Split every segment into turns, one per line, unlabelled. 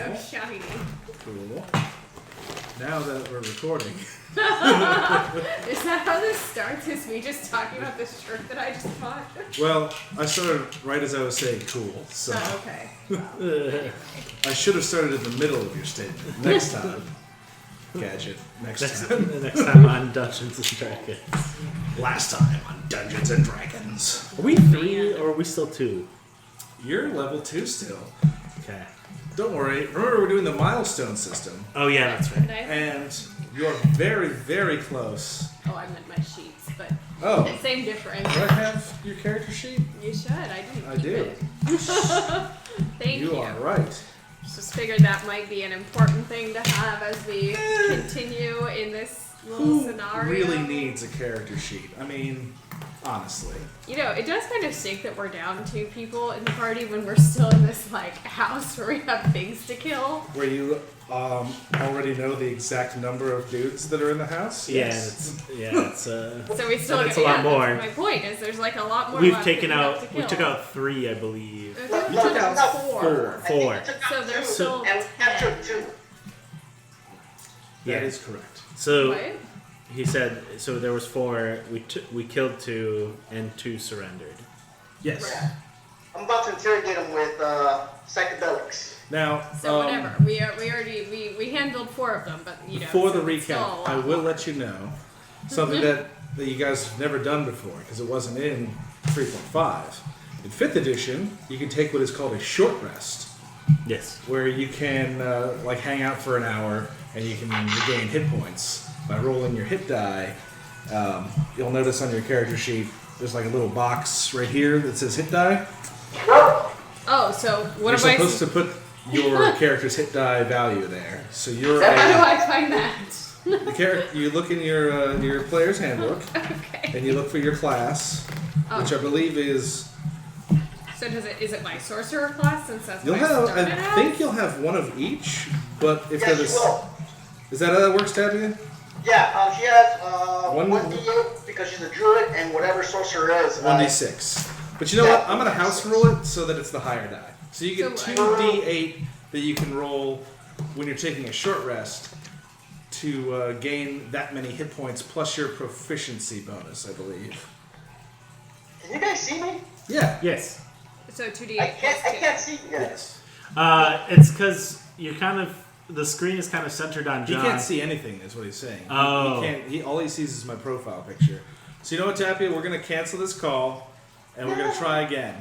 so shiny.
Cool. Now that we're recording.
Is that how this starts? Is me just talking about this shirt that I just bought?
Well, I started right as I was saying cool, so.
Oh, okay. Well,
I should have started in the middle of your statement. Next time. Gadget. Next time.
Next time on Dungeons and Dragons.
Last time on Dungeons and Dragons.
Are we 3 or are we still 2?
You're level 2 still.
Okay.
Don't worry. Remember, we're doing the milestone system.
Oh yeah, that's right.
And you're very, very close.
oh, I meant my sheets, but
Oh.
same difference.
Do I have your character sheet?
You should. I didn't.
I
keep
do.
It. Thank you.
You are right.
Just figured that might be an important thing to have as we continue in this little
Who
scenario.
really needs a character sheet? I mean, honestly.
You know, it does kind of stink that we're down 2 people in the party when we're still in this like house where we have things to kill.
Where you already know the exact number of dudes that are in the house?
Yeah,
Yes.
it's
So we still
That's
get
a lot more.
That's my point is there's like a lot more.
We've
left
taken
that we have
out.
to
We
kill.
took out 3, I believe.
I think we took out 4.
4.
So there's still
And after
10.
2.
That is correct.
So
What?
he said. So there was 4. We killed 2, and 2 surrendered.
Yes.
Yeah. I'm about to interrogate him with psychedelics.
Now,
So whatever. We already we handled 4 of them, but you know.
for the
so it's still a
recap,
lot
I will
more.
let you know something that you guys have never done before because it wasn't in 3.5. In 5th edition, you can take what is called a short rest,
Yes.
where you can like hang out for an hour and you can regain hit points by rolling your hit die. You'll notice on your character sheet there's like a little box right here that says hit die.
Oh, so what
You're
am I?
supposed to put your character's hit die value there. So you're
How do I find that?
you look in your player's handbook
Okay.
and you look for your class, which I believe is.
So is it my sorcerer class since that's
You'll
what I
have.
started
I
as?
think you'll have one of each, but if
Yes,
they're
she will.
is that how that works, Tabby?
Yeah, she has
One-
1d8 because she's a druid, and whatever sorcerer is.
1d6. But you know what? I'm gonna house rule it so that it's the higher die. So you get
So,
2d8 that you can roll when you're taking a short rest to gain that many hit points plus your proficiency bonus, I believe.
Can you guys see me?
Yeah.
Yes.
So 2d8
I can't
plus
see you guys.
Yes.
It's because you're kind of. The screen is kind of centered on
He
John.
can't see anything, is what he's saying.
Oh.
He can't. All he sees is my profile picture. So you know what, Tappy? We're gonna cancel this call, and we're gonna try again.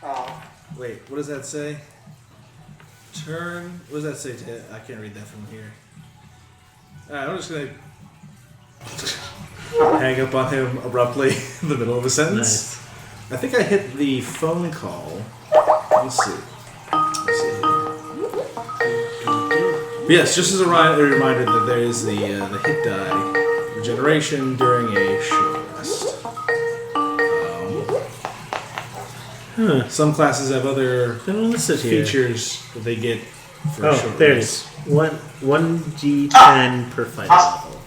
Oh.
Wait, what does that say? Turn. What does that say? I can't read that from here. Alright, I'm just gonna hang up on him abruptly in the middle of a sentence.
Nice.
I think I hit the phone call. Let's see. But yes, just as a reminder that there is the hit die regeneration during a short rest. Some classes have other
Then let's sit here.
features that they get for a
Oh,
short
there it
rest.
is. 1d10 per fight level.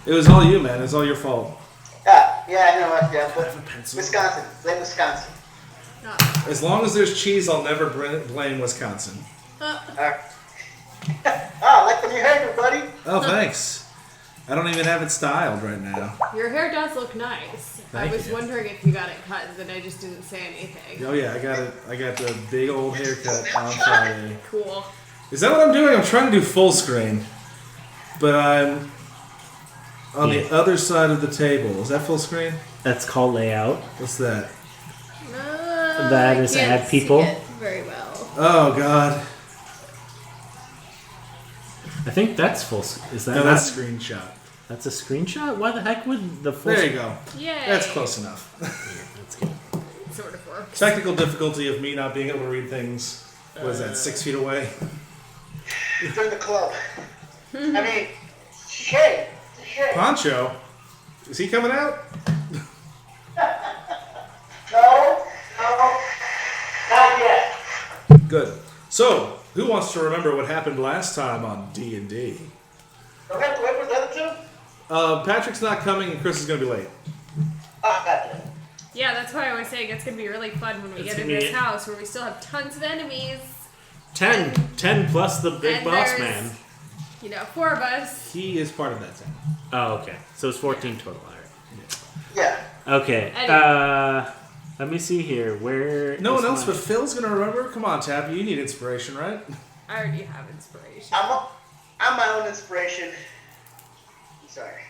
It was all you, man. It's all your fault.
Yeah, I know. Yeah,
I have a
but
pencil.
Wisconsin. Blame Wisconsin.
No.
As long as there's cheese, I'll never blame Wisconsin.
Alright. I like the new hair, buddy.
Oh, thanks. I don't even have it styled right now.
Your hair does look nice.
Thank
I was
you.
wondering if you got it cut, and then I just didn't say anything.
Oh yeah, I got it. I got the big old haircut on Friday.
Cool.
Is that what I'm doing? I'm trying to do full screen, but I'm on the other side of the table. Is that full screen?
That's called layout.
What's that?
That
I
is
can't
add people.
see it very well.
Oh God!
I think that's full. Is that
No,
not?
that's screenshot.
That's a screenshot? Why the heck would the full...
There you go.
Yay.
That's close enough.
That's good.
Sort of works.
Technical difficulty of me not being able to read things. Was that 6 feet away?
Join the club. I mean, Shay.
Poncho, is he coming out?
No, not yet.
Good. So, who wants to remember what happened last time on D&D?
Don't have to wait for the other two?
Patrick's not coming and Chris is going to be late.
Gotcha.
Yeah, that's why I was saying it's going to be really fun when we
It's
get in
gonna
this
be-
house where we still have tons of enemies.
10 10 plus the big
And
boss
there's,
man.
4 of us.
He is part of that 10.
Oh, okay. So it's 14 total. All right.
Yeah.
Okay.
Anyway.
Let me see here. Where?
No
is
one else
my-
but Phil's gonna remember? Come on, Tab, you need inspiration, right?
I already have inspiration.
I'm my own inspiration. I'm sorry.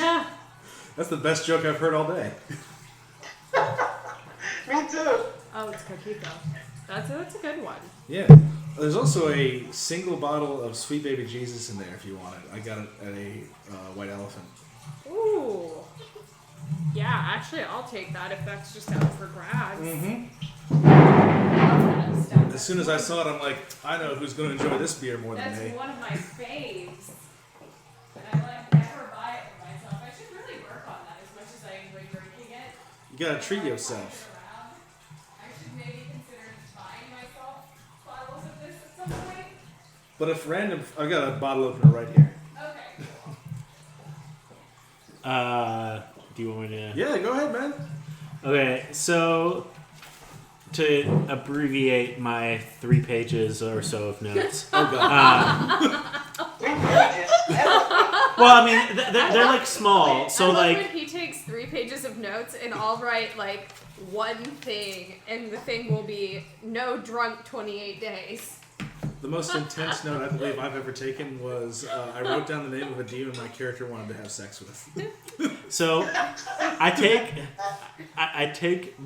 Yeah.
That's the best joke I've heard all day.
Me too.
Oh, it's Coquito. That's a good one.
Yeah. There's also a single bottle of Sweet Baby Jesus in there if you want it. I got it at a White Elephant.
Ooh. Yeah, actually, I'll take that if that's just out for grabs.
Mm-hmm.
That's
As soon as I saw it, I'm like, I know who's going to enjoy this beer more than me.
one of my faves. And I never buy it for myself. I should really work on that as much as I enjoy drinking it.
You gotta treat yourself.
I should maybe consider buying myself bottles of this at some point.
But if random, I've got a bottle opener right here.
Okay.
Do you want me to?
Yeah, go ahead, man.
Okay, so to abbreviate my 3 pages or so of notes.
Oh god.
3 pages.
Well, I mean, they're like small, so
I love
like.
when he takes 3 pages of notes and I'll write like one thing, and the thing will be no drunk 28 days.
The most intense note I believe I've ever taken was I wrote down the name of a demon my character wanted to have sex with.
So, I take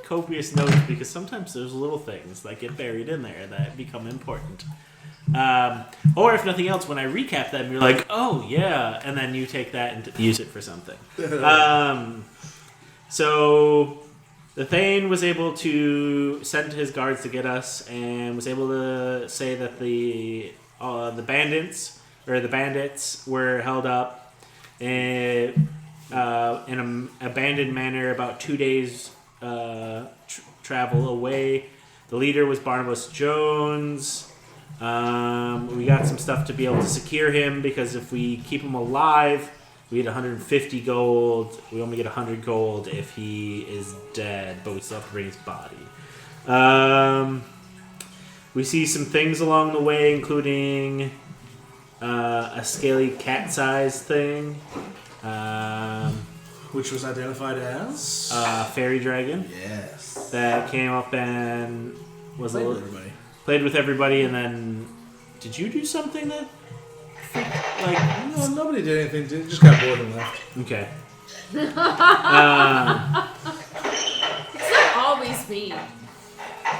copious notes because sometimes there's little things that get buried in there that become important. Or if nothing else, when I recap them, you're like, oh yeah, and then you take that and use it for something. So the Thane was able to send his guards to get us, and was able to say that the bandits were held up in an abandoned manor about 2 days travel away. The leader was Barnibus Jones. We got some stuff to be able to secure him, because if we keep him alive, we get 150 gold. We only get 100 gold if he is dead, but we still have to bring his body. We see some things along the way, including a scaly cat-sized thing.
Which was identified as?
Fairy dragon
Yes.
that came up and was
Played with everybody.
played with everybody, and then did you do something that like
No, nobody did anything. Just got bored and left.
okay?
It's not always me.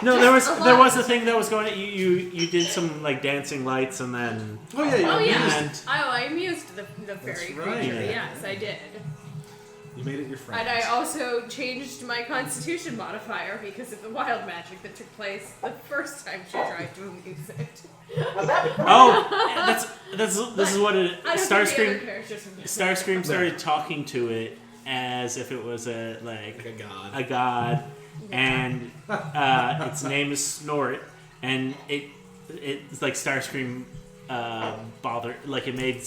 No, there was a thing that was going. You did some like dancing lights, and then
Oh yeah,
Oh
you
yeah.
And-
I amused the fairy
That's right.
creature.
Yeah.
Yes, I did.
You made it your friend.
And I also changed my constitution modifier because of the wild magic that took place the first time she tried to amuse it.
Was that?
oh, this is what it.
I don't think the other
Starscream
characters would know.
Starscream started talking to it as if it was a
god.
god, and its name is Snort, and it's like Starscream bothered, like it made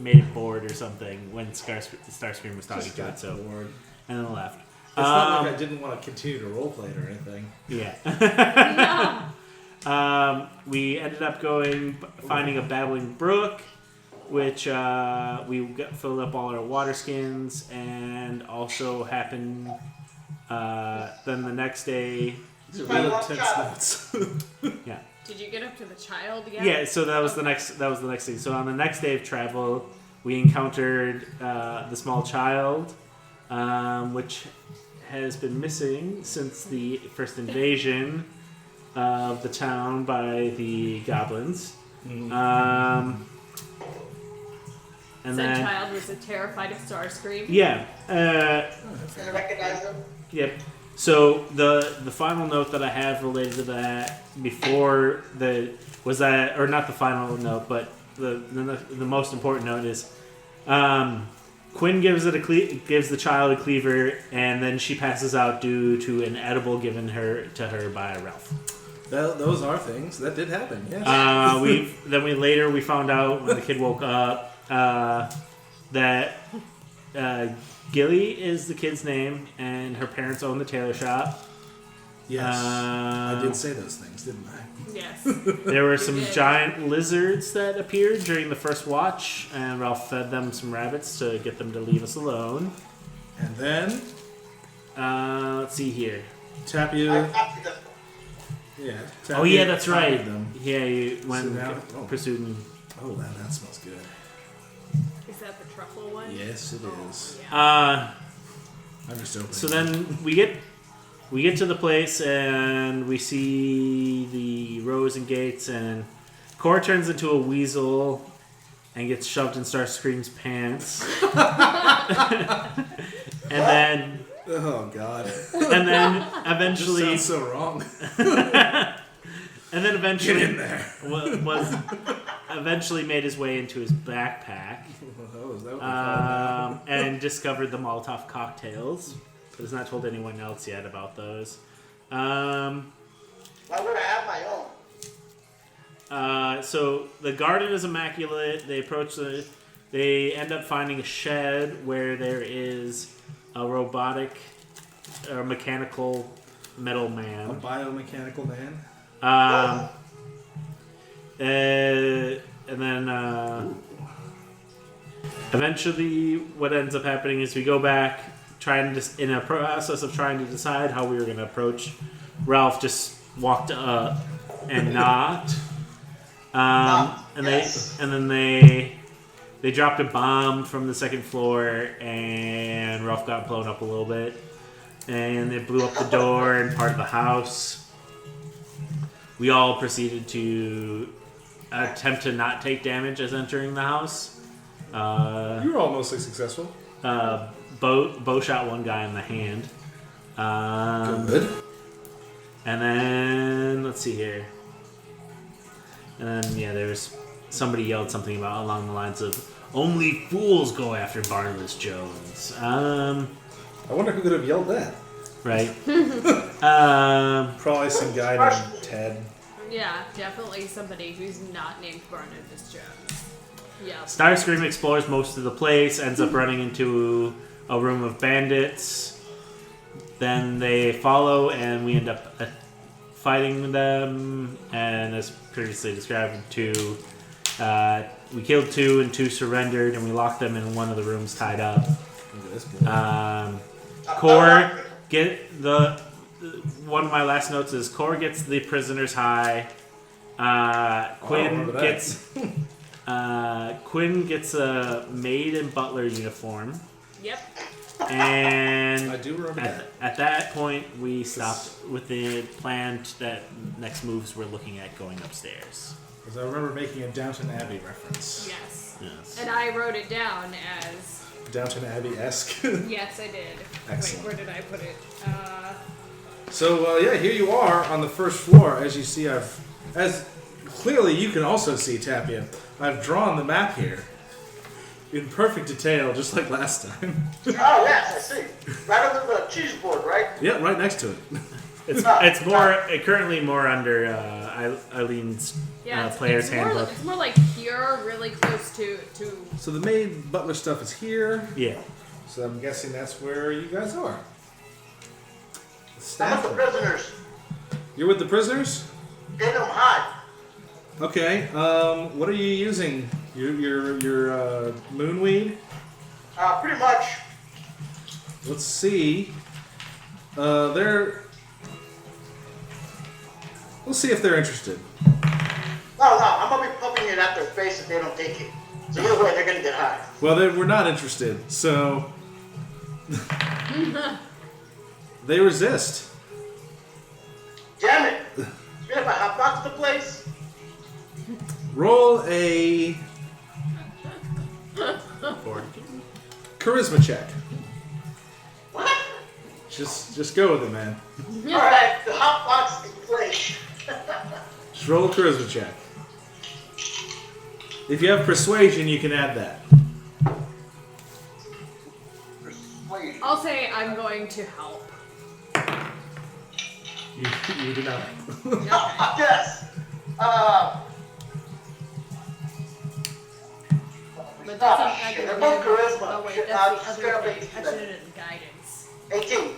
it bored or something when Starscream was talking
Just
to it,
got
so
bored.
and then left.
It's not like I didn't want to continue to roleplay it or anything.
Yeah.
No.
We ended up finding a babbling brook, which filled up all our water skins, and also happened. Then the next day,
These are real intense notes.
yeah.
Did you get up to the child yet?
Yeah, so that was the next thing. So on the next day of travel, we encountered the small child, which has been missing since the first invasion of the town by the goblins. And
Said
then
child was terrified of Starscream.
yeah,
Gonna recognize them.
yep. So the final note that I have related to that before was that, or not the final note, but the most important note is Quinn gives the child a cleaver, and then she passes out due to an edible given to her by Ralph.
Those are things that did happen. Yes.
We found out when the kid woke up that Gilly is the kid's name, and her parents own the tailor shop.
Yes. I did say those things, didn't I?
Yes.
There were some
You did.
giant lizards that appeared during the first watch, and Ralph fed them some rabbits to get them to leave us alone.
And then
Let's see here.
Tapia.
I this one.
Yeah.
Oh yeah, that's
copied
right.
Them.
Yeah, you went
So
and
now-
pursued and
Oh, that smells good.
Is that the truffle one?
Yes, it is.
Yeah.
I'm just opening.
So then we get to the place and we see the rows and gates, and Cora turns into a weasel and gets shoved in Starscream's pants.
Oh God.
And then
This
eventually
sounds so wrong.
and then eventually
Get in there.
was eventually made his way into his backpack.
Oh, is that what they call it?
And discovered the Molotov cocktails, but has not told anyone else yet about those.
Why would I have my own?
So the garden is immaculate. They end up finding a shed where there is a robotic or mechanical metal
A
man.
biomechanical man.
And then eventually what ends up happening is we go back in a process of trying to decide how we were going to approach. Ralph just walked up and knocked.
Yes.
Then they dropped a bomb from the second floor, and Ralph got blown up a little bit, and they blew up the door and part of the house. We all proceeded to attempt to not take damage as entering the house.
You were all mostly successful.
Bo shot one guy in the hand.
Good.
And then let's see here. And then there was somebody yelled something about along the lines of "Only fools go after Barnibus Jones."
I wonder who could have yelled that.
Right.
Probably some guy named Ted.
Yeah, definitely somebody who's not named Barnibus Jones. Yeah.
Starscream explores most of the place, ends up running into a room of bandits. Then they follow, and we end up fighting them. And as previously described, we killed 2 and 2 surrendered, and we locked them in one of the rooms tied up.
Look at this boy.
Core one of my last notes is Core gets the prisoners high. Quinn
remember that.
Quinn gets a maid and butler uniform,
Yep.
and
I do remember that.
at that point we stopped with the plan that next moves we're looking at going upstairs.
Because I remember making a Downton Abbey reference.
Yes.
Yes.
And I wrote it down as.
Downton Abbey-esque.
Yes, I did.
Excellent.
Wait, where did I put it?
So, here you are on the first floor. As you see, as clearly you can also see, Tapia, I've drawn the map here in perfect detail, just like last time.
Oh, yes, I see. Right under the cheese board, right?
Yeah, right next to it.
It's currently more under Eileen's
Yeah,
player's
it's more,
handbook.
it's more like here, really close to.
So the maid butler stuff is here.
Yeah.
So I'm guessing that's where you guys are.
I'm with the prisoners.
You're with the prisoners?
Get them high.
Okay. What are you using? Your moonweed?
Pretty much.
Let's see. We'll see if they're interested.
No, I'm gonna be pumping it at their face if they don't take it. So either way, they're gonna get high.
Well, we're not interested, so they resist.
Damn it! If I hop out to the place,
Roll a charisma check.
what?
Just go with it, man.
All right, the hot box in place.
Just roll a charisma check. If you have persuasion, you can add that.
Persuasion.
I'll say I'm going to help.
You do not.
Okay.
Yes.
But that's a
shit, they're both charisma.
Oh wait,
Shit,
that's the
just
other
gotta
thing.
make
I
it
should have done guidance.
18.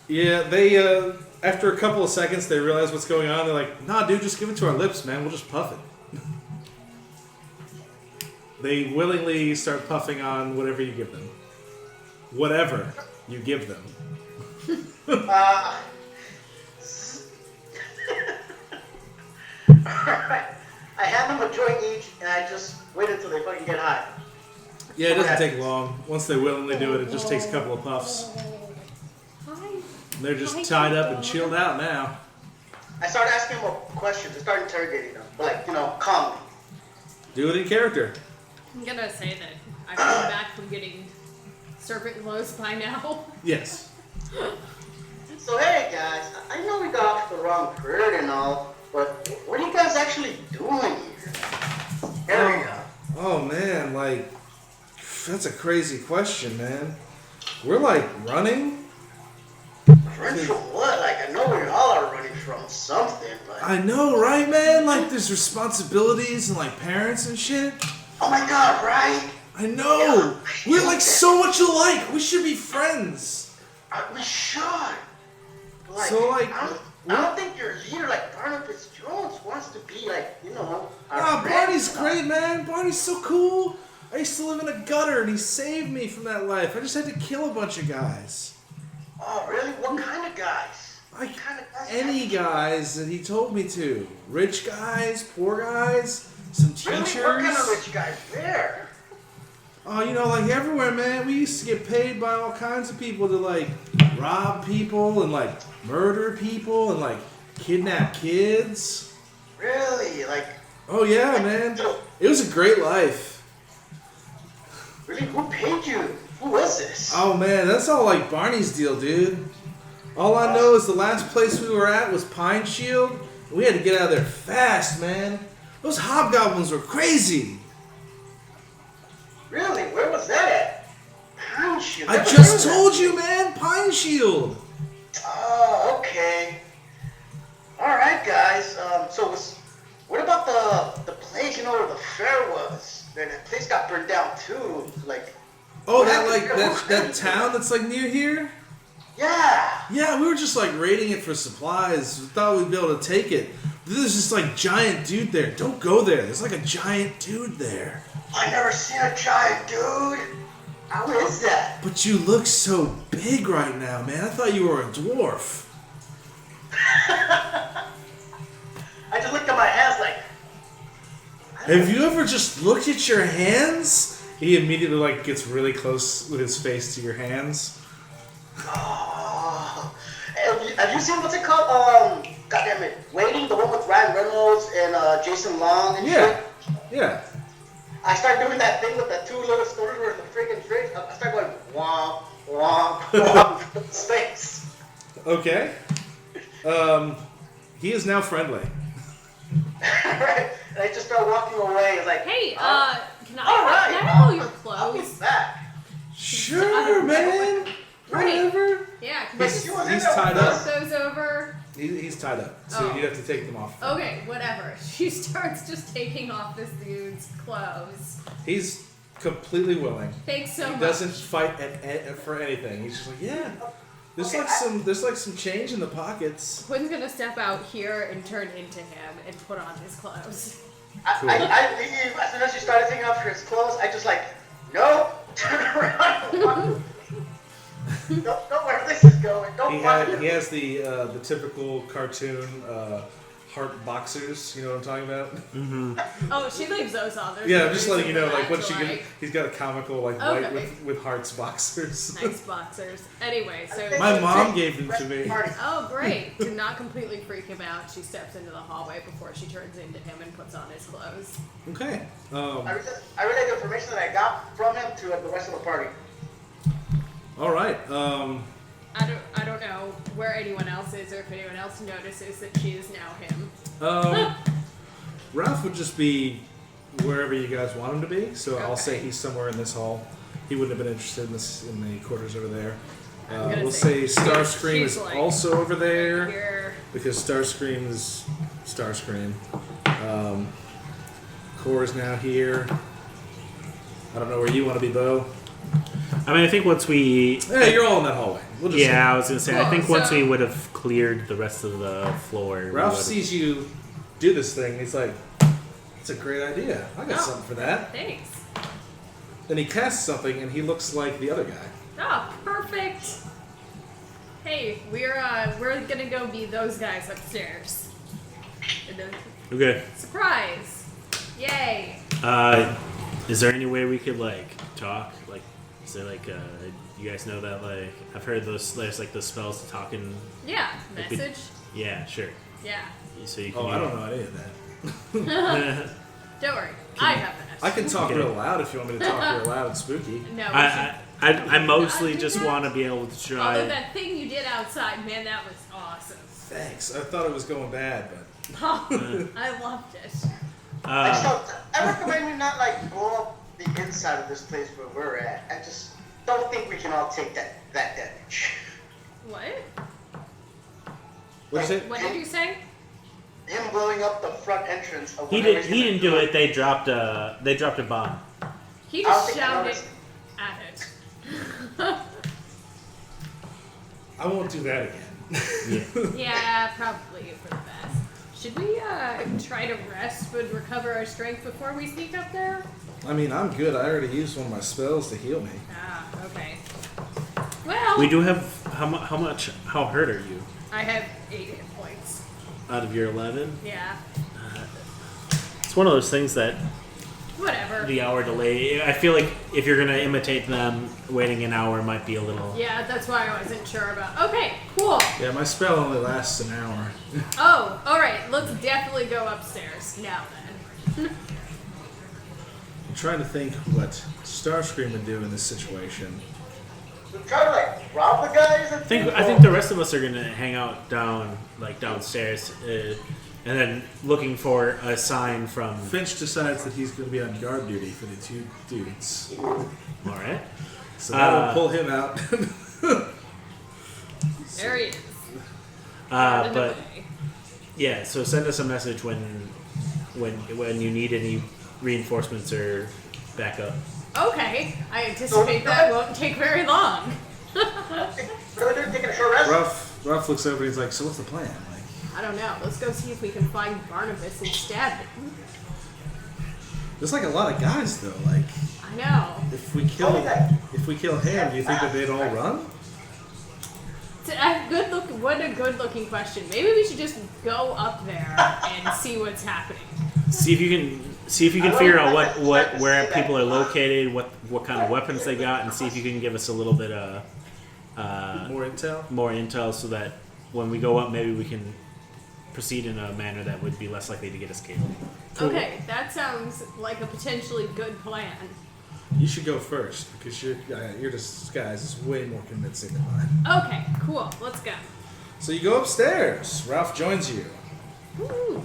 Yeah, they after a couple of seconds, they realize what's going on. They're like, "Nah, dude, just give it to our lips, man. We'll just puff it." They willingly start puffing on whatever you give them. Whatever you give them.
Alright. I hand them a joint each, and I just wait until they fucking get high.
Yeah, it doesn't take long. Once they willingly do it, it just takes a couple of puffs. They're just tied up and chilled out now.
I start asking them questions. I start interrogating them, but like, calmly.
Do it in character.
I'm gonna say that I've come back from getting serpent clothes by now.
Yes.
So hey guys, I know we got off the wrong bird and all, but what are you guys actually doing here? There we go.
Oh man, like, that's a crazy question, man. We're like running.
Run from what? Like, I know we all are running from something, but...
I know, right, man? Like, there's responsibilities and like parents and shit.
Oh my god, right?
I know. We're like so much alike. We should be friends.
We should. Like,
So, like,
I don't think your leader, like Barnibus Jones, wants to be like, our
Ah,
friend.
Barney's great, man. Barney's so cool. I used to live in a gutter and he saved me from that life. I just had to kill a bunch of guys.
Oh, really? What kind of guys?
Like,
What kind of guys?
any guys that he told me to. Rich guys, poor guys, some teachers.
Really? What kind of rich guys there?
Oh, like everywhere, man. We used to get paid by all kinds of people to like rob people and like murder people and like kidnap kids.
Really? Like,
Oh yeah, man. It was a great life.
really? Who paid you? Who was this?
Oh man, that's all like Barney's deal, dude. All I know is the last place we were at was Pine Shield. We had to get out of there fast, man. Those hobgoblins were crazy.
Really? Where was that at? Pine Shield.
I just told you, man. Pine Shield.
Oh, okay. All right, guys. What about the place? Where the fair was? That place got burned down too. Like.
Oh,
what
that
happened
like
there?
that town that's like near here.
Yeah.
Yeah, we were just like raiding it for supplies. We thought we'd be able to take it. There's this like giant dude there. Don't go there. There's like a giant dude there.
I never seen a giant dude. How is that?
But you look so big right now, man. I thought you were a dwarf.
I just looked at my hands like.
Have you ever just looked at your hands? He immediately like gets really close with his face to your hands.
Oh. Have you seen what's it called? Goddamn it, Waiting, the one with Ryan Reynolds and Jason Long and
Yeah.
shit.
Yeah.
I start doing that thing with the two little stories where the friggin' fridge. I start going womp womp womp with his face.
Okay. He is now friendly.
Right? And I just start walking away. It's like,
Hey, can
all
I
right,
pull your
I'll be
clothes?
back.
Sure, man. Whatever.
Yeah, can I just
He's tied up.
flip those over?
He's tied up, so
Oh.
you'd have to take them off.
Okay, whatever. She starts just taking off this dude's clothes.
He's completely willing.
Thanks so
He
much.
doesn't fight for anything. He's just like, yeah. There's like some change in the pockets.
Quinn's gonna step out here and turn into him and put on his clothes.
Cool.
I leave as soon as she started taking off his clothes. I just like, no, turn around. Don't know where this is going. Don't follow
He has the typical cartoon heart boxers. You know what I'm talking about?
Oh, she leaves those on. There's
Yeah,
no
I'm just letting you
reason
know,
for
like
that
what
to,
she get. He's got a comical like
Okay.
white with hearts boxers.
Nice boxers. Anyway, so
My mom gave them to me.
oh great! To not completely freak him out, she steps into the hallway before she turns into him and puts on his clothes.
Okay.
I relay the information that I got from him to the rest of the party.
All right.
I don't know where anyone else is or if anyone else notices that she is now him.
Ralph would just be wherever you guys want him to be, so I'll say
Okay.
he's somewhere in this hall. He wouldn't have been interested in the quarters over there.
I'm gonna
We'll
say
say Starscream
she's
is
like
also over there
Here.
because Starscream is Starscream. Core is now here. I don't know where you want to be, Bo.
I mean, I think once we...
Yeah, you're all in that hallway. We'll just
Yeah, I was going to say, I
Cool,
think once
so-
we would have cleared the rest of the floor... we
Ralph
would've-
sees you do this thing, and he's like, "That's a great idea. I got
Oh.
something for that."
Thanks.
Then he casts something, and he looks like the other guy.
Oh, perfect. Hey, we're gonna go be those guys upstairs. And then-
Okay.
Surprise! Yay!
Is there any way we could, like, talk? Like, is there, like, you guys know that, like, I've heard there's, like, those spells to talk in...
Yeah,
Like we-
message.
Yeah, sure.
Yeah.
So you can...
Oh, I don't know any of that.
Don't worry, I have that.
I can talk
Okay.
real loud if you want me to talk real loud and spooky.
No, we
I mostly
should
just
not do
want to be able to
should- Although
try...
that thing you did outside, man, that was awesome.
Thanks. I thought it was going bad, but
Oh, I loved it.
I recommend you not like blow up the inside of this place where we're at. I just don't think we can all take that damage.
What?
what'd you say?
What did you say?
Him blowing up the front entrance of
He
whatever
did.
he's
He
gonna
didn't do it. They dropped a bomb.
He
I don't
just
think I
shouted
noticed.
at it.
I won't do that again.
Yeah, probably for the best. Should we try to rest and recover our strength before we sneak up there?
I mean, I'm good. I already used one of my spells to heal me.
Ah, okay. Well,
We do have... How hurt are you?
I have 8 hit points.
Out of your 11?
Yeah,
It's one of those things that
whatever.
the hour delay... I feel like if you're going to imitate them, waiting an hour might be a little...
Yeah, that's why I wasn't sure about. Okay, cool.
Yeah, my spell only lasts an hour.
Oh, all right. Let's definitely go upstairs now then.
I'm trying to think what Starscream would do in this situation.
We try to like rob the guys.
I think the rest of us are going to hang out downstairs and then looking for a sign from...
Finch decides that he's going to be on guard duty for the two dudes.
All right.
So that'll pull him out.
There he is.
But...
Away.
Yeah, so send us a message when you need any reinforcements or backup.
Okay, I anticipate that won't take very long.
Really good, taking a short rest.
Ruff looks over and he's like, "So what's the plan?" Like,
I don't know. Let's go see if we can find Barnabus and stab him.
there's like a lot of guys though. Like,
I know.
if we kill him, do you think that they'd all run?
What a good looking question. Maybe we should just go up there and see what's happening.
See if you can figure out where people are located, what kind of weapons they got, and see if you can give us a little bit of
More intel.
more intel, so that when we go up, maybe we can proceed in a manner that would be less likely to get us killed.
Okay, that sounds like a potentially good plan.
You should go first because your disguise is way more convincing than mine.
Okay, cool. Let's go.
So you go upstairs. Ralph joins you.
Ooh.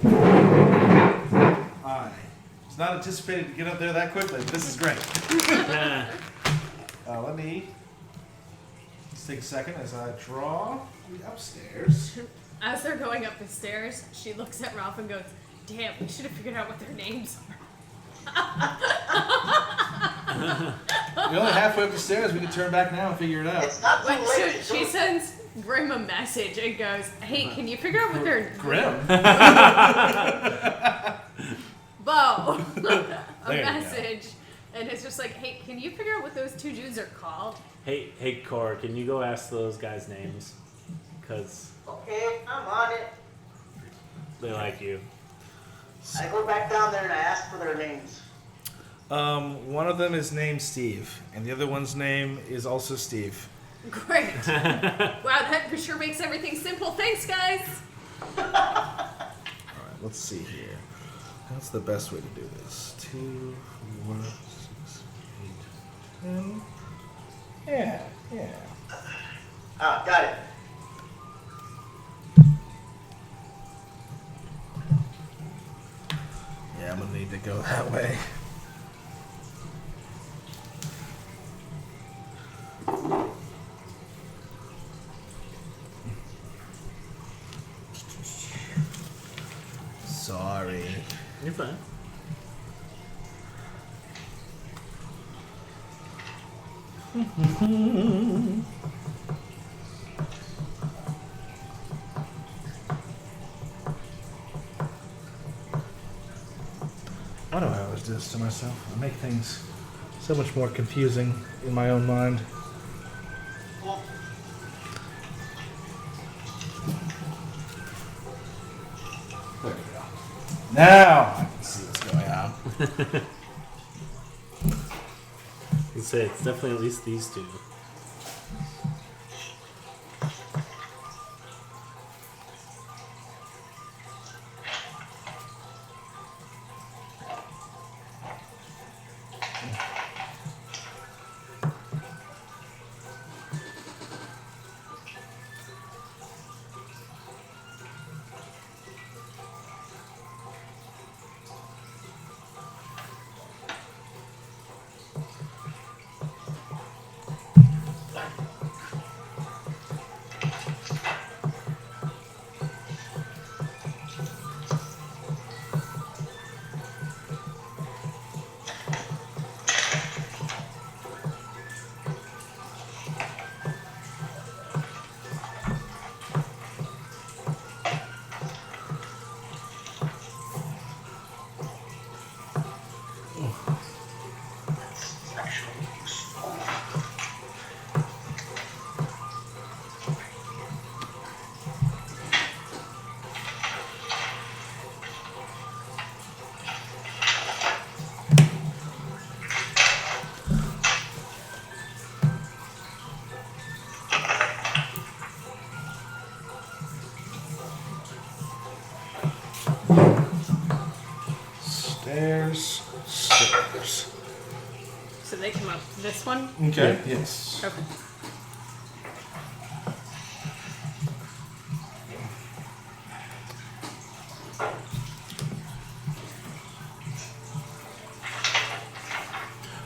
I was not anticipated to get up there that quickly. This is great. Let me just take a second as I draw the upstairs.
As they're going up the stairs, she looks at Ralph and goes, "Damn, we should have figured out what their names are."
You're only halfway up the stairs. We can turn back now and figure it out.
It's not too
But
late.
she sends Grim a message and goes, "Hey, can you figure out what their
Grim.
Bo a
There you go.
message?" And it's just like, "Hey, can you figure out what those two dudes are called?"
Hey, Cor, can you go ask those guys names? Because
Okay, I'm on it.
they like you.
I go back down there and I ask for their names.
One of them is named Steve, and the other one's name is also Steve.
Great. Wow, that for sure makes everything simple. Thanks, guys.
All right, let's see here. That's the best way to do this. 2, 4, 6, 8, 10. Yeah.
Ah, got it.
Yeah, I'm gonna need to go that way. Sorry.
You're fine.
Why do I always do this to myself? I make things so much more confusing in my own mind. There we go. Now I can see what's going on.
You say it's definitely at least these two.
Stairs.
So they come up this one?
Okay. Yes.
Okay.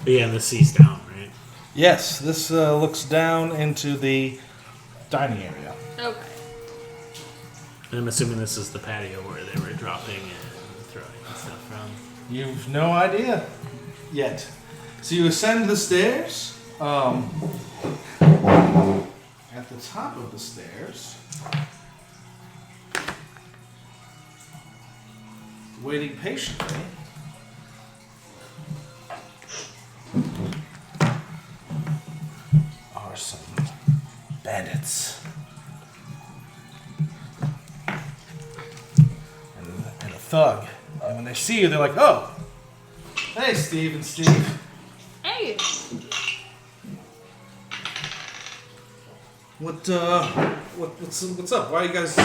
But yeah, and the C's down, right?
Yes, this looks down into the dining area.
Okay.
And I'm assuming this is the patio where they were dropping and throwing stuff from.
You've no idea yet. So you ascend the stairs. At the top of the stairs, waiting patiently, are some bandits. And a thug. And when they see you, they're like, oh! Hey, Steve and Steve.
Hey!
What's up? Why are you guys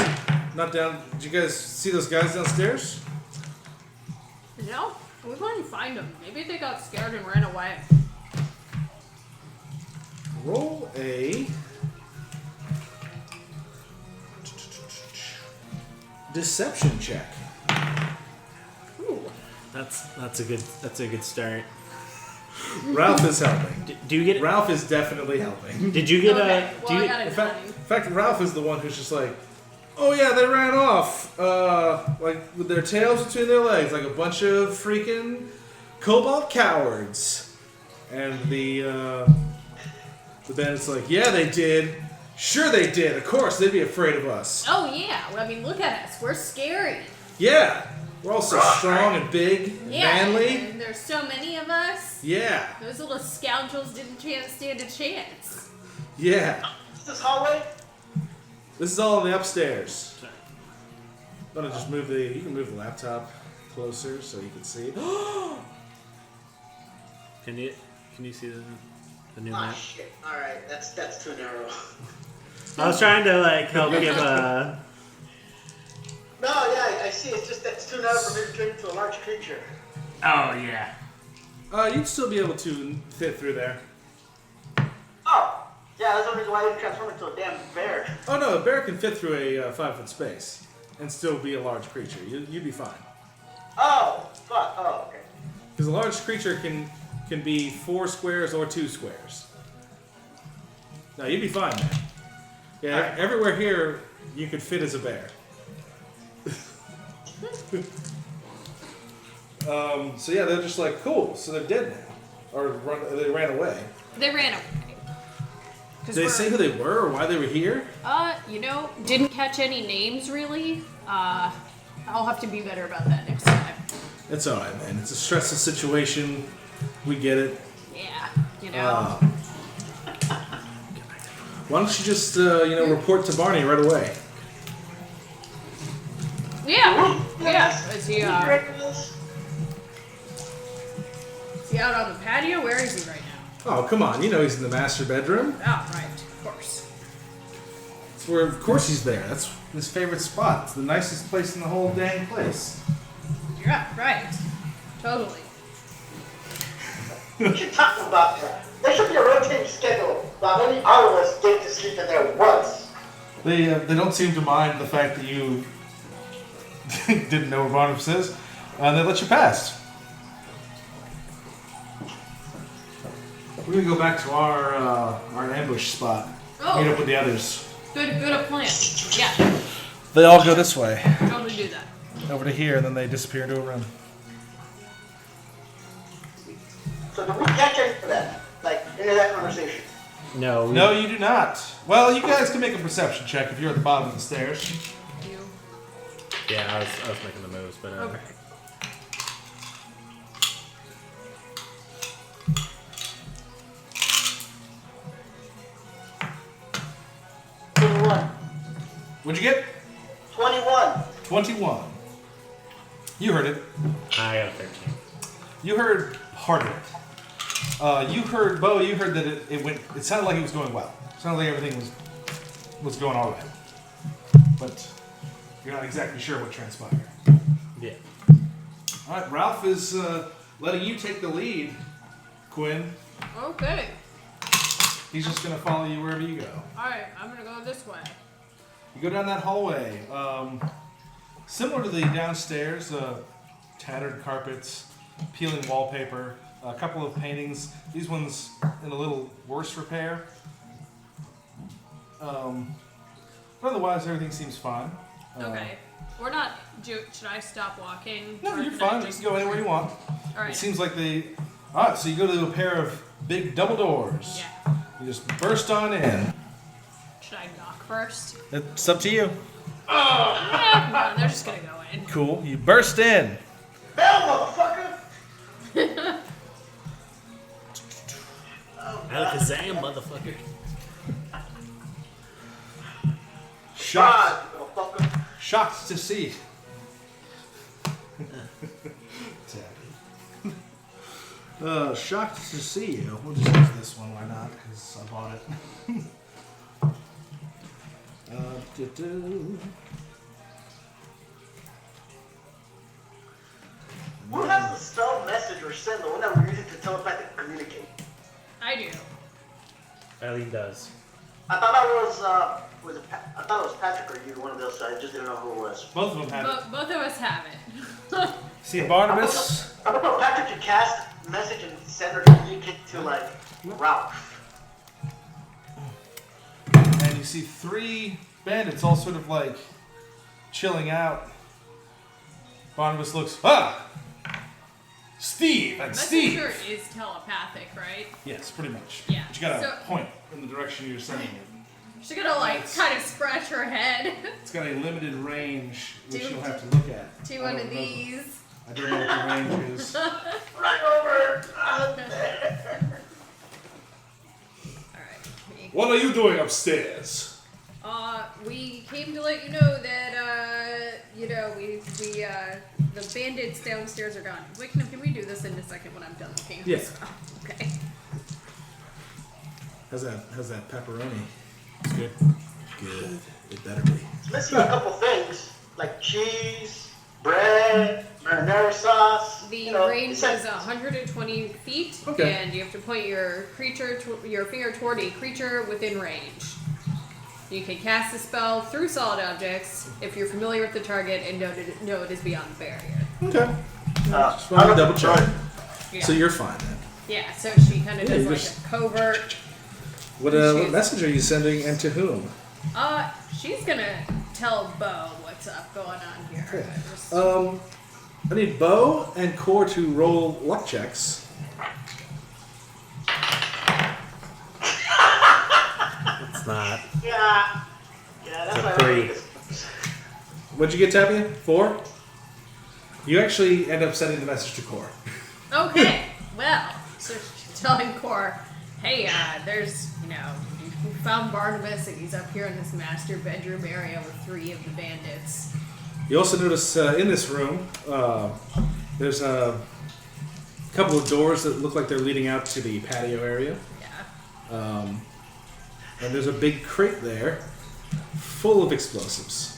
not down? Did you guys see those guys downstairs?
No, we want to find them. Maybe they got scared and ran away.
Roll a deception check.
Ooh.
That's a good start.
Ralph is helping.
Do you get?
Ralph is definitely helping.
Did you get
Okay,
a?
well,
Do
I
you?
got a
In
9.
fact, Ralph is the one who's just like, oh yeah, they ran off, like with their tails between their legs, like a bunch of freaking cobalt cowards. And the bandit's like, yeah, they did. Sure they did. Of course, they'd be afraid of us.
Oh yeah, well, I mean, look at us. We're scary.
Yeah, we're all so strong and big and
Yeah,
manly.
and there's so many of us.
Yeah,
Those little scoundrels didn't stand a chance.
yeah.
Is this hallway?
This is all in the upstairs. I'm gonna just move you can move the laptop closer so you can see.
Can you see the new
Ah,
map?
shit. Alright, that's too narrow.
I was trying to like help give a.
No, yeah, I see. It's just that's too narrow for me to turn into a large creature.
Oh yeah.
You'd still be able to fit through there.
Oh, yeah, that's the reason why I didn't transform into a damn bear.
Oh no, a bear can fit through a 5-foot space and still be a large creature. You'd be fine.
Oh, fuck. Oh, okay.
Because a large creature can be 4 squares or 2 squares. No, you'd be fine, man. Yeah,
Alright.
everywhere here you could fit as a bear. So yeah, they're just like, cool. So they're dead now, or they ran away.
They ran away.
Did they say who they were or why they were here?
Didn't catch any names really. I'll have to be better about that next time.
It's alright, man. It's a stressful situation. We get it.
Yeah,
Why don't you just, report to Barney right away?
Yeah. Is he out on the patio? Where is he right now?
Oh, come on. You know he's in the master bedroom.
Oh, right. Of course.
That's where, of course he's there. That's his favorite spot. It's the nicest place in the whole dang place.
Yeah, right. Totally.
What you talking about there? There should be a rotating schedule about only all of us get to sleep in there once.
They don't seem to mind the fact that you didn't know where Barnibus is, and they let you pass. We're gonna go back to our ambush spot.
Oh.
Meet up with the others.
Good plan. Yeah.
They all go this way,
Totally do that.
over to here, and then they disappear into a room.
So do we catch any of that? Like, any of that conversation?
No.
No, you do not. Well, you guys can make a perception check if you're at the bottom of the stairs.
You.
Yeah, I was making the moves, but
Okay.
What'd you get?
21.
21. You heard it.
I got a 13.
You heard part of it. You heard, Bo, you heard that it went, it sounded like it was going well. It sounded like everything was going all right. But you're not exactly sure what transpired.
Yeah.
All right, Ralph is letting you take the lead, Quinn.
Okay.
He's just going to follow you wherever you go.
Alright, I'm gonna go this way.
You go down that hallway. Similar to the downstairs, tattered carpets, peeling wallpaper, a couple of paintings. These ones in a little worse repair. But otherwise, everything seems fine.
Okay. We're not. Should I stop walking?
No,
Or
you're
can I
fine. You can go anywhere you want.
Alright.
It seems like they. Alright, so you go to a pair of big double doors.
Yeah.
You just burst on in.
Should I knock first?
It's up to you.
No, they're just gonna go in.
Cool. You burst in.
Bell, motherfucker!
Alakazam, motherfucker.
Shocked.
God, motherfucker.
Shocked to see. Shocked to see you. We'll just use this one, why not? Because I bought it.
Who has the spell message or send the one that we're using to telepathically communicate?
I do.
Eileen does.
I thought I I thought it was Patrick or you, one of those. So I just didn't know who it was.
Both of them have it.
Both of us have it.
See, Barnibus.
I thought Patrick could cast message and send or communicate to like Ralph.
And you see 3 bandits all sort of like chilling out. Barnibus looks, Steve and Steve!
Messenger is telepathic, right?
Yes, pretty much.
Yeah,
But you gotta
so-
point in the direction you're sending it.
She's gonna like kind of scratch her head.
It's got a limited range, which
Do-
you'll have to look at.
Do
I
one
don't
of
know-
these.
I don't know what the range is.
Right over.
Alright. me.
What are you doing upstairs?
We came to let you know that, the bandits downstairs are gone. Wait, can we do this in a second when I'm done looking?
Yes.
Okay.
How's that pepperoni?
It's good.
Good. It better be.
It's missing a couple things like cheese, bread, marinara sauce.
The
it
range
says-
is 120 feet,
Okay.
and you have to point your your finger toward a creature within range. You can cast the spell through solid objects if you're familiar with the target and know it is beyond the barrier.
Okay. Just
I
wanted to
don't
double
know.
check.
Yeah.
So you're fine then.
Yeah, so she kind of
Yeah,
does
you
like
just-
a covert.
What message are you sending and to whom?
She's gonna tell Bo what's up going on here.
Okay.
Just-
I need Bo and Core to roll luck checks.
not.
Yeah, that's
It's a
why I
3.
like this.
What'd you get, Tapia? 4? You actually end up sending the message to Core.
Okay, well, so she's telling Core, hey, there's, we found Barnibus and he's up here in this master bedroom area with 3 of the bandits.
You also notice in this room, there's a couple of doors that look like they're leading out to the patio area.
Yeah.
And there's a big crate there full of explosives.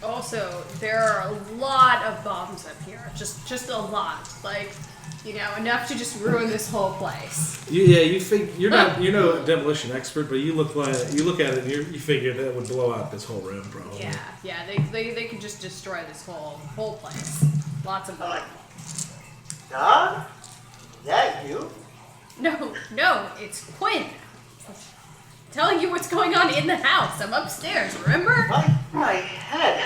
Also, there are a lot of bombs up here. Just a lot. Like, enough to just ruin this whole place.
You think you're a demolition expert, but you look at it and you figure that would blow out this whole room, probably.
Yeah, they could just destroy this whole place. Lots of bombs.
God? Is that you?
No, it's Quinn. Telling you what's going on in the house. I'm upstairs, remember?
My head.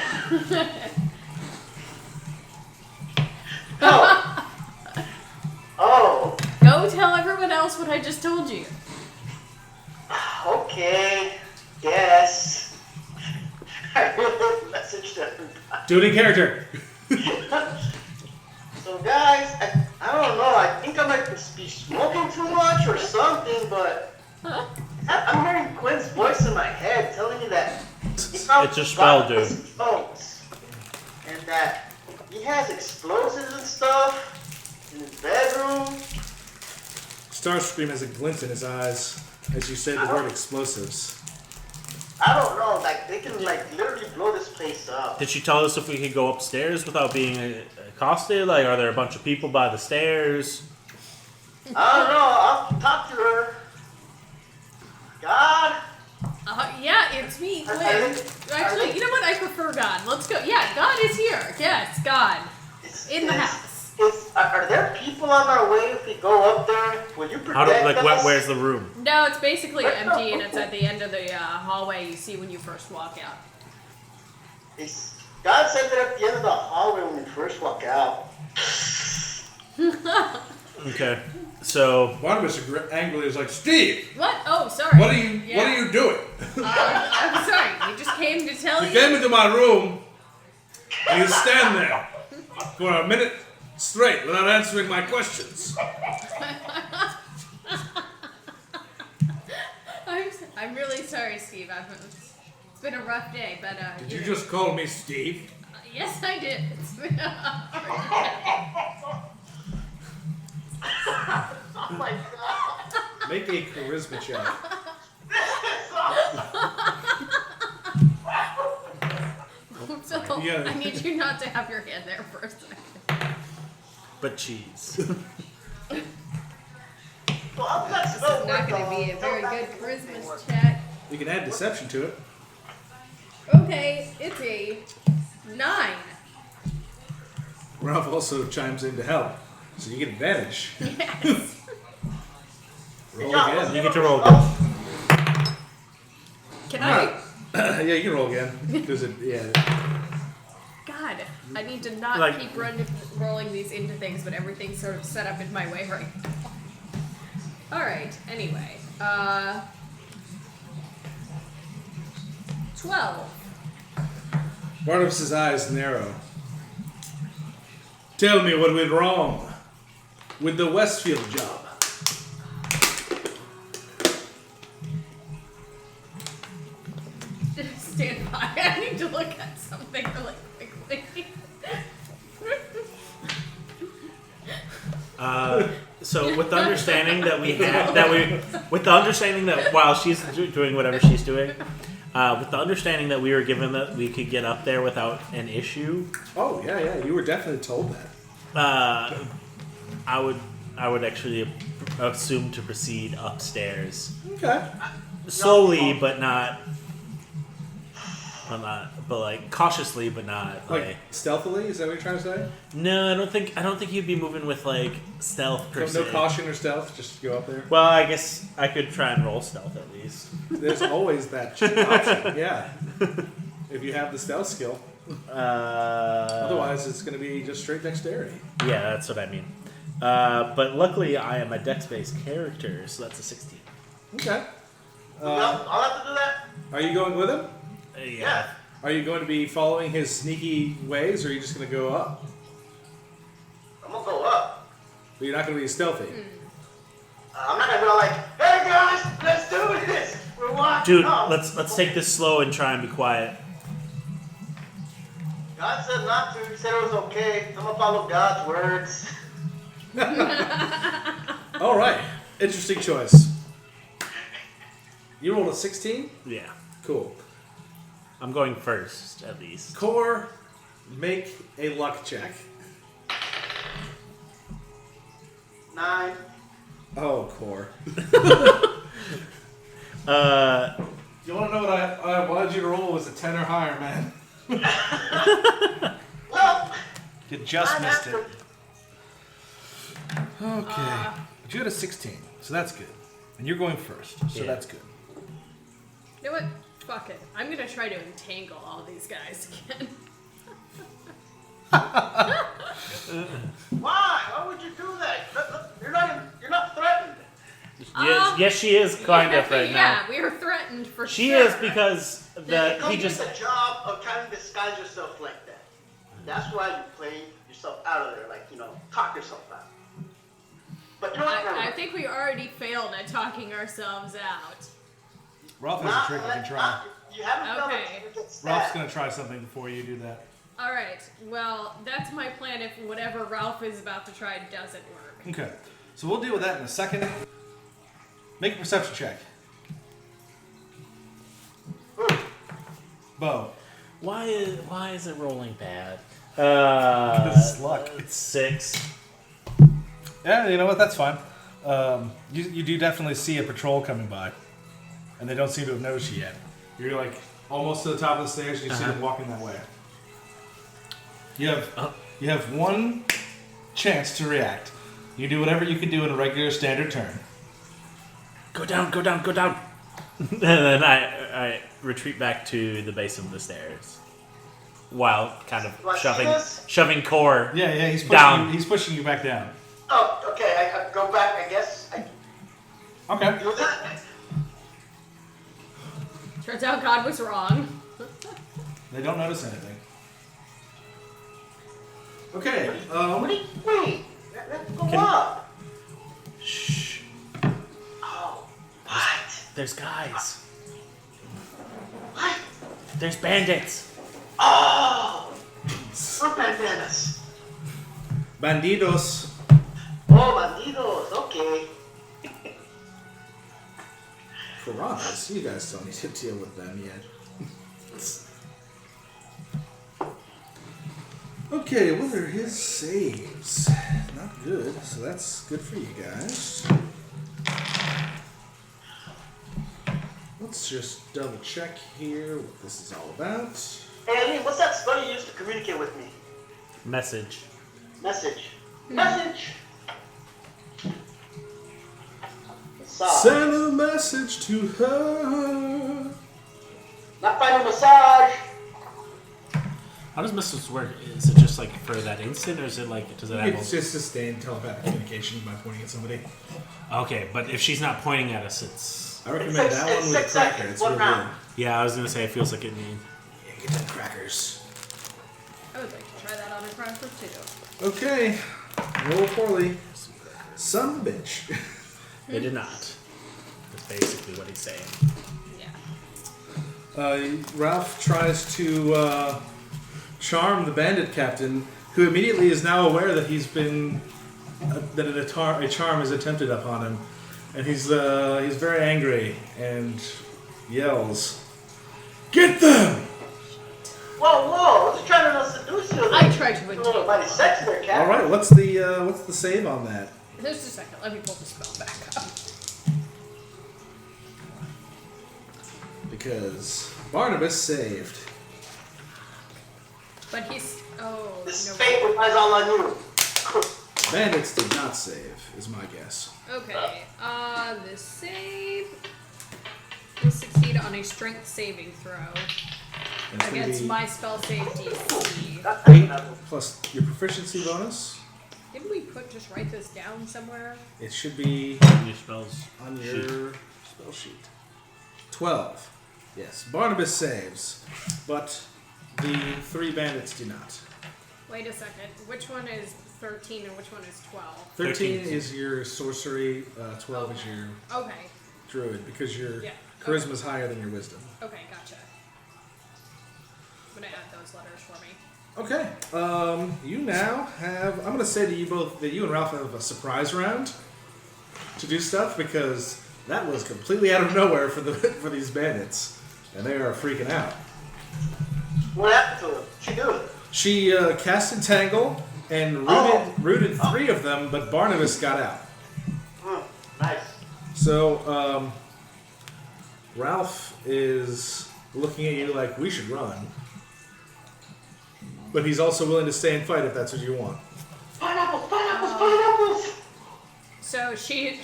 Oh.
Go tell everyone else what I just told you.
Okay. Guess. I really messaged everybody.
Do it in character.
So guys, I don't know. I think I might be smoking too much or something, but I'm hearing Quinn's voice in my head telling me that he found
It's a spell, dude.
phones, and that he has explosives and stuff in his bedroom.
Starscream has a glint in his eyes as you say the word explosives.
I don't know. Like they can literally blow this place up.
Did she tell us if we could go upstairs without being accosted? Like, are there a bunch of people by the stairs?
I don't know. I'll talk to her. God.
Yeah, it's me, Quinn. Actually, you know what? I prefer God. Let's go. Yeah, God is here. Yes, God. In the house.
Are there people on our way if we go up there? Will you protect us?
Where's the room?
No, it's basically empty, and it's at the end of the hallway you see when you first walk out.
God said that at the end of the hallway when we first walk out.
Okay, so
Barnabus angrily is like, Steve!
What? Oh, sorry.
What are you doing?
I'm sorry. You just came to tell
You
you.
came into my room and you stand there for a minute straight without answering my questions.
I'm really sorry, Steve. It's been a rough day, but
Did you just call me Steve?
Yes, I did. It's been a hard
Oh my God.
Make a charisma check.
day. So
Yeah.
I need you not to have your hand there for a second.
but cheese.
Well, I'm not
This is not going to be a very good charisma check.
You can add deception to it.
Okay, it's a 9.
Ralph also chimes in to help, so you get advantage.
Yes.
Roll again.
You get to roll again.
Can I?
Yeah, you can roll again.
God, I need to not
Like-
keep rolling these into things, but everything's sort of set up in my way right now. Alright, anyway. 12.
Barnabas' eyes narrow. Tell me what went wrong with the Westfield job.
Just stand by. I need to look at something really quickly.
So with the understanding that while she's doing whatever she's doing, with the understanding that we were given that we could get up there without an issue,
Oh, yeah, you were definitely told that.
I would actually assume to proceed upstairs
Okay.
slowly, but like cautiously, but not
Like stealthily, is that what you're trying to say?
No, I don't think you'd be moving with like stealth per
No
se.
caution or stealth, just go up there.
Well, I guess I could try and roll stealth at least.
There's always that option, yeah. If you have the stealth skill. Otherwise, it's going to be just straight dexterity.
Yeah, that's what I mean. But luckily, I am a dex-based character, so that's a 16.
Okay.
I'll have to do that?
Are you going with him?
Yeah.
Are you going to be following his sneaky ways, or are you just going to go up?
I'm gonna go up.
But you're not going to be stealthy.
I'm not gonna go like, hey guys, let's do this. We're watching.
Dude, let's take this slow and try and be quiet.
God said not to. He said it was okay. I'm gonna follow God's words.
All right. Interesting choice. You rolled a 16?
Yeah.
Cool.
I'm going first, at least.
Core, make a luck check.
9.
Oh, Core. You want to know what I wanted you to roll was a 10 or higher, man.
Well,
You just
I
missed
have
it. Okay. But you had a 16, so that's good. And you're going first, so
Yeah.
that's good.
You know what? Fuck it. I'm gonna try to entangle all these guys again.
Why? Why would you do that? You're not threatened.
Yes, she is kind of right now.
Yeah, we are threatened for
She
sure.
is because he just.
the job of trying to disguise yourself like that. That's why you play yourself out of there, like, talk yourself out. But you know what?
I think we already failed at talking ourselves out.
Ralph has a trick you can try.
You haven't done
Okay.
it. You get stabbed.
Ralph's going to try something before you do that.
Alright, well, that's my plan if whatever Ralph is about to try doesn't work.
Okay. So we'll deal with that in a second. Make a perception check. Bo.
Why is it rolling bad?
This is luck.
It's 6.
Yeah, you know what? That's fine. You do definitely see a patrol coming by. And they don't seem to have noticed you yet. You're like almost to the top of the stairs and you see them walking that way. You have one chance to react. You do whatever you can do in a regular standard turn.
Go down, go down, go down. And then I retreat back to the base of the stairs, while kind of
Like
shoving Core.
Yeah, he's pushing
Down.
he's pushing you back down.
Oh, okay. I go back. I guess I
Okay.
do that.
Turns out God was wrong.
They don't notice anything. Okay.
Wait. Let's go up.
Shh.
Oh, what?
There's guys.
What?
There's bandits.
Oh, we're bandanas.
Bandidos.
Oh, bandidos. Okay.
Piranhas. You guys don't need to deal with them yet. Okay, what are his saves? Not good, so that's good for you guys. Let's just double check here what this is all about.
Hey, Eileen, what's that spell you used to communicate with me?
Message.
Message. Message.
Send a message to her.
Not final massage.
How does message work? Is it just like for that instant, or is it like does it have?
It's just sustained telepathic communication by pointing at somebody.
Okay, but if she's not pointing at us, it's.
I recommend that one with a
6
cracker.
seconds,
It's
one
real good.
round.
Yeah, I was gonna say it feels like it needs.
Yeah, get them crackers.
I would like to try that on a cracker too.
Okay, roll poorly. Son of a bitch.
They did not. That's basically what he's saying.
Yeah.
Ralph tries to charm the bandit captain, who immediately is now aware that he's been that a charm is attempted upon him, and he's very angry and yells, "Get them!"
Whoa, I was just trying to seduce you.
I tried to
A little mighty sex there, cat.
All right, what's the save on that?
Just a second. Let me pull the spell back up.
Because Barnibus saved.
But he's... Oh,
This
no.
fate relies all on you.
Bandits did not save, is my guess.
Okay. The save will succeed on a strength saving throw
And it's gonna
against
be
my spell save DC.
8 plus your proficiency bonus.
Didn't we just write this down somewhere?
It should be
Your spells.
on your spell sheet. 12. Yes, Barnabas saves, but the 3 bandits do not.
Wait a second. Which one is 13 and which one is 12?
13 is your sorcery, 12 is your
Okay.
druid, because your
Yeah.
charisma is higher than your wisdom.
Okay, gotcha. I'm gonna add those letters for me.
Okay, you now have, I'm going to say to you both that you and Ralph have a surprise round to do stuff, because that was completely out of nowhere for these bandits, and they are freaking out.
What happened to her? She do it.
She cast Entangle and rooted 3 of them, but Barnabas got out.
Nice.
So, Ralph is looking at you like, we should run. But he's also willing to stay and fight if that's what you want.
Pineapples, pineapples, pineapples!
So she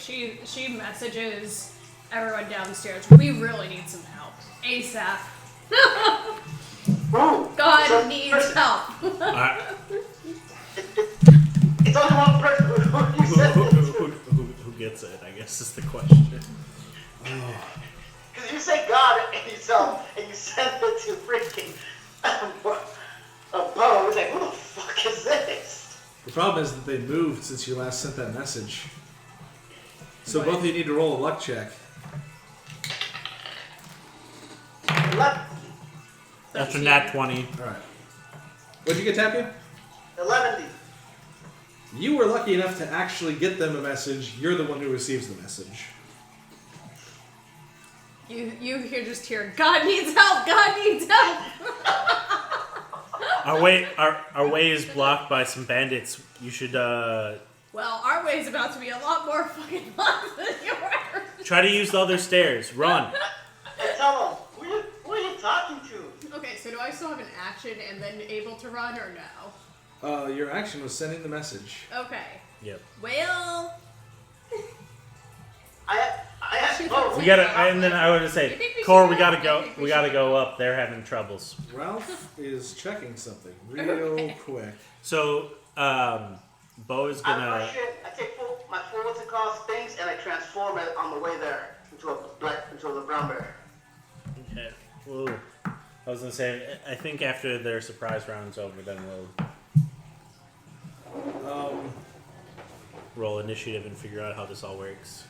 messages everyone downstairs. We really need some help. ASAP.
Ooh,
God needs help.
It's only one person who said this.
Who gets it, I guess, is the question.
Because you say God and yourself, and you send it to freaking Bo. It's like, who the fuck is this?
The problem is that they moved since you last sent that message. So
What?
both of you need to roll a luck check.
After nat 20.
Alright. What'd you get, Tappy?
11.
You were lucky enough to actually get them a message. You're the one who receives the message.
You just hear, God needs help. God needs help.
Our way is blocked by some bandits. You should
Well, our way is about to be a lot more fucking blocked than yours.
try to use the other stairs. Run.
Hey, tell him, who are you talking to?
Okay, so do I still have an action and then able to run or no?
Your action was sending the message.
Okay.
Yep.
Well,
We gotta, and then I would say, Cor, we gotta go. We gotta go up. They're having troubles.
Ralph is checking something real quick.
So, Bo is gonna.
I take my full what's it called things and I transform it on the way there into a brown bear.
Okay. Well, I was gonna say, I think after their surprise round's over, then we'll roll initiative and figure out how this all works.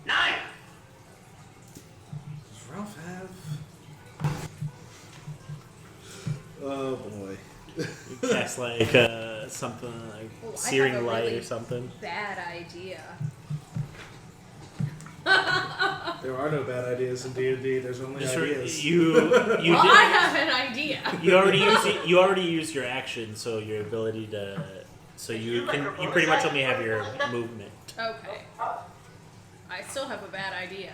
9.
Does Ralph have? Oh boy.
Cast like something like
I have
searing
a
light
really
or something.
bad idea.
There are no bad ideas in D&D. There's only
Just
ideas.
you
Well, I have an idea.
you already used your action, so your ability to you pretty much only have your movement.
Okay. I still have a bad idea.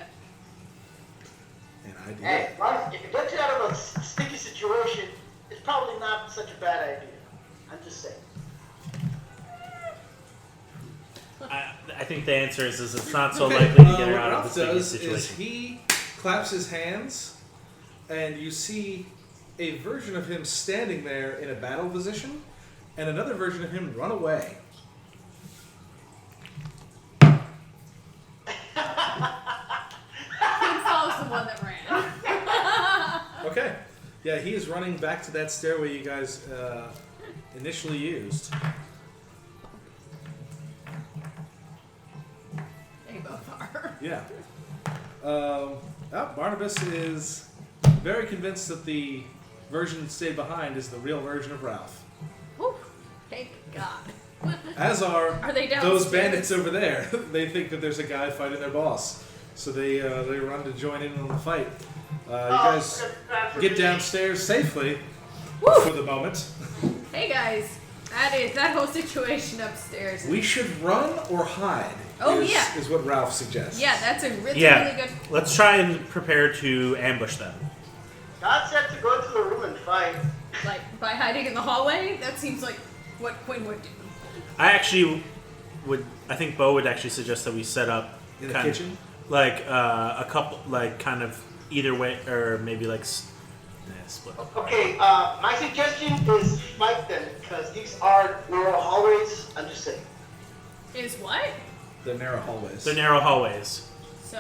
An idea.
Hey, if it gets you out of a sticky situation, it's probably not such a bad idea. I'm just saying.
I think the answer is it's not so
Okay,
likely to get her
what
out of
Ralph
the sticky
does is
situation.
he claps his hands, and you see a version of him standing there in a battle position, and another version of him run away.
Who follows the one that ran?
Okay. Yeah, he is running back to that stairway you guys initially used.
They both are.
Yeah. Barnabas is very convinced that the version that stayed behind is the real version of Ralph.
Whew. Thank God.
As are
they
those
downstairs?
bandits over there. They think that there's a guy fighting their boss. So they run to join in on the fight. You guys get downstairs safely for the moment.
Hey guys, that whole situation upstairs.
We should run or hide.
Oh,
is,
yeah.
is what Ralph suggests.
Yeah, that's a really good.
Let's try and prepare to ambush them.
God said to go into the room and fight.
Like by hiding in the hallway. That seems like what Quinn would do.
I actually would. I think Bo would actually suggest that we set up
In the
kind of
kitchen?
like a couple, like kind of either way, or maybe like split.
Okay, my suggestion is fight them because these are narrow hallways. I'm just saying.
Is what?
The narrow hallways.
They're narrow hallways.
So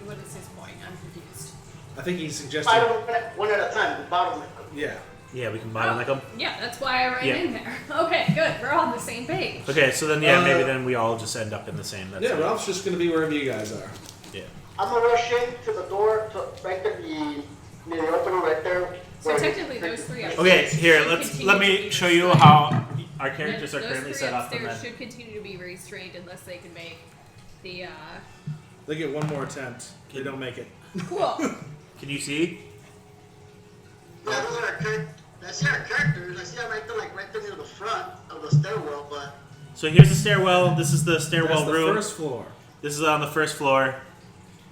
what is his point? I'm confused.
I think he suggested.
Fight them one at a time. Bottleneck them.
Yeah.
Yeah, we can bottleneck them.
Yeah, that's why I ran
Yeah.
in there. Okay, good. We're on the same page.
Okay, so then maybe then we all just end up in the same. That's
Yeah,
it.
Ralph's just gonna be wherever you guys are.
Yeah.
I'm gonna rush in to the door, right there, near the opening right there.
So
where-
technically, those three upstairs
Okay, here
should
let
continue
me
to
show
be
you
restrained.
how our characters are
Those
currently
three
set up. And
upstairs
then
should continue to be restrained unless they can make the.
They get one more attempt. They don't make it.
Cool.
can you see?
Yeah, those are our characters. I see our characters. I see that right there, like right there near the front of the stairwell, but.
So here's the stairwell. This is the stairwell
That's the
room.
first floor.
This is on the first floor.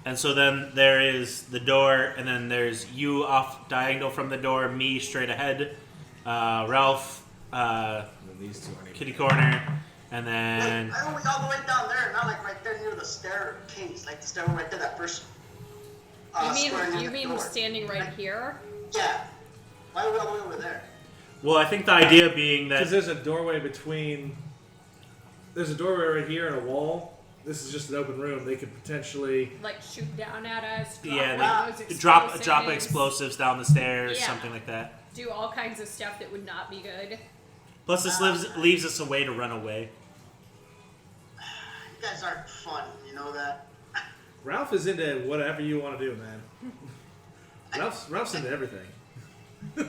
And so then there is the door, and then there's you off diagonal from the door, me straight ahead, Ralph,
And then these two are
kitty corner, and then
Why don't we all the way down there, not like right there near the staircase, like the stairwell right there, that first. square near
you
the
mean
door.
standing right here?
Yeah. Why are we all the way over there?
well, I think the idea being
Because
that
there's a doorway between. There's a doorway right here and a wall. This is just an open room. They could potentially.
Like shoot down at us?
yeah,
those
they drop
explosives,
explosives down the stairs,
Yeah.
something like that.
Do all kinds of stuff that would not be good.
Plus, this leaves us a way to run away.
You guys aren't fun, you know that?
Ralph is into whatever you want to do, man. Ralph's into everything.
I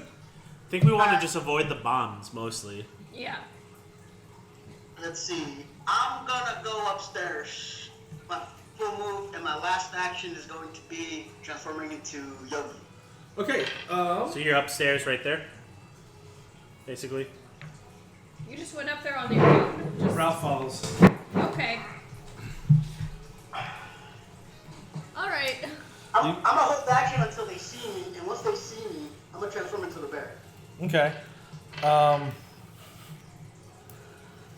think we want to just avoid the bombs mostly.
Yeah.
Let's see. I'm gonna go upstairs. My full move and my last action is going to be transforming into Yogi.
Okay.
So you're upstairs right there, basically.
You just went up there on your own. Just,
Ralph follows.
okay. All right.
I'm gonna hold the action until they see me, and once they see me, I'm gonna transform into the bear.
Okay.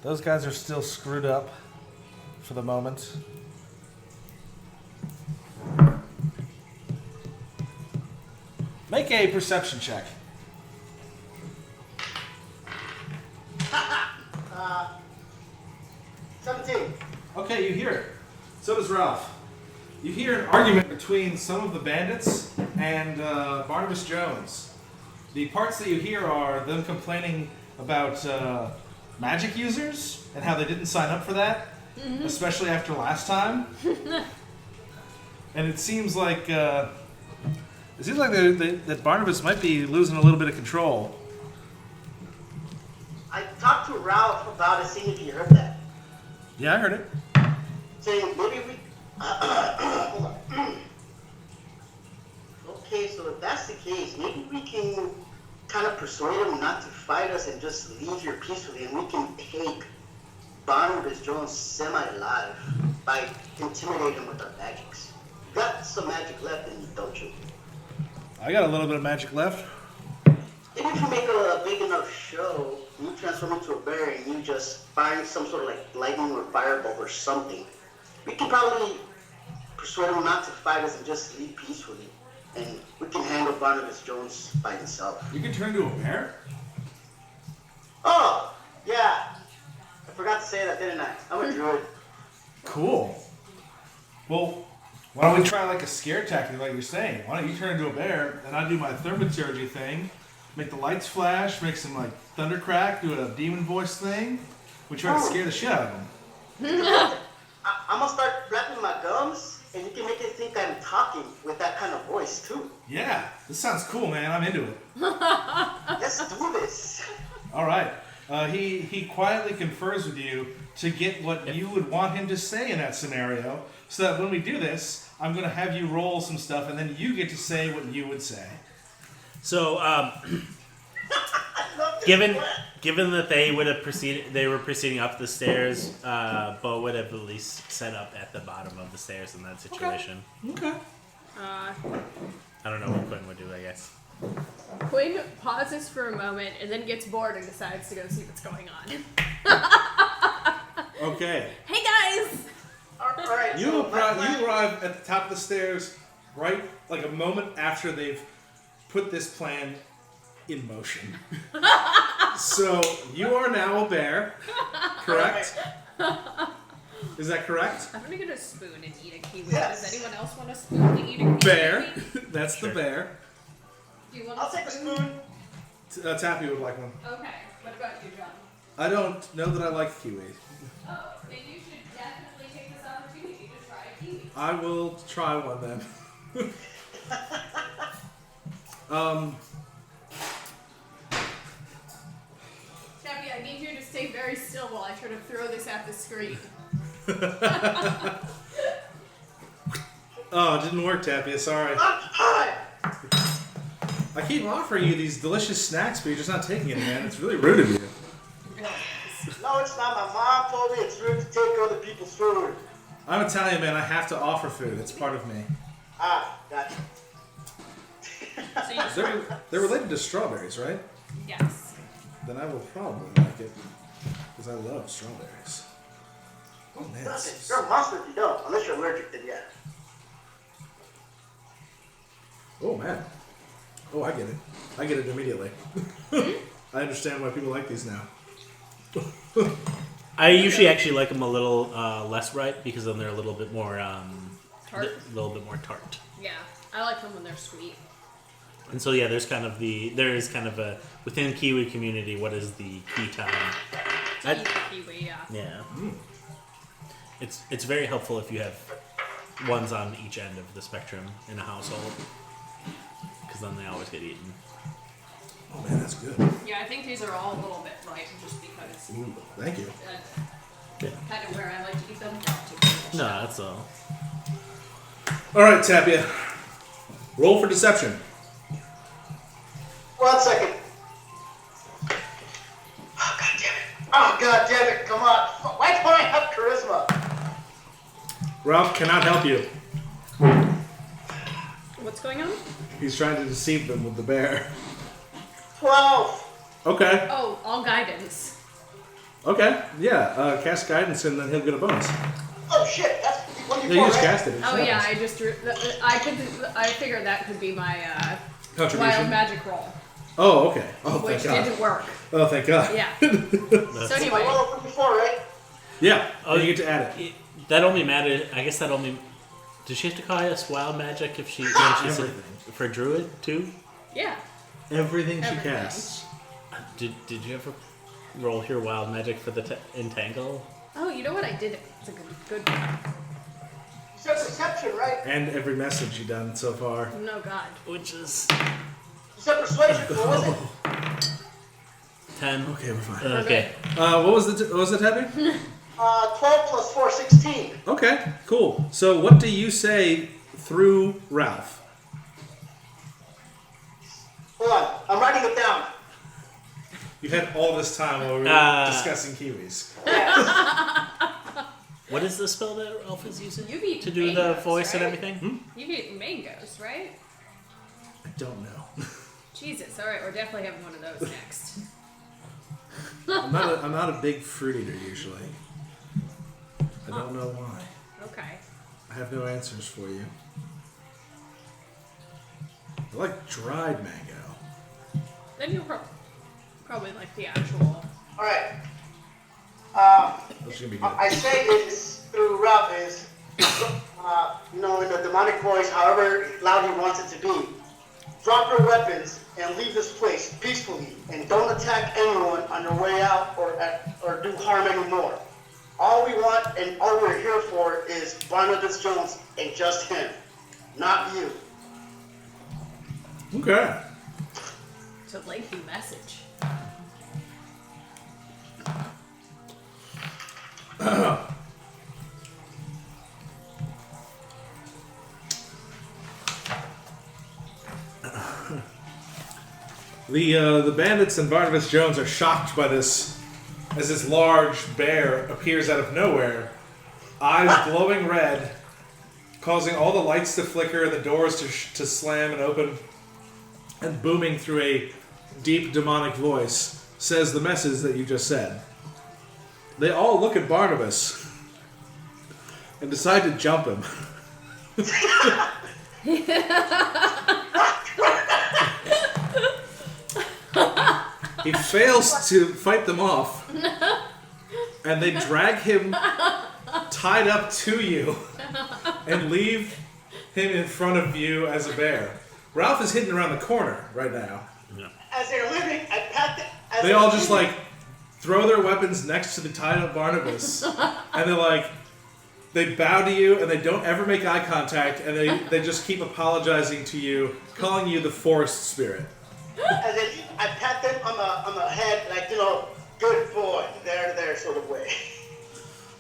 Those guys are still screwed up for the moment. Make a perception check.
17.
Okay, you hear it. So does Ralph. You hear an argument between some of the bandits and Barnibus Jones. The parts that you hear are them complaining about magic users and how they didn't sign up for that, especially after last time. And it seems like that Barnibus might be losing a little bit of control.
I talked to Ralph about it, seeing if he heard that.
Yeah, I heard it.
Saying maybe we. Hold on. Okay, so if that's the case, maybe we can kind of persuade him not to fight us and just leave here peacefully, and we can take Barnibus Jones semi-alive by intimidating him with our magics. You got some magic left in you, don't you?
I got a little bit of magic left.
Maybe if you make a big enough show, you transform into a bear and you just find some sort of like lightning or fireball or something, we can probably persuade him not to fight us and just leave peacefully. And we can handle Barnibus Jones by himself.
You can turn into a bear?
Oh, yeah. I forgot to say that, didn't I? I'm a druid.
Cool. Well, why don't we try like a scare tactic like you're saying? Why don't you turn into a bear and I do my thaumaturgy thing, make the lights flash, make some like thunder crack, do a demon voice thing. We try to scare the shit out of them.
I'm gonna start flapping my gums, and you can make it think I'm talking with that kind of voice too.
Yeah, this sounds cool, man. I'm into it.
Let's do this.
All right. He quietly confers with you to get what you would want him to say in that scenario, so that when we do this, I'm going to have you roll some stuff, and then you get to say what you would say.
So, given that they were proceeding up the stairs, Bo would have at least set up at the bottom of the stairs in that situation.
Okay.
I don't know what Quinn would do, I guess.
Quinn pauses for a moment and then gets bored and decides to go see what's going on.
Okay.
Hey guys!
All right.
You
so my plan-
arrive at the top of the stairs right like a moment after they've put this plan in motion. So you are now a bear, correct? Is that correct?
I'm gonna get a spoon and eat a kiwi.
Yes.
Does anyone else want a spoon to eat a kiwi?
Bear. That's the bear.
Do you want
I'll take a spoon.
Tappy would like one.
Okay. What about you, John?
I don't know that I like kiwi.
Oh, then you should definitely take this opportunity to try a kiwi.
I will try one then.
Tappy, I need you to stay very still while I try to throw this at the screen.
Oh, it didn't work, Tappy. Sorry.
Hi.
I keep offering you these delicious snacks, but you're just not taking it, man. It's really rude of you.
No, it's not. My mom told me it's rude to take other people's food.
I'm Italian, man. I have to offer food. It's part of me.
Ah, gotcha.
So you,
They're related to strawberries, right?
yes.
Then I will probably like it because I love strawberries. Oh man, this
You're a monster if you don't, unless you're allergic, then yeah.
oh man. Oh, I get it. I get it immediately. I understand why people like these now.
I usually actually like them a little less ripe because then they're a little bit more
Tart?
a little bit more tart.
Yeah. I like them when they're sweet.
And so yeah, there is kind of a within Kiwi community. What is the key time?
To eat the kiwi, yeah.
Yeah, it's very helpful if you have ones on each end of the spectrum in a household because then they always get eaten.
Oh man, that's good.
Yeah, I think these are all a little bit ripe just because
Ooh, thank you.
that's
Yeah.
kind of where I like to eat them.
No, that's all.
All right, Tapia. Roll for deception.
1 second. Oh, god damn it. Come on. Why don't I have charisma?
Ralph cannot help you.
What's going on?
He's trying to deceive them with the bear.
12.
Okay.
Oh, all guidance.
Okay. Yeah. Cast guidance and then he'll get a bonus.
Oh shit, that's what you
Yeah, you just
right?
cast it. It just
Oh yeah,
happens.
I just I figured that could be my
Contribution.
wild magic roll,
Oh, okay. Oh,
which
thank God.
didn't work.
Oh, thank God.
Yeah. So
I
anyway,
rolled a 54, right?
Yeah.
Oh,
and you get to add it.
That only mattered. I guess that only. Does she have to cast wild magic if she's
Everything.
for druid too?
yeah.
Everything she
Everything.
casts.
Did you ever roll your wild magic for the entangle?
Oh, you know what I did? It's a good one.
You said perception, right?
And every message you've done so far.
No God.
Which is
You said persuasion. What was it?
10.
Okay, we're fine.
Okay.
What was the tapping?
12 plus 4, 16.
Okay, cool. So what do you say through Ralph?
Hold on, I'm writing it down.
You had all this time while we were discussing kiwis.
What is the spell that Ralph is using
You've eaten
to do the
mangoes,
voice and
right?
everything?
You've eaten mangoes, right?
I don't know.
Jesus. All right, we're definitely having one of those next.
I'm not a big fruit eater usually. I don't know why.
Okay.
I have no answers for you. I like dried mango.
Then you'll probably like the actual.
Alright.
That's gonna be good.
I say is through Ralph is, in the demonic voice, however loud he wants it to be. Drop your weapons and leave this place peacefully, and don't attack anyone on your way out or do harm anymore. All we want and all we're here for is Barnibus Jones and just him, not you.
Okay.
It's a lengthy message.
The bandits and Barnibus Jones are shocked by this, as this large bear appears out of nowhere, eyes glowing red, causing all the lights to flicker and the doors to slam and open, and booming through a deep demonic voice, says the message that you just said. They all look at Barnabas and decide to jump him. He fails to fight them off, and they drag him tied up to you and leave him in front of you as a bear. Ralph is hidden around the corner right now.
As they're leaving, I pat them.
They all just like throw their weapons next to the tied up Barnibus, and they're like, they bow to you, and they don't ever make eye contact, and they just keep apologizing to you, calling you the forest spirit.
As they leave, I pat them on the head, like, good boy, there, sort of way.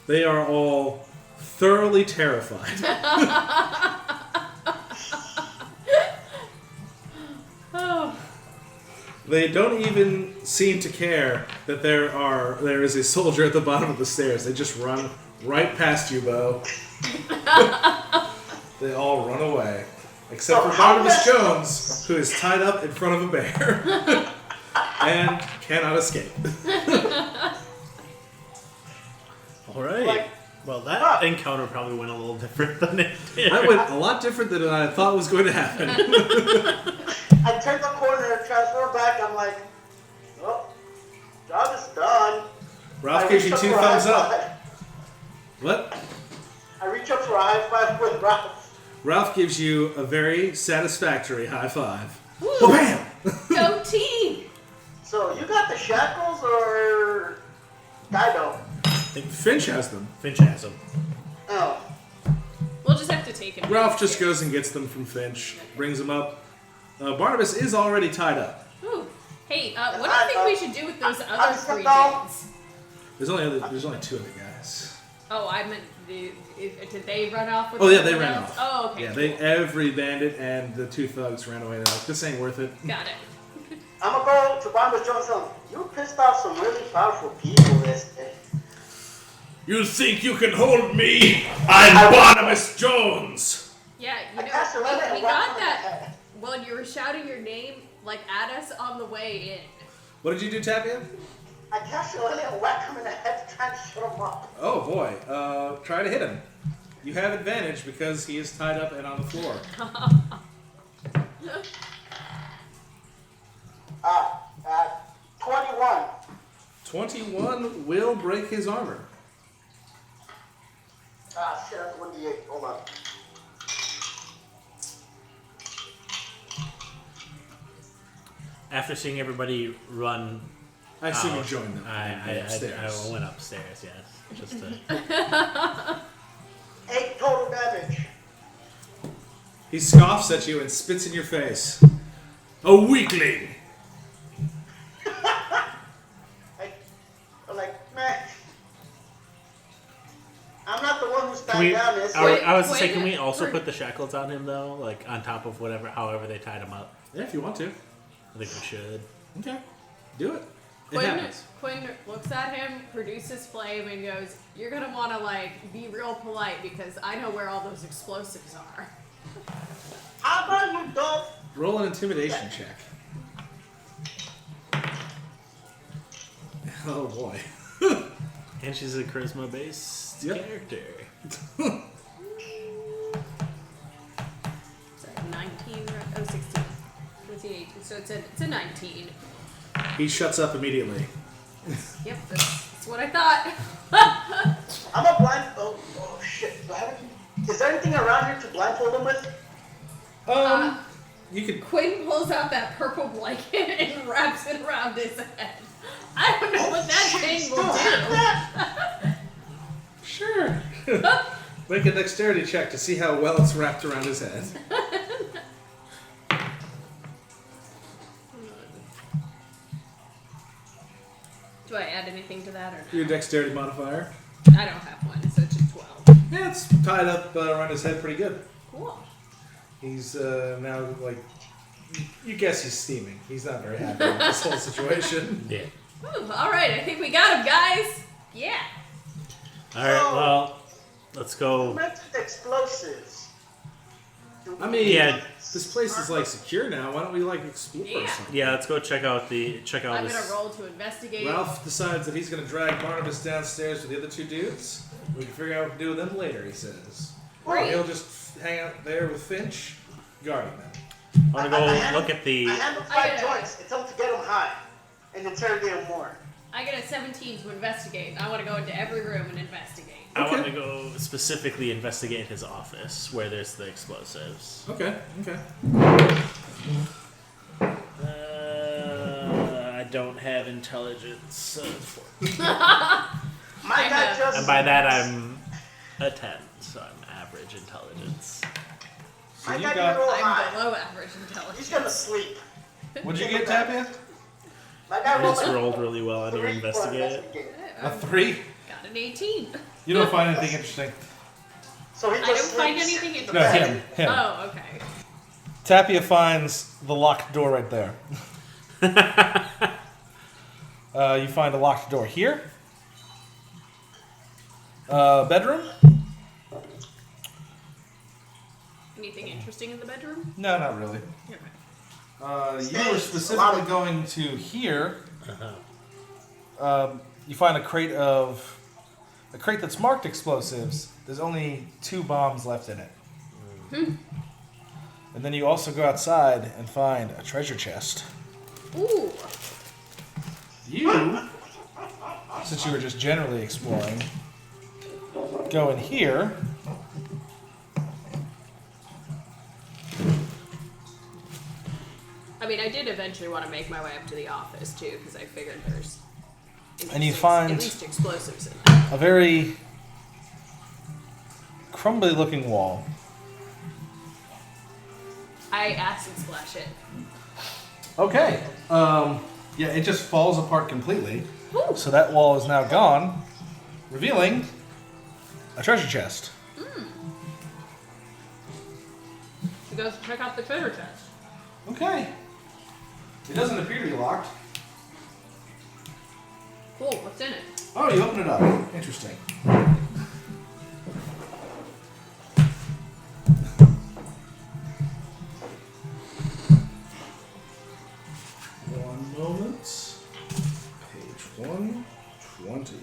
They are all thoroughly terrified. They don't even seem to care that there is a soldier at the bottom of the stairs. They just run right past you, Bo. They all run away. Except for Barnibus Jones, who is tied up in front of a bear. And cannot escape.
Alright. Well, that encounter probably went a little different than it did.
That went a lot different than I thought was going to happen.
I turn the corner, transform back, I'm like, well, job is done.
Ralph gives you 2 thumbs up. What?
I reach up for a high five with Ralph.
Ralph gives you a very satisfactory high five.
Woo.
Well, bam!
Go team!
So, you got the shackles or Dido?
I think
Finch has them.
Finch has him.
Oh.
We'll just have to take him.
Ralph just goes and gets them from Finch, brings them up. Barnibus is already tied up.
Ooh. Hey, what do you think we should do with those other 3 dudes?
There's only 2 other guys.
Oh, I meant, did they run off with
Oh yeah, they
someone
ran
else?
off.
Oh, okay.
Yeah, every bandit and the 2 thugs ran away. They're like, this ain't worth it.
Got it.
I'm gonna go to Barnibus Jones. You pissed off some really powerful people this day.
You think you can hold me? I'm Barnibus Jones!
Yeah,
I cast a
we
limit and
got
whacked him in the
that.
head.
Well, you were shouting your name, like, at us on the way in.
What did you do, Tapia?
I cast a limit and whacked him in the head to try to shut him up.
Oh boy, try to hit him. You have advantage because he is tied up and on the floor.
21.
21 will break his armor.
Shit, that's 1d8. Hold on.
After seeing everybody run,
I assume you
out,
joined them.
I went upstairs, yes. Just to...
8 total damage.
He scoffs at you and spits in your face. A weakling!
I'm like, man. I'm not the one who's
Can
tied
we,
down this.
I was to say,
Wait,
can we also
wait.
put the shackles on him though, like on top of however they tied him up?
Yeah, if you want to.
I think we should.
Okay. Do it. It
Quinn,
happens.
Quinn looks at him, produces flame, and goes, "You're gonna want to like be real polite because I know where all those explosives are."
How about you don't?
Roll an intimidation check. Oh boy.
And she's a charisma-based
Yep.
character.
Sorry, 19, oh, 16. 18, so it's a 19.
He shuts up immediately.
Yep, that's what I thought.
I'm a blind. Oh shit. Do I have any- Is there anything around here to blindfold him with?
You could.
Quinn pulls out that purple blanket and wraps it around his head. I don't know what that
Shit,
thing
still
will
have
do.
that?
Sure. Make a dexterity check to see how well it's wrapped around his head.
Do I add anything to that or
Your
no?
dexterity modifier.
I don't have one, so it's just 12.
Yeah, it's tied up around his head pretty good.
Cool.
He's now like. You guess he's steaming. He's not very happy with this whole situation.
Yeah.
Ooh, all right, I think we got him, guys. Yeah.
All right. Well, let's
You
go.
mentioned explosives.
I mean,
Yeah.
this place is like secure now. Why don't we like explore
Yeah.
something?
Yeah, let's go check out
I'm
this.
gonna roll to investigate.
Ralph decides that he's going to drag Barnibus downstairs with the other 2 dudes. We can figure out what to do with them later, he says. Or
Great.
he'll just hang out there with Finch, guarding them.
I want to go look at the.
I handle
I
5
gotta-
joints. It's up to get him high and interrogate him more.
I get a 17 to investigate. I want to go into every room and investigate.
I want,
to go specifically investigate his office where there's the explosives.
Okay.
I don't have intelligence.
My guy just.
And by that, I'm a 10, so I'm average intelligence.
So
My
you
guy
got.
can roll
I'm
high.
below average intelligence.
He's gonna sleep.
What'd you get, Tapia?
My guy
I
rolled
just
a
rolled really well on your
3 for
investigate.
A 3.
Got an 18.
You don't find anything interesting.
So he
I
just
don't find
sleeps.
anything
No,
interesting.
him.
Oh, okay.
Tapia finds the locked door right there. You find a locked door here. Bedroom?
Anything interesting in the bedroom?
No, not really.
Okay.
You were specifically going to here. You find a crate that's marked explosives. There's only 2 bombs left in it. And then you also go outside and find a treasure chest.
Ooh.
You, since you were just generally exploring, go in here.
I mean, I did eventually want to make my way up to the office too, because I figured there's.
And you find-
at least explosives in there.
A very crumbly looking wall.
I acid splash it.
Okay. Yeah, it just falls apart completely.
Ooh.
So that wall is now gone, revealing a treasure chest.
So go check out the treasure chest.
Okay. It doesn't appear to be locked.
Cool. What's in it?
Oh, you open it up. Interesting. One moment. Page 120.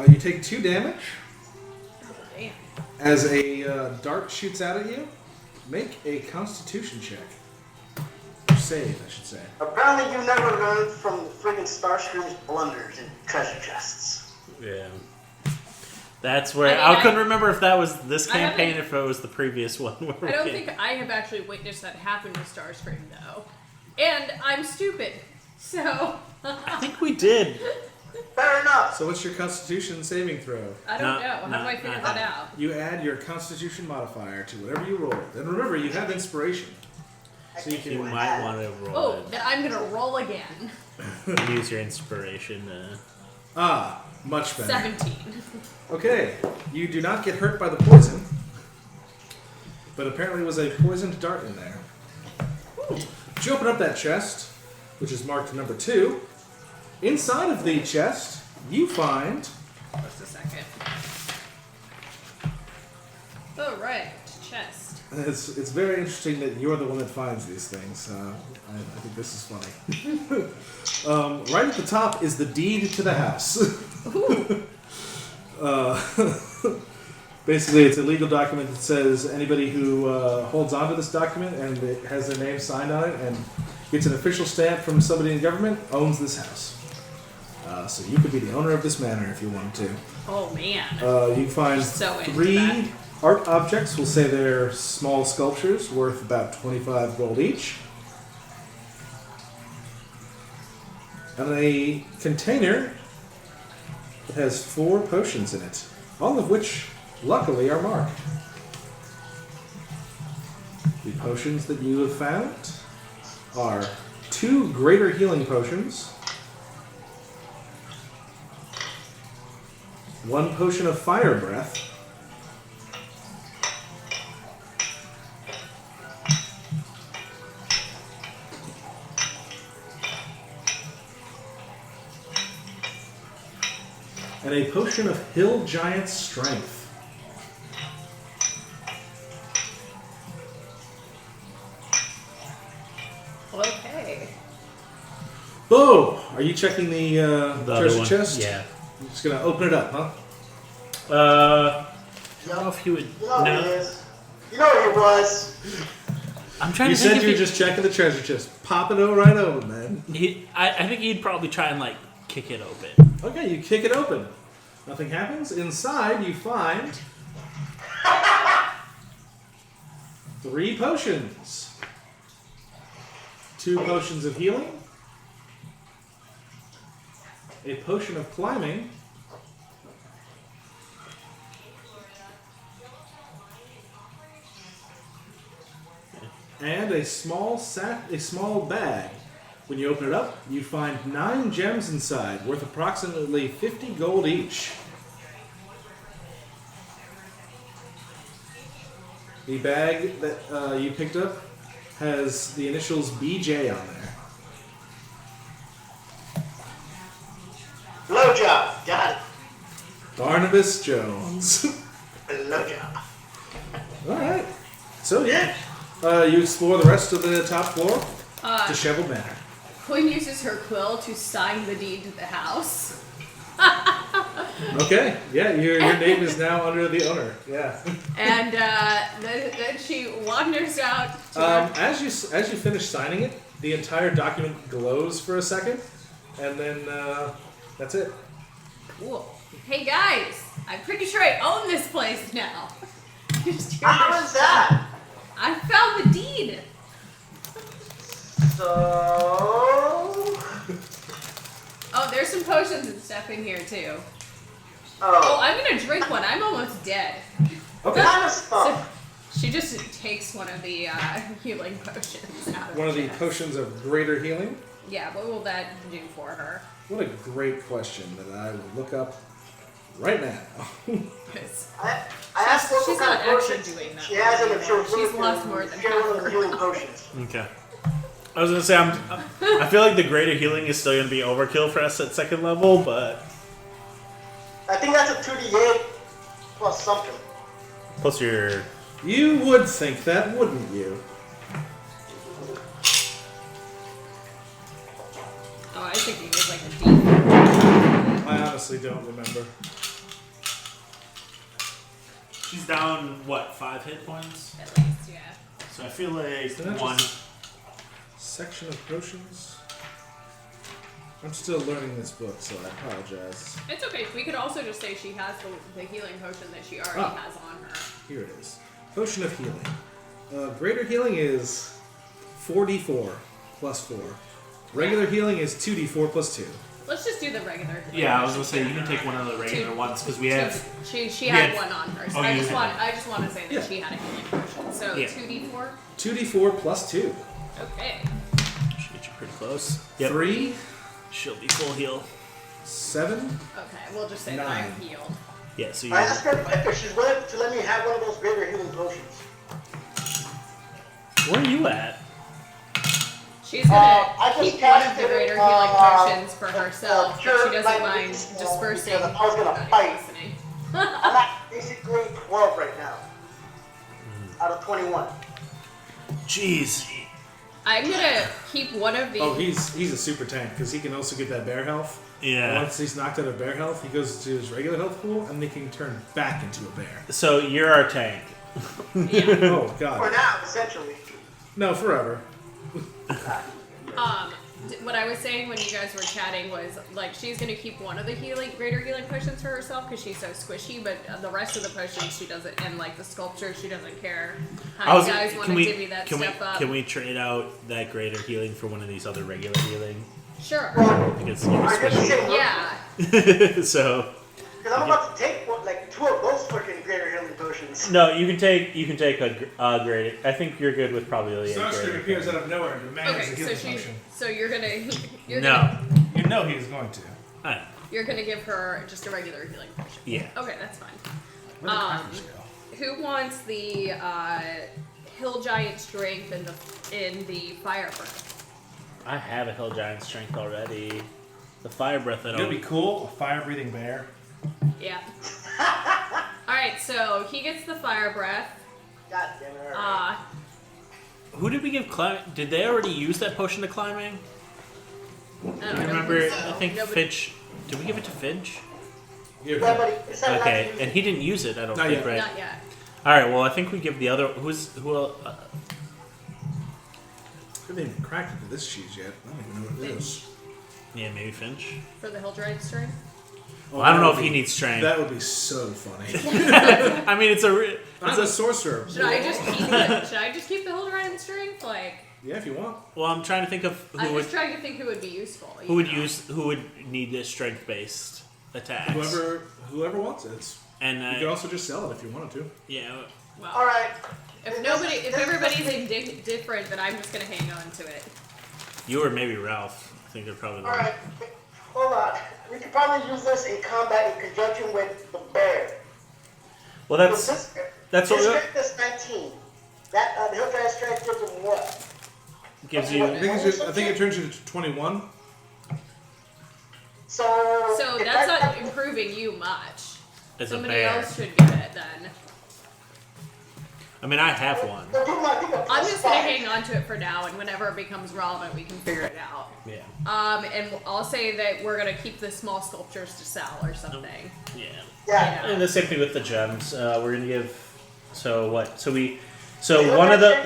You take 2 damage
Oh, damn.
as a dart shoots out at you. Make a Constitution check. Or save, I should say.
Apparently, you never learned from friggin' Starscream's blunders in treasure chests.
Yeah. That's where
I mean,
I couldn't remember if that was this
I haven't-
campaign or if it was the previous one. Where
I don't
we-
think I have actually witnessed that happen to Starscream though, and I'm stupid. So
I think we did.
Fair enough.
So what's your Constitution saving throw?
I don't
No,
know. How
no,
do I figure
no.
that out?
You add your Constitution modifier to whatever you roll. And remember, you have inspiration. So you
You
can
might want to roll
Oh, then I'm gonna roll again.
it. Use your inspiration.
much better.
17.
Okay, you do not get hurt by the poison, but apparently was a poisoned dart in there. But you open up that chest, which is marked number 2. Inside of the chest, you find
Just a second. Oh right, chest.
it's very interesting that you're the one that finds these things. I think this is funny. Right at the top is the deed to the house. Basically, it's a legal document that says anybody who holds onto this document and it has their name signed on it and gets an official stamp from somebody in government owns this house. So you could be the owner of this manor if you wanted to.
Oh man.
You find
So into
3
that.
art objects. We'll say they're small sculptures worth about 25 gold each. And a container that has 4 potions in it, all of which, luckily, are marked. The potions that you have found are 2 greater healing potions, 1 potion of fire breath, and a potion of hill giant strength.
Okay.
Bo, are Are you checking the
The other
treasure
one.
chest?
Yeah.
You're just gonna open it up, huh?
I don't know if he would.
You know
No.
who it is. You know who it was.
I'm trying
You
to think
said
if
you were
he,
just checking the treasure chest. Pop it right open, man.
I think he'd probably try and like kick it open.
Okay, you kick it open. Nothing happens. Inside, you find 3 potions. 2 potions of healing. A potion of climbing. And a small bag. When you open it up, you find 9 gems inside, worth approximately 50 gold each. The bag that you picked up has the initials BJ on there.
Blowjob. Got it.
Barnibus Jones.
Blowjob.
Alright. So, yeah. You explore the rest of the top floor. Disheveled Manor.
Quinn uses her quill to sign the deed to the house.
Okay. Yeah, your name is now under the owner. Yeah.
And then she wanders out to her.
As you finish signing it, the entire document glows for a second, and then that's it.
Cool. Hey guys, I'm pretty sure I own this place now. Just hear
How
her
is that?
I found the deed.
So.
Oh, there's some potions and stuff in here too.
Oh.
Oh, I'm gonna drink one. I'm almost dead.
Okay.
Kind of
So
stuff.
she just takes one of the healing potions out of
One of the
chest.
potions of greater healing.
Yeah, what will that do for her?
What a great question that I will look up right now.
'Cause
I asked her
she's
what kind
not
of
actually
potions
doing that
she has, and if she was
She's
willing to
lost more than
share
half
one of the
her
healing
health.
potions.
Okay. I was gonna say I feel like the greater healing is still gonna be overkill for us at second level, but
I think that's a 2d8 plus something.
plus your
You would think that, wouldn't you?
Oh, I think it was like a deep.
I honestly don't remember.
she's down what 5 hit points.
At least, yeah.
So I feel like
Isn't that
one.
just section of potions? I'm still learning this book, so I apologize.
It's okay. We could also just say she has the healing potion that she already
Ah.
has on her.
Here it is. Potion of healing. Greater healing is 4d4 plus 4. Regular healing is 2d4 plus 2.
Let's just do the regular.
Yeah, I was gonna say you can take one of the regular ones because we have.
She
we
had
had-
one on her. So
Oh,
I
you
just
had
want
it.
I just want to say that
Yeah.
she had a healing potion. So
Yeah.
2d4.
2d4 plus 2.
Okay.
Should get you pretty close. Yep.
3,
She'll be full heal.
7.
Okay. We'll just say that I'm
9.
healed.
Yeah. So you.
I asked her if she's willing to let me have one of those greater healing potions.
Where are you at?
She's gonna
I just
keep one of
cast
the
it,
greater healing potions for
the
herself, but
cure
she doesn't mind
lightning spell,
dispersing.
because I was gonna
Not even
fight.
listening.
I'm at basically 12 right now. Out of 21.
Jeez.
I'm gonna keep one of the.
Oh, he's a super tank because he can also get that bear health.
Yeah.
Once he's knocked out of bear health, he goes to his regular health pool and he can turn back into a bear.
So you're our tank.
Yeah.
Oh
For
god.
now, essentially.
No, forever.
What I was saying when you guys were chatting was like she's gonna keep one of the greater healing potions for herself because she's so squishy, but the rest of the potions she doesn't, and like the sculpture she doesn't care. How you guys want to divvy that stuff up?
Can we trade out that greater healing for one of these other regular healing?
Sure.
Because you're
I didn't
squishy.
say
Yeah.
So
Because I'm about to take like 2 of those freaking greater healing potions.
no, you can take a greater. I think you're good with probably a
Starscream
greater.
appears out of nowhere and demands
Okay.
a
So
healing potion.
so you're gonna
No.
You know he was going to.
Alright.
you're gonna give her just a regular healing potion.
Yeah.
Okay, that's fine.
Where'd the timers go?
Who wants the hill giant strength in the fire breath?
I have a hill giant strength already. The fire breath I
It'd be
don't.
cool, a fire-breathing bear.
Yeah. Alright, so he gets the fire breath.
God damn it. Alright.
Who did we give climb? Did they already use that potion to climbing?
I
remember,
so.
I think
Nobody-
Finch. Did we give it to Finch?
Yeah, but it said not to
Okay,
use
and
it.
he didn't use it. I don't
Not
think,
yet.
right?
Not yet.
All right. Well, I think we give the other. Who?
Haven't even cracked into this cheese yet. I don't even know what it is.
Yeah, maybe Finch.
For the hill giant string.
Oh,
Well, I don't
that
know
would
if he
be-
needs strength.
That would be so funny.
I mean, it's a.
I'm a sorcerer.
Should I just keep it? Should I just keep the hill giant strength? Like,
Yeah, if you want.
Well, I'm trying to think of
I'm
who would
just trying to think who would be useful.
who would who would need this strength based attacks.
Whoever wants it. It's,
And
you could also just sell it if you wanted to.
yeah.
Well,
All right.
if everybody's different, then I'm just gonna hang on to it.
You or maybe Ralph. I think they're probably.
All right. Hold on. We could probably use this in combat in conjunction with the bear.
Well,
Because
that's
this
what
strength is 19. That the hill giant strength gives him what?
gives you.
I think it turns you to 21.
So if
that's
I-
not improving you much.
As a
Somebody
bear.
else should get it then.
I mean, I have one.
I'm just gonna hang on to it for now, and whenever it becomes relevant, we can figure it out.
Yeah.
And I'll say that we're gonna keep the small sculptures to sell or something.
Yeah.
Yeah.
And the same thing with the gems. We're gonna give. So what? So
Yeah,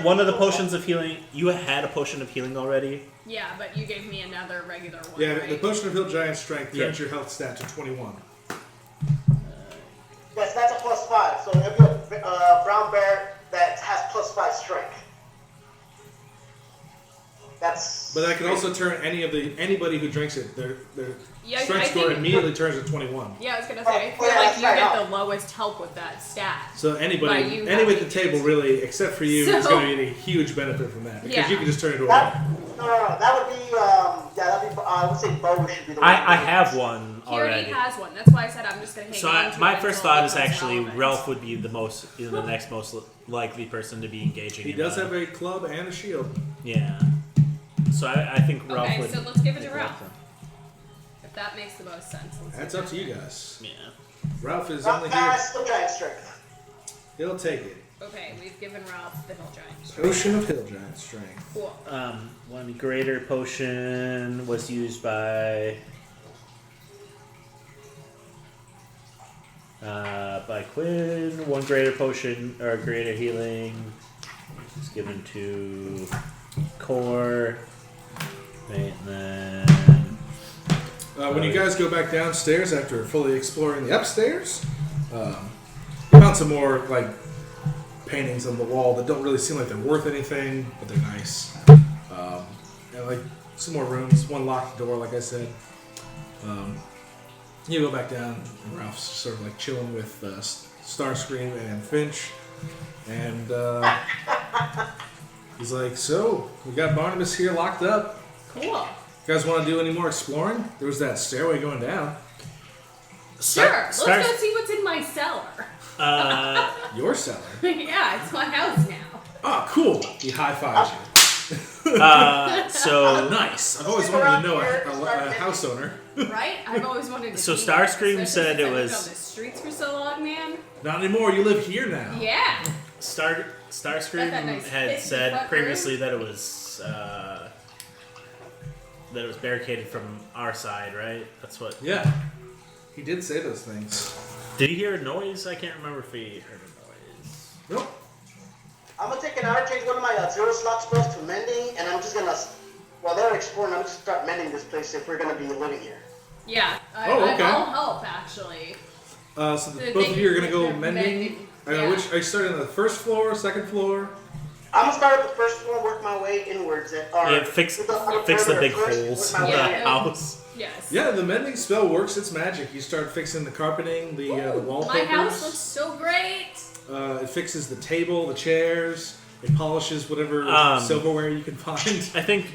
one of the potions of healing. You had a potion of healing already.
Yeah, but you gave me another regular one.
Yeah,
right?
the potion of hill giant strength turns
Yeah.
your health stat to 21.
Yes, that's a +5. So it'll be a brown bear that has +5 strength. That's.
But that can also turn anybody who drinks it, their
Yeah,
strength
I
score
think-
immediately turns to 21.
Yeah, I was gonna say, I feel
Oh, yeah,
like
that's
you
right,
get
huh?
the lowest help with that stat.
So
By
anybody
you
at the
having
table
it.
really, except for you, is
So-
going to get a huge benefit from that because
Yeah.
you can just turn it over.
No. That would be. That'd be. I would say Bo should be the one.
I have one
He already
already.
has one. That's why I said I'm just gonna hang
So
on to
my
it
first
until it
thought is
becomes
actually
relevant.
Ralph would be the next most likely person to be engaging.
He
in
does
that.
have a club and a shield.
Yeah. So I think Ralph
Okay,
would.
so let's give it to
would
Ralph.
like
If that makes the most sense. Let's
That's
do
up to
that.
you guys.
that. Yeah.
Ralph is
Ralph
only here.
has still giant strength.
He'll take it.
Okay, we've given Ralph the hill giant.
Potion of hill giant strength.
Cool.
One greater potion was used by Quinn. One greater potion or greater healing is given to Core. Right, and then
When you guys go back downstairs after fully exploring the upstairs, you found some more like paintings on the wall that don't really seem like they're worth anything, but they're nice. And like some more rooms, one locked door, like I said. You go back down, and Ralph's sort of like chilling with Starscream and Finch, and he's like, "So we got Barnibus here locked up.
Cool.
You guys want to do any more exploring? There was that stairway going down.
Sure. Let's go see what's in my cellar.
Your cellar.
Yeah, it's my house now.
Oh, cool. He high fives you.
So
Nice. I've always wanted to know a house owner.
Right? I've always wanted to
So
see
Starscream
one, especially
said
since
it
I've lived
was-
on the streets for so long, man.
Not anymore. You live here now.
Yeah.
Starscream
Got that nice
had
pit in the
said
front
previously
room.
that it was barricaded from our side, right? That's what.
Yeah. He did say those things.
Did he hear a noise? I can't remember if he heard a noise.
Nope.
I'm gonna take an hour, change one of my 0 slot spells to mending, and I'm just gonna, while they're exploring, I'm just gonna start mending this place if we're gonna be living here.
Yeah.
Okay.
I'll help, actually.
So
So
both of you are gonna go
they're
mending.
yeah.
Which are you starting on the first floor, second floor?
I'm gonna start at the first floor, work my way inwards.
Fix the big holes in the
Yeah.
house.
Yes.
Yeah, the mending spell works. It's magic. You start fixing the carpeting, the wallpapers.
My house looks so great.
It fixes the table, the chairs. It polishes whatever silverware you can find.
I think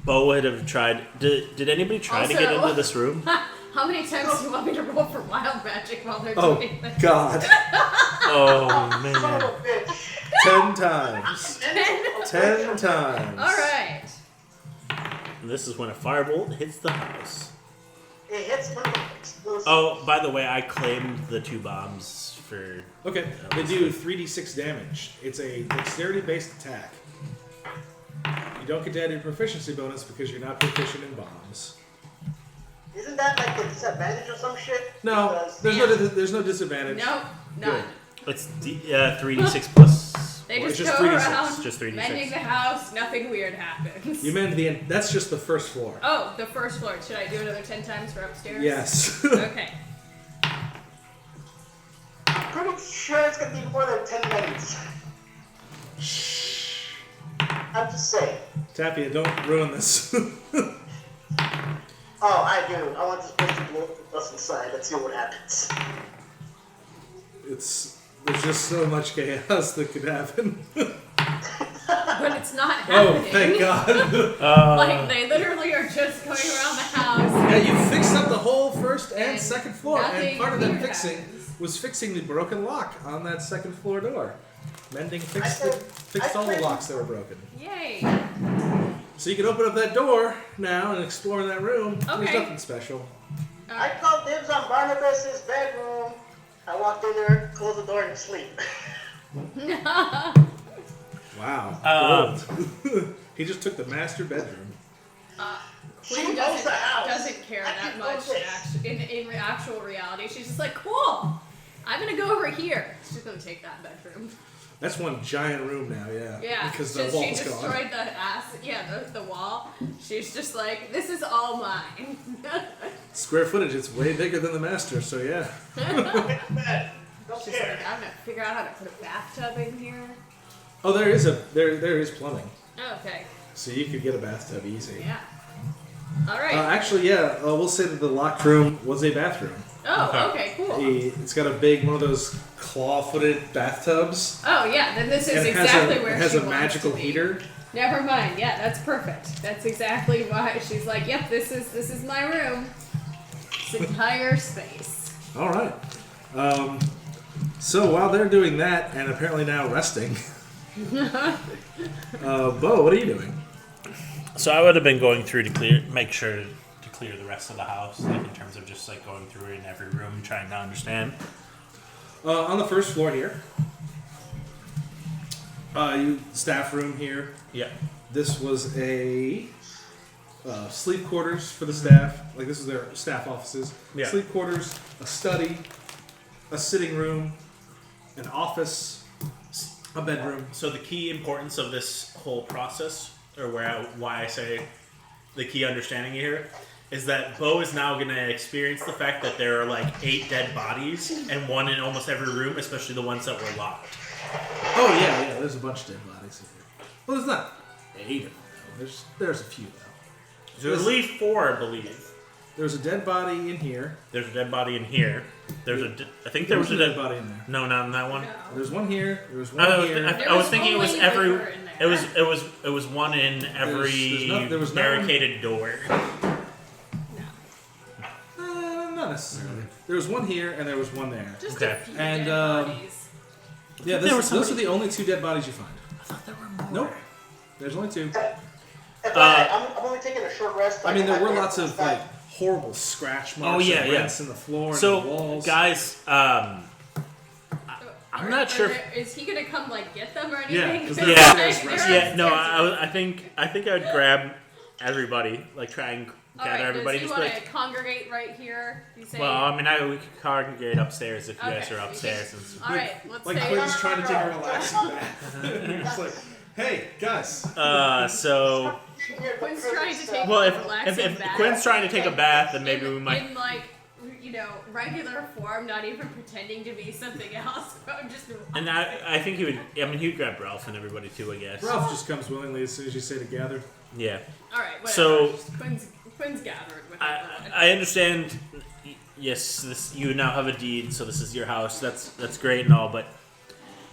Bo would have tried. Did anybody try to get
Also-
into this room?
How many times do you want me to roll for wild magic while they're
Oh
doing this?
God!
Oh
Son of
man!
a bitch.
10 times. 10 times.
All right.
And this is when a firebolt hits the house.
It hits one of the explosives.
Oh, by the way, I claimed the 2 bombs for.
Okay, they do 3d6 damage. It's a dexterity-based attack. You don't get to add your proficiency bonus because you're not proficient in bombs.
Isn't that like a disadvantage or some shit?
No,
Because-
there's no disadvantage.
Nope, none.
It's 3d6 plus.
They
Well,
just
it's just
go
3d6,
around
just 3d6.
mending the house. Nothing weird happens.
You mend that's just the first floor.
Oh, the first floor. Should I do another 10 times for upstairs?
Yes.
Okay.
Pretty sure it's gonna be more than 10 minutes. I'm just saying.
Tapia, don't ruin this.
Oh, I do. I want this place to blow us inside. Let's see what happens.
There's just so much chaos that could happen.
But it's not
Oh,
happening.
thank God.
Like, they literally are just going around the house.
Yeah, you fixed up the whole first and
And
second floor, and
nothing
part of that
weird
fixing
happens.
was fixing the broken lock on that second floor door. Mending fixed
I
all the
think-
locks that were broken.
Yay.
So you can open up that door now and explore in that room. There's
Okay.
nothing special.
I called dibs on Barnibus's bedroom. I walked in there, closed the door, and sleep.
Wow. Gold. He just took the master bedroom.
She
Quinn
owns the house.
doesn't care
I
that
can
much
own this.
in actual reality. She's just like, cool. I'm gonna go over here. She's gonna take that bedroom.
That's one giant room now, yeah.
Yeah,
Because the
she
wall's
destroyed
gone.
the ass. Yeah, the wall. She's just like, this is all mine.
Square footage, it's way bigger than the master, so yeah.
Don't
She's
care.
like, I'm gonna figure out how to put a bathtub in here.
Oh, there is plumbing.
Oh, okay.
So you could get a bathtub easy.
Yeah. All right.
Actually, yeah, we'll say that the locked room was a bathroom.
Oh, okay, cool.
It's got a big, one of those claw-footed bathtubs.
Oh yeah, then this is
And it
exactly
has
where
it has
she
a
wants
magical
to be.
heater.
Never mind. Yeah, that's perfect. That's exactly why she's like, yep, this is my room. This entire space.
All right. So while they're doing that, and apparently now resting, Bo, what are you doing?
So I would have been going through to make sure to clear the rest of the house, like in terms of just like going through in every room, trying to understand.
On the first floor here, staff room here.
Yeah.
This was a sleep quarters for the staff. Like this is their staff offices.
Yeah.
Sleep quarters, a study, a sitting room, an office, a bedroom.
So the key importance of this whole process, or why I say the key understanding here, is that Bo is now going to experience the fact that there are like 8 dead bodies and one in almost every room, especially the ones that were locked.
Oh yeah, there's a bunch of dead bodies in here. Well, there's not 8 of them though. There's a few though.
There's at least 4, I believe.
There's a dead body in here.
There's a dead body in here. I think there was a dead
body in there.
No, not in that one.
No.
There's one here. There's one here.
I was thinking it was
only
every.
liquor in there.
It was one in every
there was no
barricaded door.
Not necessarily. There was one here and there was one there.
Just
Okay.
a few
And,
dead bodies.
Yeah,
There was
those
somebody-
are the only 2 dead bodies you find.
I thought there were more.
Nope. There's only 2.
I'm only taking a short rest.
I mean, there
can
were
have
lots of
stuff.
like horrible scratch marks
yeah,
and
yeah.
rents in the floor and the
So,
walls.
guys, I'm not sure.
Is he gonna come like get them or
Yeah,
anything?
'cause
They're
they're
upstairs,
upstairs
they're
Yeah, no,
upstairs.
I think I'd grab everybody, like try and
All
gather
right,
everybody.
Does
Just
he
be
want to
like,
congregate right here? You say.
well, I mean, we could congregate upstairs if you guys
Okay.
are upstairs. And
All right, let's
Like
say.
Quinn's trying to take a relaxing bath. It's like, hey guys.
so
Quinn's trying to take
well,
a
if
relaxing bath.
Quinn's trying to take a bath, then maybe
in,
we might.
in like regular form, not even pretending to be something else. But just.
And I think he would. I mean, he would grab Ralph and everybody too. I guess.
Ralph just comes willingly as soon as you say to gather.
Yeah.
All right. Whatever.
So-
Just Quinn's gathered with
I
everyone.
I understand. Yes, you now have a deed, so this is your house. That's great and all, but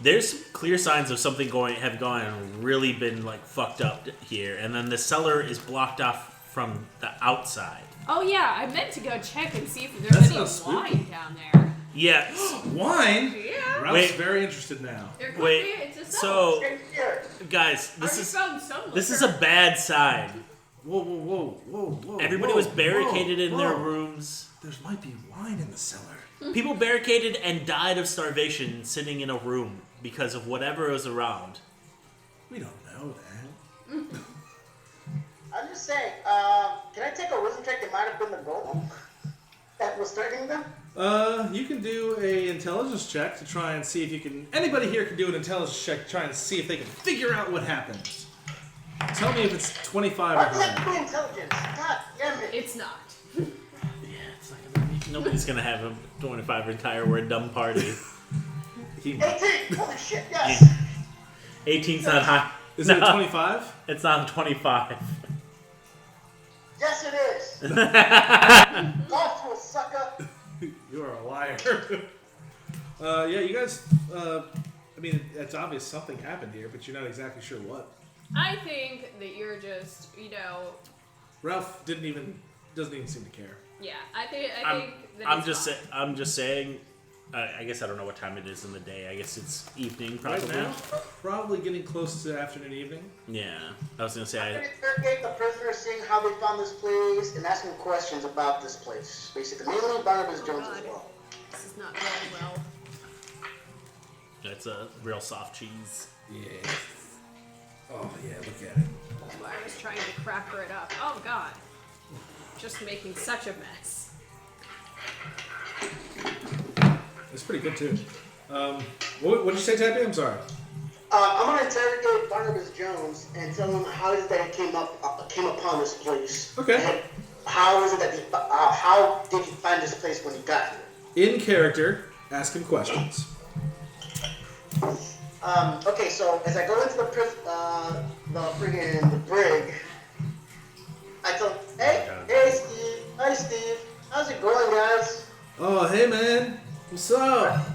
there's clear signs of something have gone and really been like fucked up here, and then the cellar is blocked off from the outside.
Oh yeah, I meant to go check and see if
That
there's
sounds
any
spooky.
wine down there.
Yeah.
Wine?
Yeah.
Ralph's
Wait.
very interested now.
There could
Wait.
be. It's a
So,
Here.
guys,
I just found some
this is
liquor.
a bad sign.
Whoa.
Everybody
whoa,
was barricaded in their
whoa.
rooms.
There might be wine in the cellar.
People barricaded and died of starvation sitting in a room because of whatever was around.
We don't know that.
I'm just saying, can I take a wisdom check? It might have been the golem that was starting them.
You can do a intelligence check to try and see if you can. Anybody here can do an intelligence check to try and see if they can figure out what happened. Tell me if it's 25
Why
or
does that
higher.
be intelligence? God damn it.
It's not.
Yeah, it's not gonna be, nobody's gonna have a 25 retire. We're a dumb party.
18! Holy shit, yes!
18's not high.
Is it a 25?
It's not a 25.
Yes, it is! Golf to a sucker!
You are a liar. Yeah, you guys. I mean, it's obvious something happened here, but you're not exactly sure what.
I think that you're just,
Ralph doesn't even seem to care.
yeah. I think that
I'm
it's
just
fine.
I'm just saying. I guess I don't know what time it is in the day. I guess it's evening, probably.
Right now, probably getting close to afternoon, evening.
Yeah, I was gonna
I'm
say.
gonna interrogate the prisoner, seeing how they found this place, and asking questions about this place. Basically, mainly Barnibus Jones as well.
This is not going well.
That's a real soft cheese.
Yeah. Oh yeah, look at it.
That's why I was trying to cracker it up. Oh god. Just making such a mess.
It's pretty good too. What did you say, Tappy? I'm sorry.
I'm gonna interrogate Barnibus Jones and tell him how is it that he came upon this place.
Okay.
And how is it that how did he find this place when he got here?
In character, ask him questions.
Okay, so as I go into the brig, I tell him, hey Steve, hi Steve, how's it going, guys?
Oh, hey man, what's up?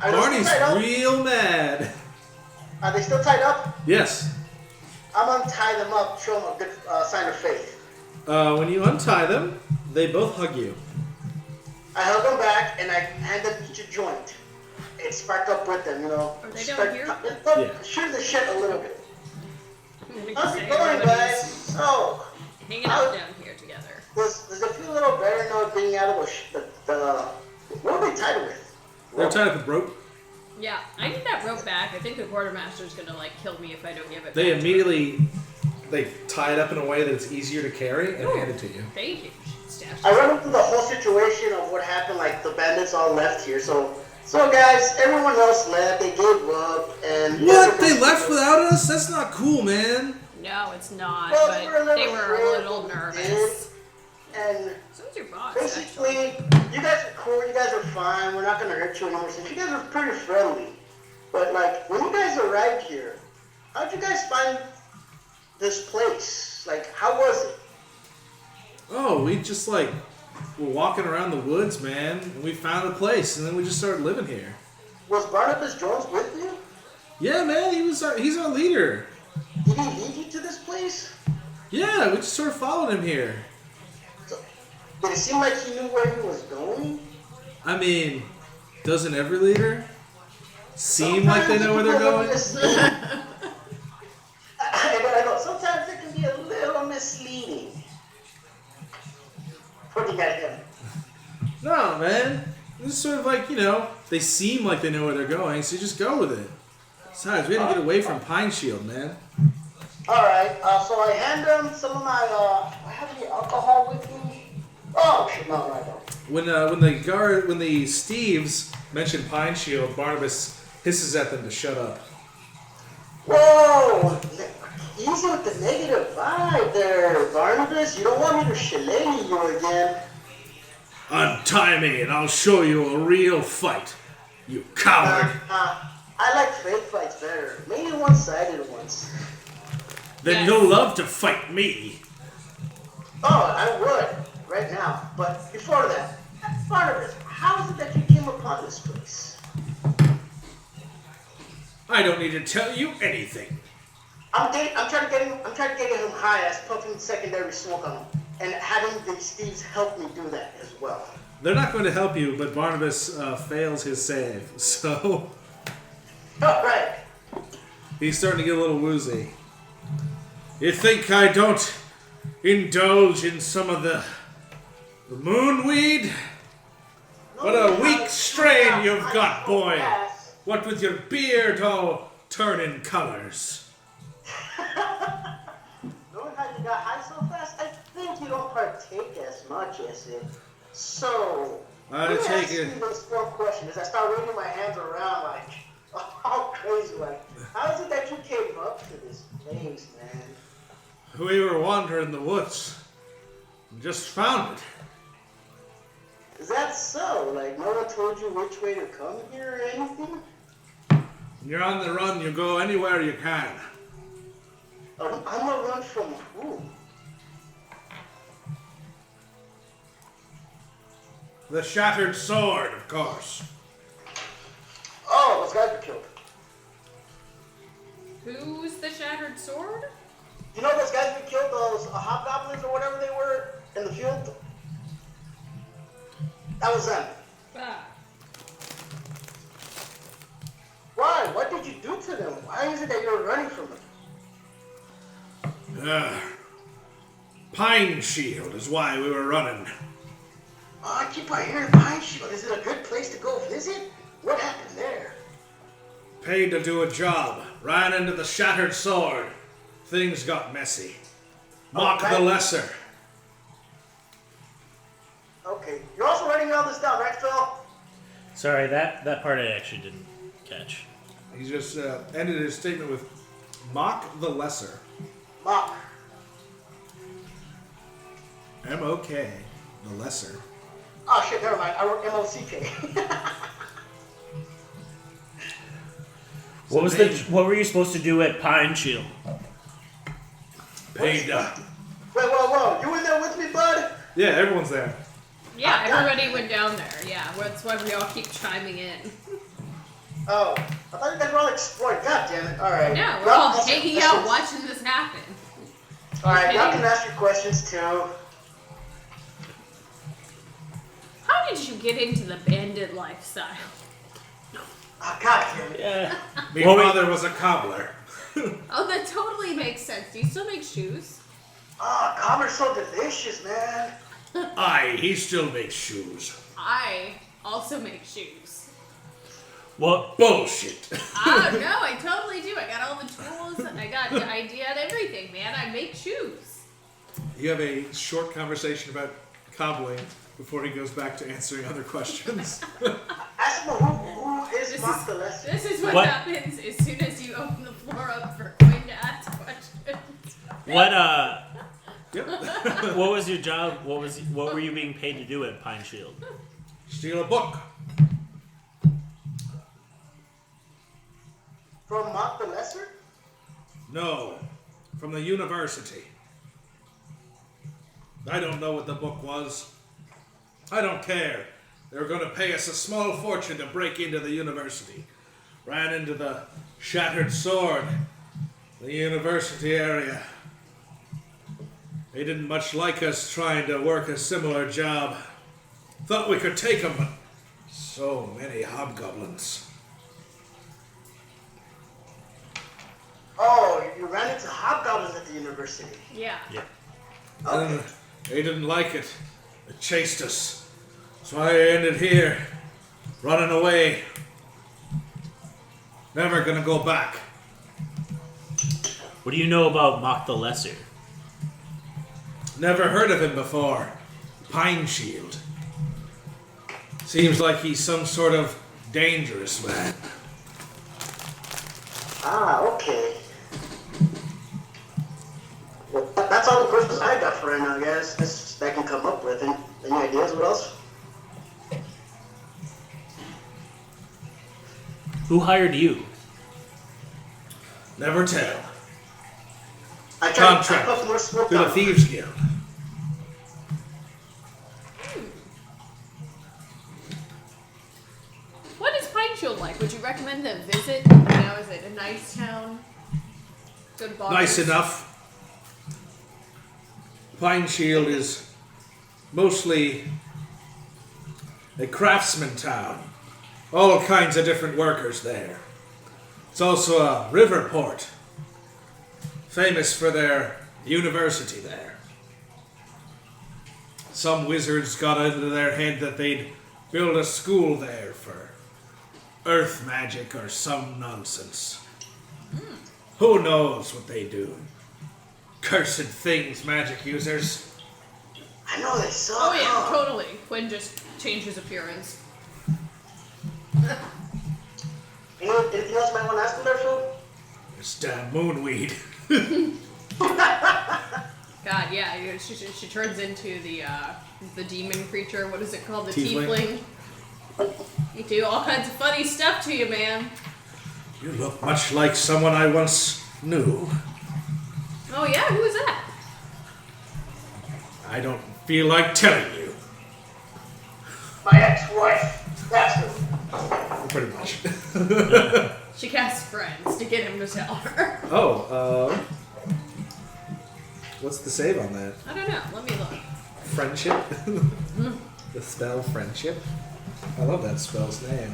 Are they
Barney's
still tied up?
real mad.
Are they still tied up?
Yes.
I'm gonna tie them up, show them a good sign of faith.
When you untie them, they both hug you.
I hug them back and I hand them each a joint. It sparked up with them,
Are they down
Spark-
here?
Yeah.
Shoot the shit a little bit.
I'm gonna
How's
say
it going, guys?
everybody's
So,
hanging out down here together.
does it feel a little better now being out of the what are they tied with?
They're tied up with rope.
Yeah, I need that rope back. I think the quartermaster's gonna kill me if I don't give it
They
back.
immediately tie it up in a way that it's easier to carry and hand it to you.
Thank you. Stash
I run into the whole situation of what happened, like the bandits all left here, so guys, everyone else left, they gave up, and...
What? They left without us? That's not cool, man.
No, it's not,
Well,
but they were a little nervous.
And
So was your boss,
basically, you guys are cool, you guys are fine, we're not gonna hurt you anymore, since you guys are pretty friendly. But like, when you guys arrived here, how'd you guys find this place? Like, how was it?
Oh, we just were walking around the woods, man, and we found a place, and then we just started living here.
Was Barnibus Jones with you?
Yeah, man, he's our leader.
Did he lead you to this place?
Yeah, we just sort of followed him here.
So, did it seem like he knew where he was going?
I mean, doesn't every leader seem like they know where they're going?
I know, sometimes it can be a little misleading. Pointing at him.
No, man. It's sort of they seem like they know where they're going, so you just go with it. Besides, we had to get away from Pine Shield, man.
Alright, so I hand them some of my, I have any alcohol with me? Oh, shit, no, I don't.
When the Steves mention Pine Shield, Barnabas hisses at them to shut up.
Whoa! Easy with the negative vibe there, Barnabas. You don't want me to shillelagh you again.
Untie me and I'll show you a real fight, you coward.
I like fake fights better. Maybe one-sided ones.
Then
Yes.
you'll love to fight me.
Oh, I would, right now. But before that, Barnabas, how is it that you came upon this place?
I don't need to tell you anything.
I'm trying to get him high as puffing secondary smoke on him, and having these thieves help me do that as well.
They're not going to help you, but Barnabas fails his save, so
Oh, right.
he's starting to get a little woozy. You think I don't indulge in some of the moonweed? What a weak strain you've got, boy. What with your beard all turning colors.
Knowing how you got high so fast? you don't partake as much as it. So,
I
let me
take
ask you
it.
this one question as I start waving my hands around like, all crazy. Like, how is it that you came up to this place, man?
We were wandering the woods. And just found it.
Is that so? Like, no one told you which way to come here or anything?
When you're on the run, you go anywhere you can.
I'm gonna run from who?
The Shattered Sword, of course.
Oh, those guys were killed.
Who's the Shattered Sword?
You know those guys we killed, those hobgoblins or whatever they were in the field? That was them.
Ah.
Why? What did you do to them? Why is it that you're running from them?
Pine Shield is why we were running.
Oh, I keep on hearing Pine Shield. Is it a good place to go visit? What happened there?
Paid to do a job. Ran into the Shattered Sword. Things got messy. Mock
Okay.
the Lesser.
Okay. You're also writing all this down, right, Phil?
Sorry, that part I actually didn't catch.
He just ended his statement with Mock the Lesser.
Mock.
M-O-K. The Lesser.
Oh, shit, never mind. I wrote M-O-C-K.
What were you supposed to do at Pine Shield?
Paid
Whoa. You in there with me, bud?
Yeah, everyone's there.
Yeah, everybody went down there. Yeah, that's why we all keep chiming in.
Oh, I thought you guys were all exploring. God damn it. Alright.
No, we're all hanging out watching this happen.
Alright, y'all
Okay.
can ask your questions too.
How did you get into the bandit lifestyle?
Oh, God damn it.
Yeah.
My
Well,
father was a cobbler.
Oh, that totally makes sense. Do you still make shoes?
Oh, cobbler's so delicious, man.
Aye, he still makes shoes.
I also make shoes.
What?
Bullshit.
Oh, no, I totally do. I got all the tools. I got the idea and everything, man. I make shoes.
You have a short conversation about cobbling before he goes back to answering other questions.
Ask him who is Mock the Lesser.
This is what
What?
happens as soon as you open the floor up for Quinn to ask questions.
What
Yep.
what was your job? What were you being paid to do at Pine Shield?
Steal a book.
From Mock the Lesser?
No, from the university. I don't know what the book was. I don't care. They were going to pay us a small fortune to break into the university. Ran into the Shattered Sword, the university area. They didn't much like us trying to work a similar job. Thought we could take them, but so many hobgoblins.
Oh, you ran into hobgoblins at the university.
Yeah.
And they didn't like it. They chased us. So I ended here, running away. Never gonna go back.
What do you know about Mock the Lesser?
Never heard of him before. Pine Shield. Seems like he's some sort of dangerous man.
Ah, okay. Well, that's all the questions I got for right now, guys. That's that I can come up with. Any ideas? What else?
Who hired you?
Never tell.
I tried
Contract
to put more smoke
to the
on.
Thieves Guild.
What is Pine Shield like? Would you recommend a visit? You know, is it a nice town? Good bars?
Nice enough. Pine Shield is mostly a craftsman town. All kinds of different workers there. It's also a river port. Famous for their university there. Some wizards got into their head that they'd build a school there for earth magic or some nonsense. Who knows what they do? Cursed things, magic users.
I know they suck.
Oh yeah,
huh?
totally. Quinn just changed his appearance.
Anything else you might want to ask him there, Phil?
It's damn moonweed.
God, yeah, she turns into the demon creature. What is it called? The
Tiefling.
You do all kinds of funny stuff to you, man.
You look much like someone I once knew.
Oh yeah, who is that?
I don't feel like telling you.
My ex-wife. That's who.
Pretty much.
She casts friends to get him to tell her.
Oh, what's the save on that?
I don't know. Let me look.
Friendship? The spell friendship? I love that spell's name.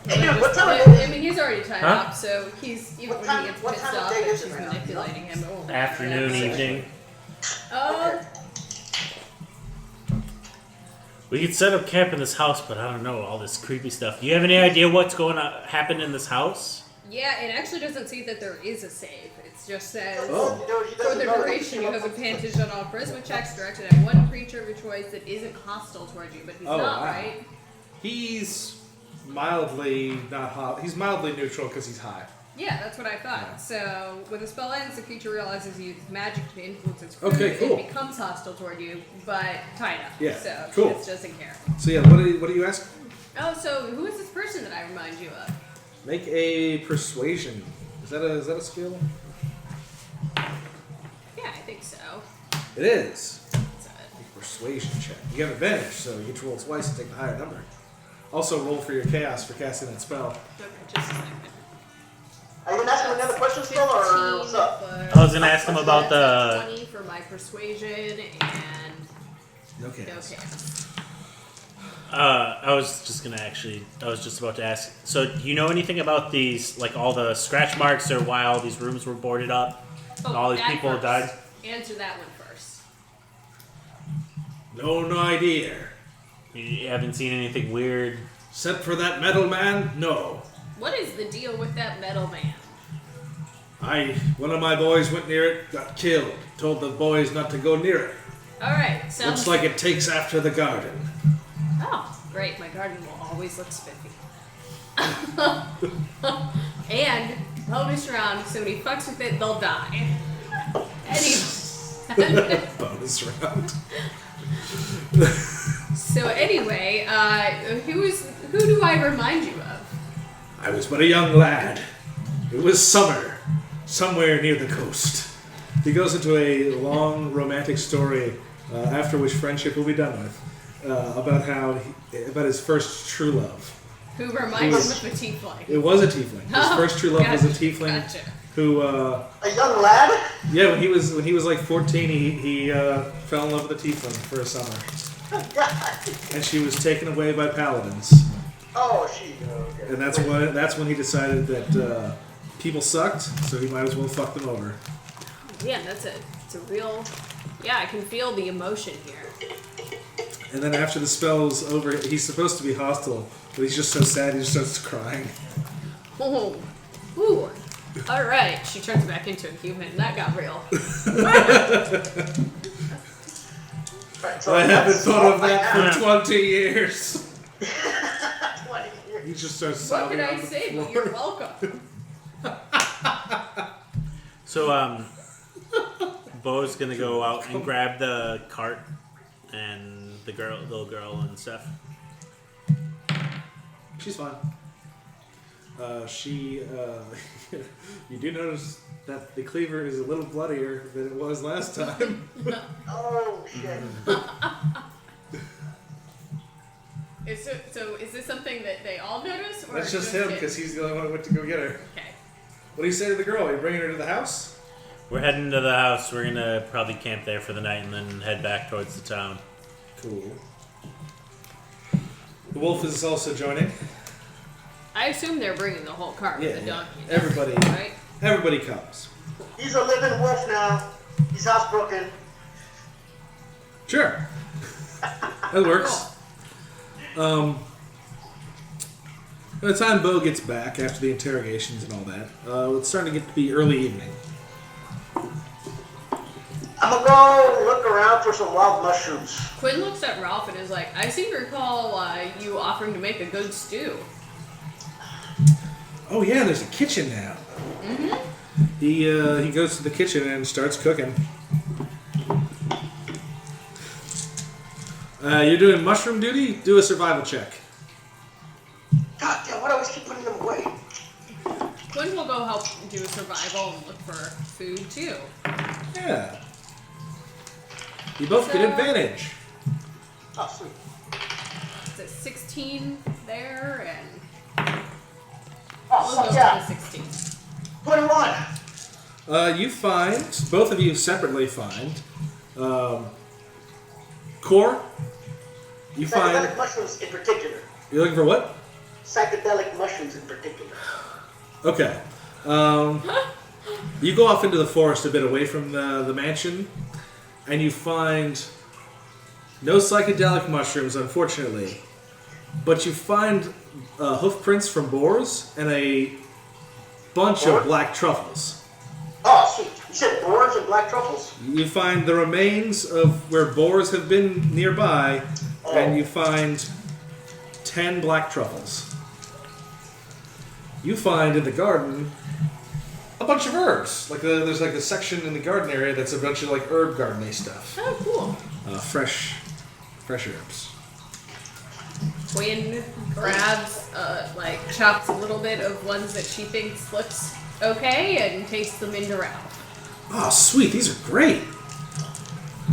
Hey, dude, what time of
I
day
mean, he's already tied
Huh?
up, so he's even
What
when
time-
he gets
what
pissed
time of
off,
day
and
is
she's
it right now?
manipulating him. Oh,
Afternoon,
yeah.
evening.
Oh,
We could set up camp in this house, but I don't know all this creepy stuff. Do you have any idea what's going to happen in this house?
yeah. It actually doesn't say that there is a save. It just says.
Oh.
He
For
doesn't
the
know that
duration,
he
you
came
have
up with-
advantage on all charisma checks directed at one creature of your choice that isn't hostile towards you, but he's
Oh,
not,
wow.
right?
He's mildly not hot. He's mildly neutral because he's high.
Yeah, that's what I thought.
Yeah.
So, when the spell ends, the creature realizes you use magic to influence its crew
Okay, cool.
and becomes hostile toward you, but tied up.
Yeah,
So,
cool.
it doesn't care.
So yeah, what do you ask?
Oh, so who is this person that I remind you of?
Make a persuasion. Is that a skill?
Yeah, I think so.
It is.
That's it.
A persuasion check. You have advantage, so you get to roll twice and take the higher number. Also roll for your chaos for casting that spell.
Okay, just a second.
Are you going to ask him another question still, or what's up?
I was gonna ask him about the.
20 for my persuasion and
No
no
chaos.
chaos.
I was just about to ask. So, do you know anything about these, like all the scratch marks or why all these rooms were boarded up? And all these
that
people
first.
died?
Answer that one first.
No idea.
You haven't seen anything weird?
Except for that metal man, no.
What is the deal with that metal man?
One of my boys went near it, got killed. Told the boys not to go near it.
Alright, sounds
Looks like it takes after the garden.
Oh, great. My garden will always look spiffy. And, bonus round, so when he fucks with it, they'll die. Anyway.
Bonus round.
So anyway, who do I remind you of?
I was but a young lad. It was summer, somewhere near the coast. He goes into a long romantic story, after which friendship will be done with, about about his first true love.
Who reminds him of a tiefling?
It was a tiefling. His
Oh,
first true love was a
gotcha,
tiefling
gotcha.
who,
A young lad?
yeah, when he was like 14, he fell in love with a tiefling for a summer, and she was taken away by paladins.
Oh, she. Okay.
And that's when he decided that people sucked, so he might as well fuck them over.
Yeah, it's a real. Yeah, I can feel the emotion here.
And then after the spell's over, he's supposed to be hostile, but he's just so sad he just starts crying.
Oh, ooh. All right, she turns back into a human. That got real.
Right, so
I haven't
that's
thought of
all
that
I
for 20 years.
have. 20 years.
He just starts
What
sobbing
can I
on the
say?
floor.
But you're welcome.
So, Bo's gonna go out and grab the cart and the little girl and stuff.
She's fine. You do notice that the cleaver is a little bloodier than it was last time.
Oh, shit.
So is this something that they all notice? Or
That's just him, because he's the only one who went to go get her.
Okay.
What do you say to the girl? Are you bringing her to the house?
We're heading to the house. We're gonna probably camp there for the night and then head back towards the town.
Cool. The wolf is also joining.
I assume they're bringing the whole cart with the donkey.
Everybody,
Right?
everybody comes.
He's a living wolf now. He's housebroken.
Sure. That works. By the time Bo gets back after the interrogations and all that, it's starting to get to be early evening.
I'm gonna go look around for some wild mushrooms.
Quinn looks at Ralph and is like, I seem to recall you offering to make a good stew.
Oh yeah, there's a kitchen now. Mm-hmm. He goes to the kitchen and starts cooking. You're doing mushroom duty? Do a survival check.
God damn, why do I always keep putting them away?
Quinn will go help do a survival and look for food too.
Yeah. You both get advantage.
Oh, sweet.
It's a 16 there, and
Oh,
we'll go
fuck yeah.
for the 16.
21.
You find, both of you separately find, Core, you
Psychedelic
find,
mushrooms in particular.
you're looking for what?
Psychedelic mushrooms in particular.
Okay. You go off into the forest a bit away from the mansion, and you find no psychedelic mushrooms, unfortunately, but you find hoof prints from boars and a bunch of black truffles.
Oh, sweet. You said boars and black truffles?
You find the remains of where boars have been nearby, and you find 10 black truffles. You find in the garden a bunch of herbs. There's like a section in the garden area that's a bunch of like herb gardening stuff.
Oh, cool.
Fresh herbs.
Quinn grabs, chops a little bit of ones that she thinks looks okay and tastes them into Ralph.
Oh, sweet! These are great.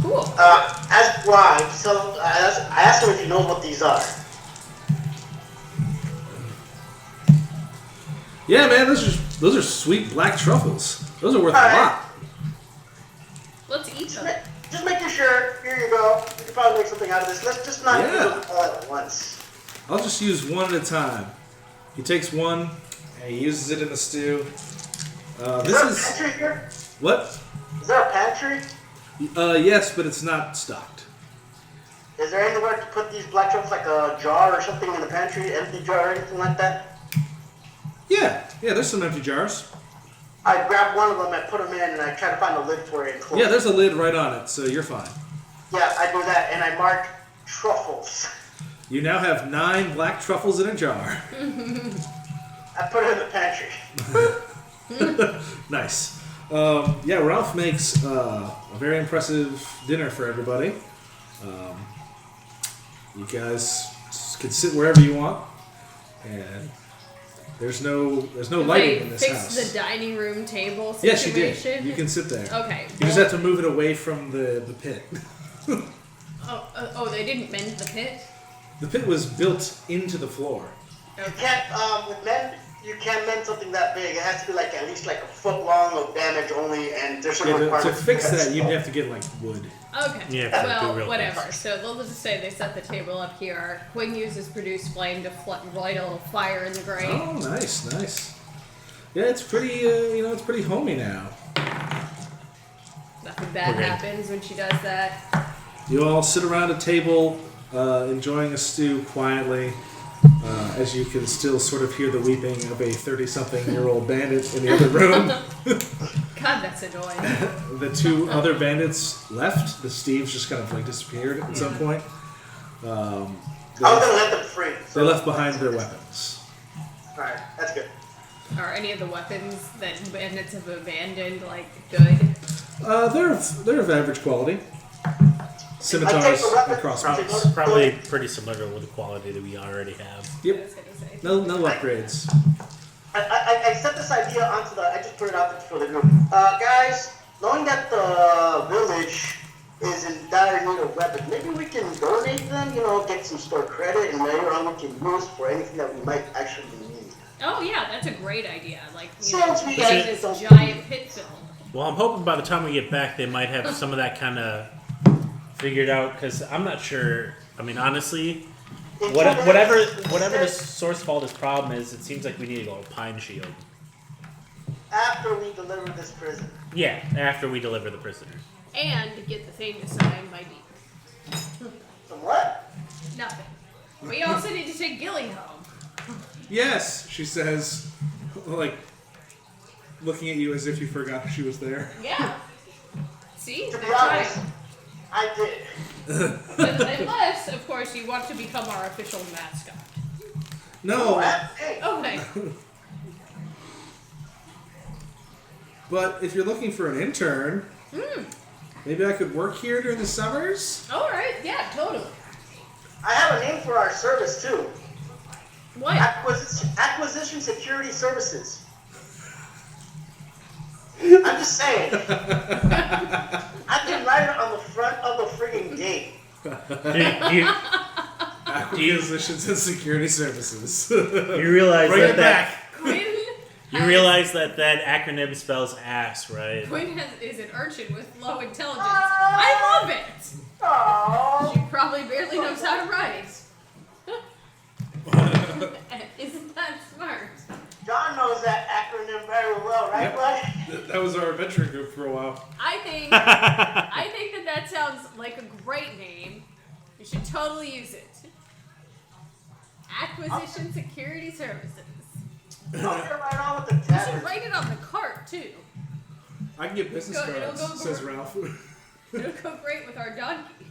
Cool.
I asked him if you know what these are.
Yeah, man, those are sweet black truffles. Those are worth a lot.
Let's eat them.
Just making sure. Here you go. We can probably make something out of this. Let's just not do them all at once.
I'll just use one at a time. He takes one and he uses it in the stew.
Is there a pantry here?
What?
Is there a pantry?
Yes, but it's not stocked.
Is there anywhere to put these black truffles, like a jar or something in the pantry, empty jar or anything like that?
Yeah, there's some empty jars.
I grab one of them, I put them in, and I try to find a lid for it and close
Yeah,
it.
there's a lid right on it, so you're fine.
Yeah, I do that, and I mark truffles.
You now have 9 black truffles in a jar.
I put it in the pantry.
Nice. Ralph makes a very impressive dinner for everybody. You guys can sit wherever you want, and there's no lighting in this house.
Fix the dining room table situation.
Yes, you did. You can sit there.
Okay.
You just have to move it away from the pit.
They didn't mend the pit?
The pit was built into the floor.
You can't, with men, you can't mend something that big. It has to be like at least like a foot long of damage only, and there's some
To
requirements.
fix that, you'd have to get like wood.
Okay.
Yeah,
well,
do real
whatever.
things.
So let's just say they set the table up here. Quinn uses produce flame to light a little fire in the grate.
Oh, nice. Yeah, it's pretty. It's pretty homey now.
Nothing bad happens when she does that.
You all sit around a table, enjoying a stew quietly, as you can still sort of hear the weeping of a 30-something-year-old bandit in the other room.
God, that's annoying.
The 2 other bandits left. The Steves just kind of like disappeared at some point.
I was gonna let them free.
They left behind their weapons.
Alright, that's good.
Are any of the weapons that bandits have abandoned good?
They're of average quality. Scimitars and crossbows.
Probably pretty similar with the quality that we already have.
I
Yep.
was gonna say.
No upgrades.
I set this idea onto I just put it out there for the group. Guys, knowing that the village is in dire need of weapons, maybe we can donate them, get some store credit, and later on we can use for anything that we might actually need.
Oh yeah, that's a great idea.
Sounds good.
Get this giant pit filled.
Well, I'm hoping by the time we get back, they might have some of that kind of figured out, because I'm not sure. I mean, honestly, whatever the source of all this problem is, it seems like we need to go a pine shield.
After we deliver this prison.
Yeah, after we deliver the prisoner.
And get the thing to sign by deed.
Some what?
Nothing. We also need to take Gilly home.
Yes, she says, looking at you as if you forgot she was there.
Yeah. See?
To be
That's
honest,
right.
I did.
Unless, of course, you want to become our official mascot.
No,
Hey,
Okay.
but if you're looking for an intern, maybe I could work here during the summers.
Alright, yeah, totally.
I have a name for our service too.
What?
Acquisition Security Services. I'm just saying. I can write it on the front of the friggin' gate.
Acquisitions and security services.
You realize
Bring
that
it back.
you realize that acronym spells ass, right?
Quinn is an urchin with low intelligence. I love it!
Oh,
She probably barely knows how to write. Isn't that smart?
John knows that acronym very well, right,
Yep.
bud?
That was our adventuring group for a while.
I think that sounds like a great name. You should totally use it. Acquisition Security Services.
I'll get right on with the
You should
tavern.
write it on the cart too.
I can get business
It'll
cards,
go
says
over.
Ralph.
It'll go great with our donkey.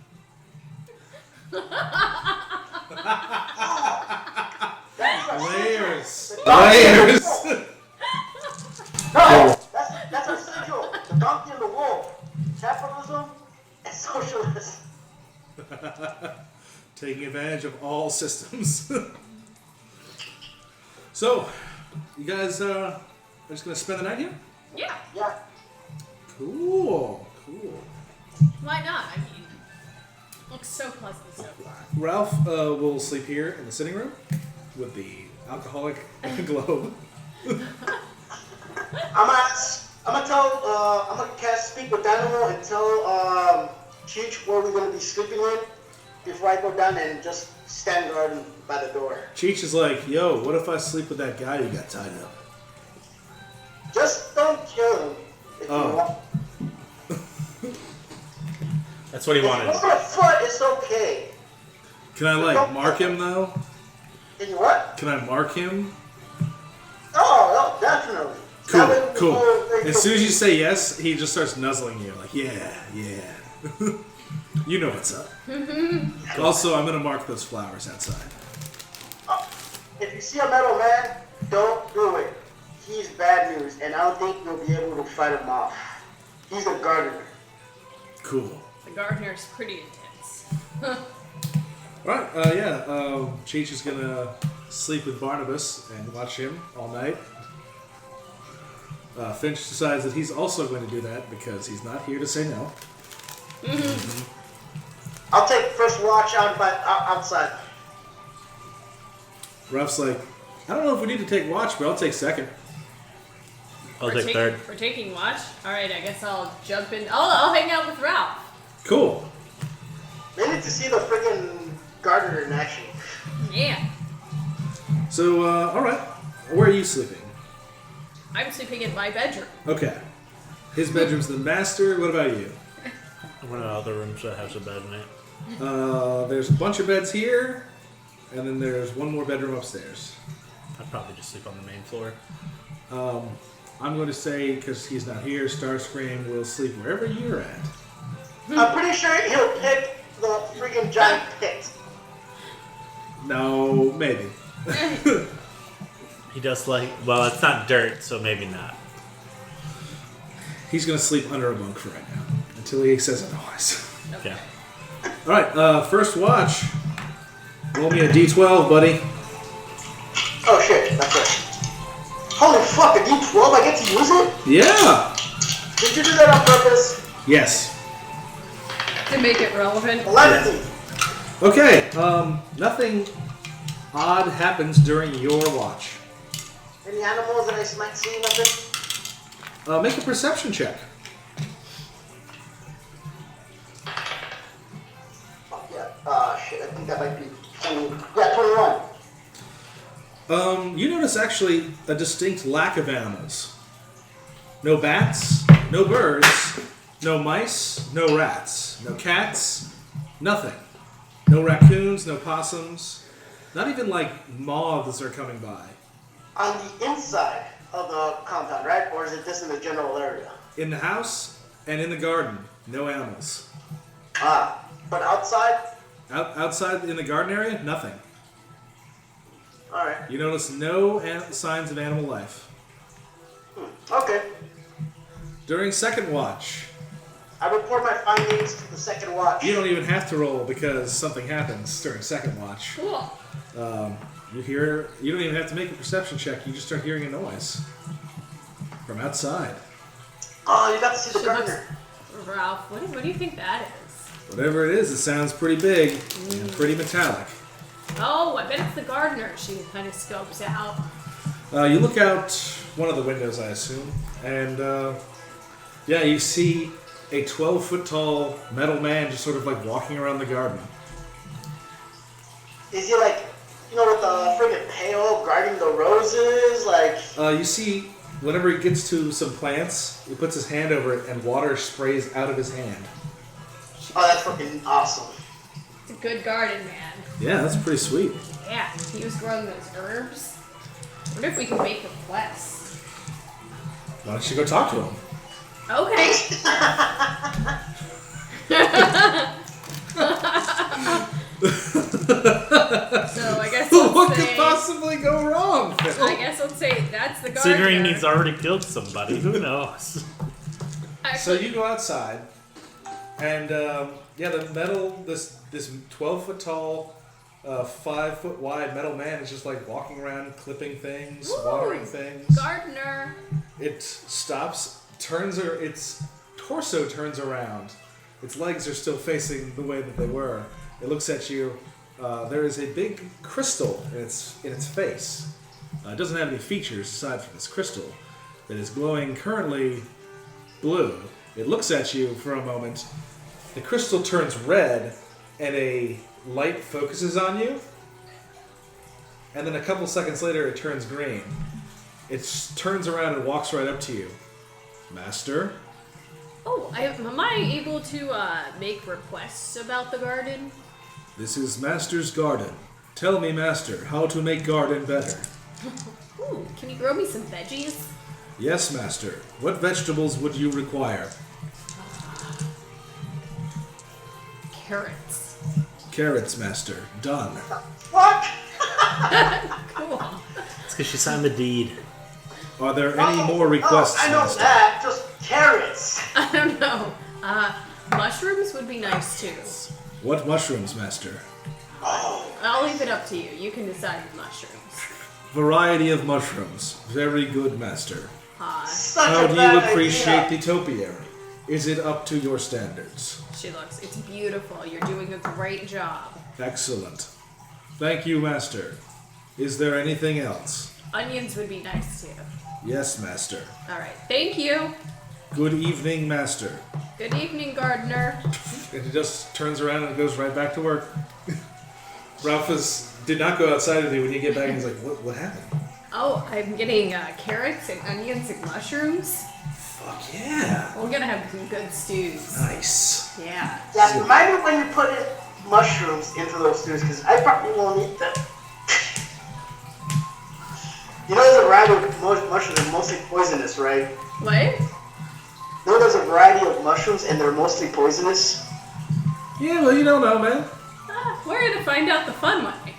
Layers.
Layers.
Layers.
No, that's our sigil. The donkey and the wolf. Capitalism and socialism.
Taking advantage of all systems. So, you guys are just going to spend the night here?
Yeah,
Yeah.
Cool.
why not? I mean, looks so pleasant so far.
Ralph will sleep here in the sitting room with the alcoholic globe.
I'm gonna cast speak with Daniel and tell Cheech where we're gonna be sleeping in before I go down and just stand guard by the door.
Cheech is like, yo, what if I sleep with that guy who got tied up?
Just don't kill him if you
Oh.
want.
That's what he
If
wanted.
you want a foot, it's okay.
Can I, like, mark him, though?
Can you what?
Can I mark him?
Oh, definitely. That way we
Cool.
know very
As soon as you
quickly.
say yes, he just starts nuzzling you. Like, yeah. You know what's up. Also, I'm going to mark those flowers outside.
If you see a metal man, don't do it. He's bad news, and I don't think you'll be able to fight him off. He's a gardener.
Cool.
The gardener's pretty intense.
Alright, Cheech is going to sleep with Barnibus and watch him all night. Finch decides that he's also going to do that because he's not here to say no.
I'll take first watch outside.
Ralph's like, I don't know if we need to take watch, but I'll take second.
I'll take third.
We're taking watch? Alright, I guess I'll jump in. I'll hang out with Ralph.
Cool.
They need to see the friggin' gardener in action.
Yeah.
So, alright. Where are you sleeping?
I'm sleeping in my bedroom.
Okay. His bedroom's the master. What about you?
One of the other rooms that has a bed in it.
There's a bunch of beds here, and then there's one more bedroom upstairs.
I'd probably just sleep on the main floor.
I'm going to say, because he's not here, Starscream will sleep wherever you're at.
I'm pretty sure he'll pick the friggin' giant pit.
No, maybe.
He does like, well, it's not dirt, so maybe not.
He's going to sleep under a bunk for right now, until he says otherwise.
Yeah.
Alright, first watch. Roll me a d12, buddy.
Oh shit, that's right. Holy fuck, a D12, I get to use it?
Yeah!
Did you do that on purpose?
Yes.
To make it relevant.
11.
Okay, nothing odd happens during your watch.
Any animals that I might see, nothing?
Make a perception check.
Fuck yeah. Shit, I think that might be 20. Yeah, 21.
You notice actually a distinct lack of animals. No bats, no birds, no mice, no rats, no cats, nothing. No raccoons, no possums, not even like moths are coming by.
On the inside of the compound, right? Or is it just in the general area?
In the house and in the garden, No animals.
But outside?
Outside in the garden area, nothing.
Alright.
You notice no signs of animal life.
Okay.
During second watch,
I report my findings to the second watch.
you don't even have to roll because something happens during second watch.
Cool.
You don't even have to make a perception check. You just start hearing a noise from outside.
Oh, you got to see the
She
gardener.
Ralph, what do you think that is?
Whatever it is, it sounds pretty big and pretty metallic.
Oh, I bet it's the gardener. She kind of scopes out.
You look out one of the windows, I assume, and you see a 12-foot tall metal man just sort of like walking around the garden.
Is he like, with the friggin' pail guarding the roses? Like.
You see, whenever he gets to some plants, he puts his hand over it and water sprays out of his hand.
Oh, that's fucking awesome.
It's a good garden man.
Yeah, that's pretty sweet.
Yeah, he was growing those herbs. I wonder if we can make a quest.
Why don't you go talk to him?
Okay. So I guess
What could possibly go wrong?
I guess let's say that's the gardener.
Considering he's already killed somebody, who knows?
So you go outside, and the metal, this 12-foot tall, 5-foot wide metal man is just like walking around, clipping things,
Ooh,
watering things.
Gardener.
It stops, its torso turns around. Its legs are still facing the way that they were. It looks at you. There is a big crystal in its face. It doesn't have any features aside from this crystal. It is glowing currently blue. It looks at you for a moment. The crystal turns red, and a light focuses on you. And then a couple seconds later, it turns green. It turns around and walks right up to you. Master?
Oh, am I able to make requests about the garden?
This is Master's garden. Tell me, Master, how to make garden better.
Ooh, can you grow me some veggies?
Yes, Master. What vegetables would you require?
Carrots.
Carrots, Master. Done.
What?
Cool.
It's because she signed the deed.
Are there any more requests,
I know
Master?
that. Just carrots.
I don't know. Mushrooms would be nice too.
What mushrooms, Master?
I'll leave it up to you. You can decide the mushrooms.
Variety of mushrooms. Very good, Master.
Such
How
a
do you
bad
appreciate
idea.
the topiary? Is it up to your standards?
It's beautiful. You're doing a great job.
Excellent. Thank you, Master. Is there anything else?
Onions would be nice too.
Yes, Master.
Alright, thank you.
Good evening, Master.
Good evening, gardener.
And he just turns around and goes right back to work. Ralph did not go outside with you. When you get back, he's like, what happened?
Oh, I'm getting carrots and onions and mushrooms.
Fuck yeah.
We're gonna have some good stews.
Nice.
Yeah.
Yeah, remind me when you put in mushrooms into those stews, because I probably won't eat them. There's a variety of mushrooms, they're mostly poisonous, right?
What?
There's a variety of mushrooms, and they're mostly poisonous.
Yeah, well, you don't know, man.
We're gonna find out the fun way.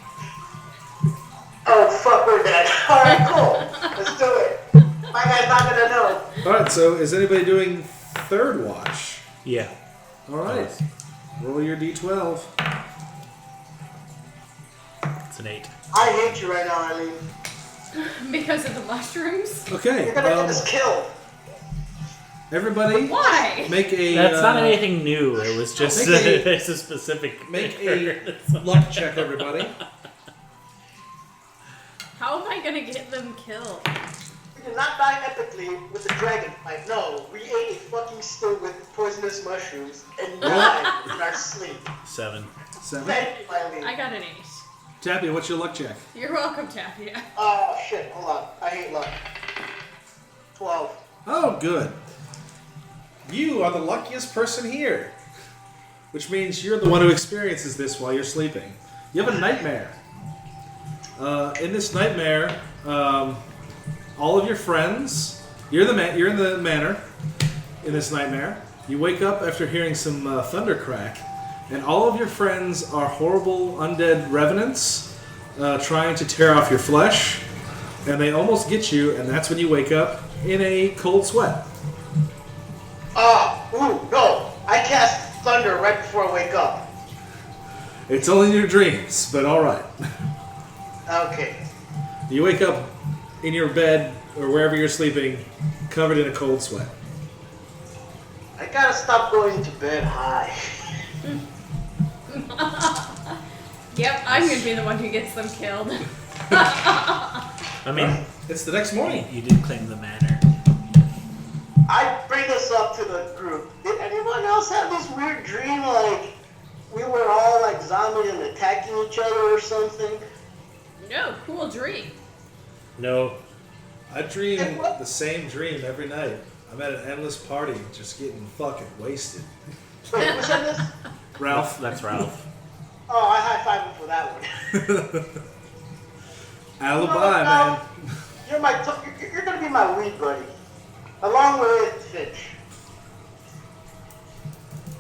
Oh, fuck, we're dead. Alright, cool. Let's do it. My guy's not gonna know.
Alright, so is anybody doing third watch?
Yeah.
Alright. Roll your d12.
It's an 8.
I hate you right now, Eileen.
Because of the mushrooms?
Okay,
You're gonna get us killed.
everybody
Why?
make a...
That's not anything new. It was just
Make
it's a specific.
Make a luck check, everybody.
How am I gonna get them killed?
We did not die epically with the dragon fight. No, we ate a fucking stew with poisonous mushrooms and died in our sleep.
7.
7.
Thank you, Eileen.
I got an 8.
Tappy, what's your luck check?
You're welcome, Taffy.
Oh shit, hold on. I hate luck. 12.
Oh, good. You are the luckiest person here. Which means you're the one who experiences this while you're sleeping. You have a nightmare. In this nightmare, all of your friends, you're in the manor in this nightmare. You wake up after hearing some thunder crack, and all of your friends are horrible undead revenants trying to tear off your flesh, and they almost get you, and that's when you wake up in a cold sweat.
No! I cast thunder right before I wake up.
It's only your dreams, but alright.
Okay.
You wake up in your bed, or wherever you're sleeping, covered in a cold sweat.
I gotta stop going to bed high.
Yep, I'm gonna be the one who gets them killed.
I mean,
It's the next morning.
you did claim the manor.
I bring this up to the group. Did anyone else have this weird dream like we were all like zombies and attacking each other or something?
No, cool dream.
No.
I dream the same dream every night. I'm at an endless party, just getting fucking wasted.
Wait, who said this?
Ralph.
That's Ralph.
Oh, I high-five him for that one.
Alibi, man.
You're gonna be my weed buddy. Along with Fitch.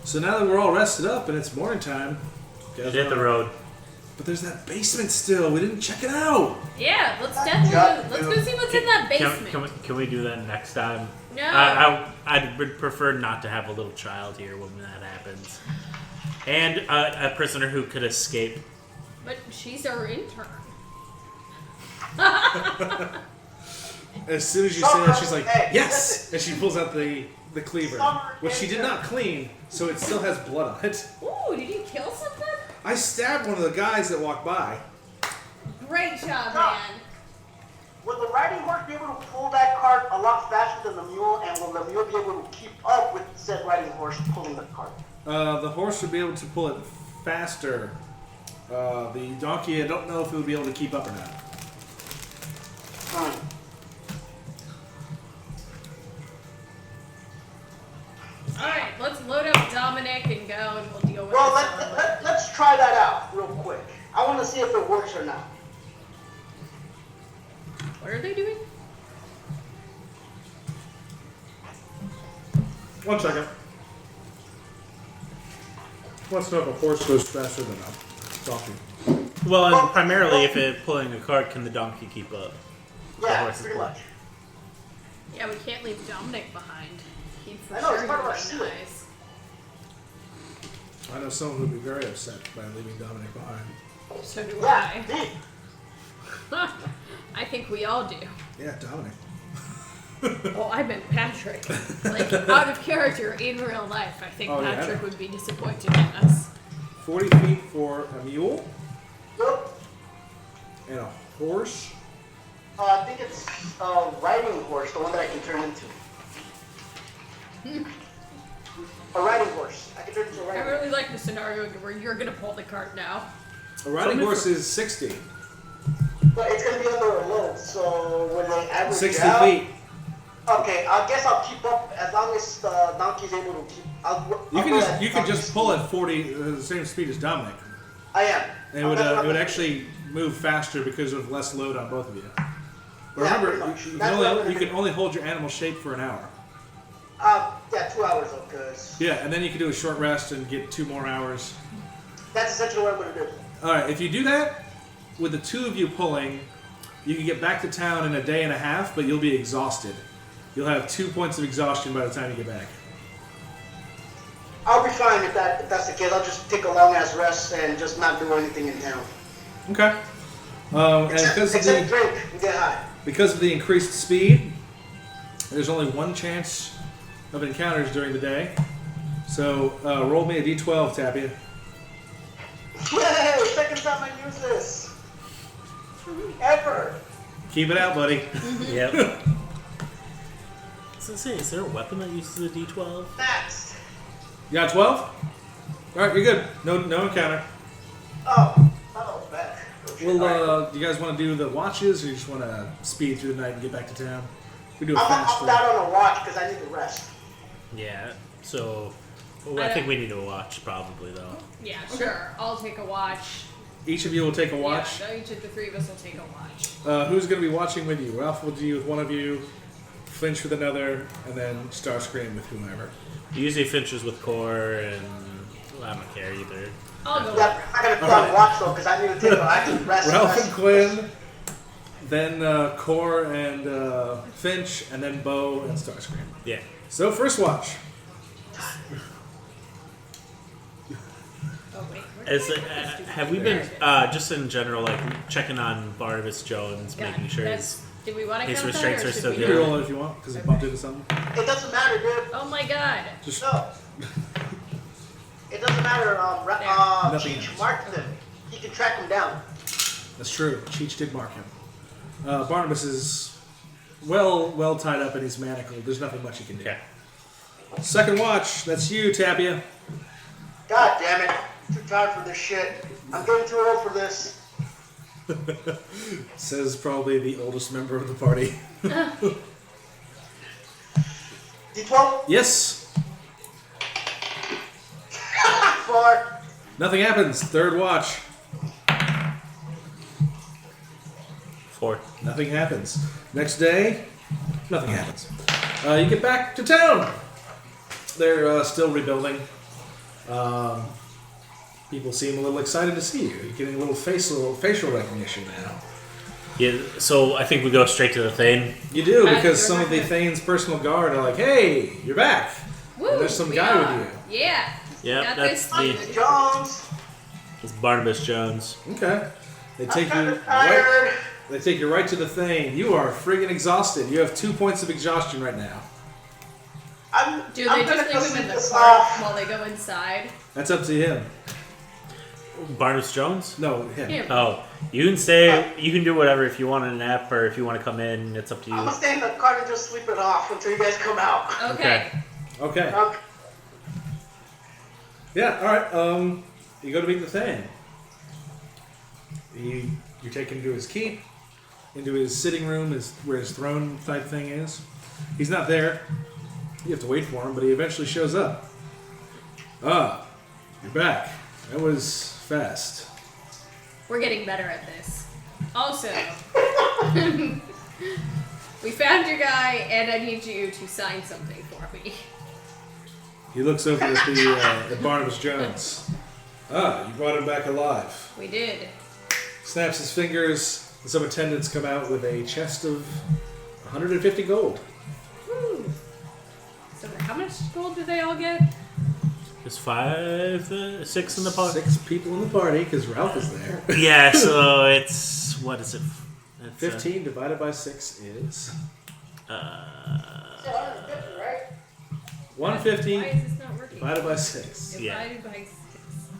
So now that we're all rested up and it's morning time,
Hit the road.
but there's that basement still. We didn't check it out.
Yeah, let's go see what's in that basement.
Can we do that next time?
No.
I would prefer not to have a little child here when that happens. And a prisoner who could escape.
But she's our intern.
As soon as you say that, she's like,
Hey,
yes! And she pulls out the cleaver,
Summer
which she did not clean, so it still has blood on it.
Ooh, did you kill something?
I stabbed one of the guys that walked by.
Great job, man.
Will the riding horse be able to pull that cart a lot faster than the mule, and will the mule be able to keep up with said riding horse pulling the cart?
The horse would be able to pull it faster. The donkey, I don't know if it would be able to keep up or not.
Alright, let's load up Dominic and go and we'll deal with
Well,
this.
let's try that out real quick. I want to see if it works or not.
What are they doing?
1 second. Wants to know if a horse goes faster than a donkey.
Well, and primarily if it's pulling a cart, can the donkey keep up?
Yeah,
horse is
pretty
black.
much.
Yeah, we can't leave Dominic behind. He'd for
I know,
sure
it's part of our
be
seal.
nice.
I know someone who would be very upset by leaving Dominic behind.
So do
Yeah,
I.
me.
I think we all do.
Yeah, Dominic.
Well, I meant Patrick. Like, out of character in real life, I think
Oh, yeah, I
Patrick
know.
would be disappointed in us.
40 feet for a mule
Yep.
and a horse.
I think it's a riding horse, the one that I can turn into. A riding horse. I can turn into a
I
riding horse.
really like the scenario where you're gonna pull the cart now.
A riding horse is 60.
But it's going to be under a load, so when they average
60
out...
feet.
Okay, I guess I'll keep up as long as the donkey's able to keep...
You can just pull at 40, the same speed as Dominic.
I am.
And it would actually move faster because of less load on both of you. But
Yeah,
remember,
pretty much.
you
That's what I'm gonna
can
do.
only hold your animal shape for an hour.
Yeah, 2 hours though, because
Yeah, and then you can do a short rest and get 2 more hours.
that's essentially what I'm going to do.
Alright, if you do that, with the 2 of you pulling, you can get back to town in a day and a half, but you'll be exhausted. You'll have 2 points of exhaustion by the time you get back.
I'll be fine if that's the case. I'll just take a long-ass rest and just not do anything in town.
Okay. And
Except drink and get high.
because of the increased speed, there's only 1 chance of encounters during the day. So roll me a d12, Tapia.
Yay! Second time I use this. Ever.
Keep it out, buddy.
Yep. So say, is there a weapon that uses a D12?
Next.
You got 12? Alright, you're good. No encounter.
Oh, that was bad. Oh, shit.
Well,
Alright.
do you guys want to do the watches, or you just want to speed through the night and get back to town? We do a
I'm
fast
up
one.
down on a watch because I need to rest.
Yeah, so I think we need to watch probably though.
Yeah, sure. I'll take a watch.
Each of you will take a watch.
Yeah, each of the 3 of us will take a watch.
Who's going to be watching with you? Ralph will be with one of you. Flinch with another, and then Starscream with whomever.
Usually Finch with Core, and I don't care either.
I'll go.
Yeah, I'm not gonna plug watch though, because I need to take I can rest.
Ralph and Quinn, then Core and Finch, and then Bo and Starscream.
Yeah.
So first watch.
Oh wait.
Have we been just in general like checking on Barnibus Jones, making sure
Do we want to
his
count
restraints
that, or
are
should
still
we
You
good.
can
not?
roll it if you want, because it bumped into something.
It doesn't matter, dude.
Oh my god.
Just
No. It doesn't matter.
Nothing
Cheech
else.
marked them. He can track them down.
That's true. Cheech did mark him. Barnabas is well tied up and he's manacled. There's nothing much he can do.
Okay.
Second watch. That's you, Tapia.
God damn it. Too tired for this shit. I'm getting too old for this.
Says probably the oldest member of the party.
D12?
Yes.
4.
Nothing happens. Third watch.
4.
Nothing happens. Next day, nothing happens. You get back to town. They're still rebuilding. People seem a little excited to see you. You're getting a little facial recognition now.
Yeah. So I think we go straight to the thing.
You do, because
You're
some
not
of the
gonna-
Thane's personal guard are like, "Hey, you're back."
Woo,
And there's some
we
guy
are.
with you.
Yeah.
Yep,
Got
that's
this.
the
Jones.
it's Barnibus Jones.
Okay. They
I'm
take you
kind of
right.
tired.
They take you right to the Thane. You are friggin' exhausted. You have 2 points of exhaustion right now.
Do
I'm
they
gonna
just
go
leave him
sleep
in the
this
cart
off.
while they go inside?
That's up to him.
Barnibus Jones.
No, him.
Him.
Oh, you can stay. You can do whatever if you want a nap or if you want to come in. It's up to
I'm
you.
gonna stay in the car and just sleep it off until you guys come out.
Okay.
Okay.
Okay.
Yeah. All right. You go to meet the Thane. You're taken to his keep, into his sitting room, where his throne type thing is. He's not there. You have to wait for him, but he eventually shows up. Ah, you're back. That was fast.
We're getting better at this. Also, we found your guy, and I need you to sign something for me.
He looks over at Barnabas Jones. Ah, you brought him back alive.
We did.
Snaps his fingers, and some attendants come out with a chest of 150 gold.
Woo. So how much gold do they all get?
There's 5, 6 in the pot.
6 people in the party, because Ralph is there.
Yeah. So it's what is it? It's,
15 divided by 6 is... 150
Why is this not working?
divided by 6.
Divided by 6.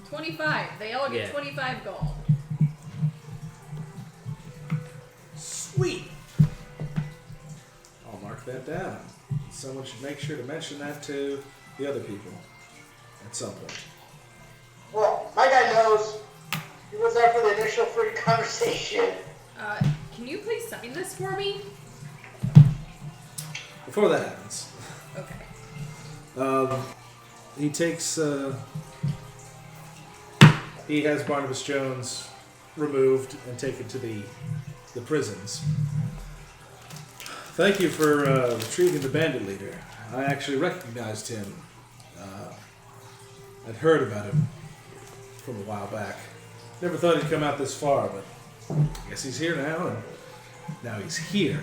25. They all get
Yeah.
25 gold.
Sweet! I'll mark that down. Someone should make sure to mention that to the other people at some point.
Well, my guy knows. He was there for the initial free conversation.
Can you please sign this for me?
Before that happens,
Okay.
he takes... he has Barnabas Jones removed and taken to the prisons. Thank you for retrieving the bandit leader. I actually recognized him. I'd heard about him from a while back. Never thought he'd come out this far, but I guess he's here now, and now he's here,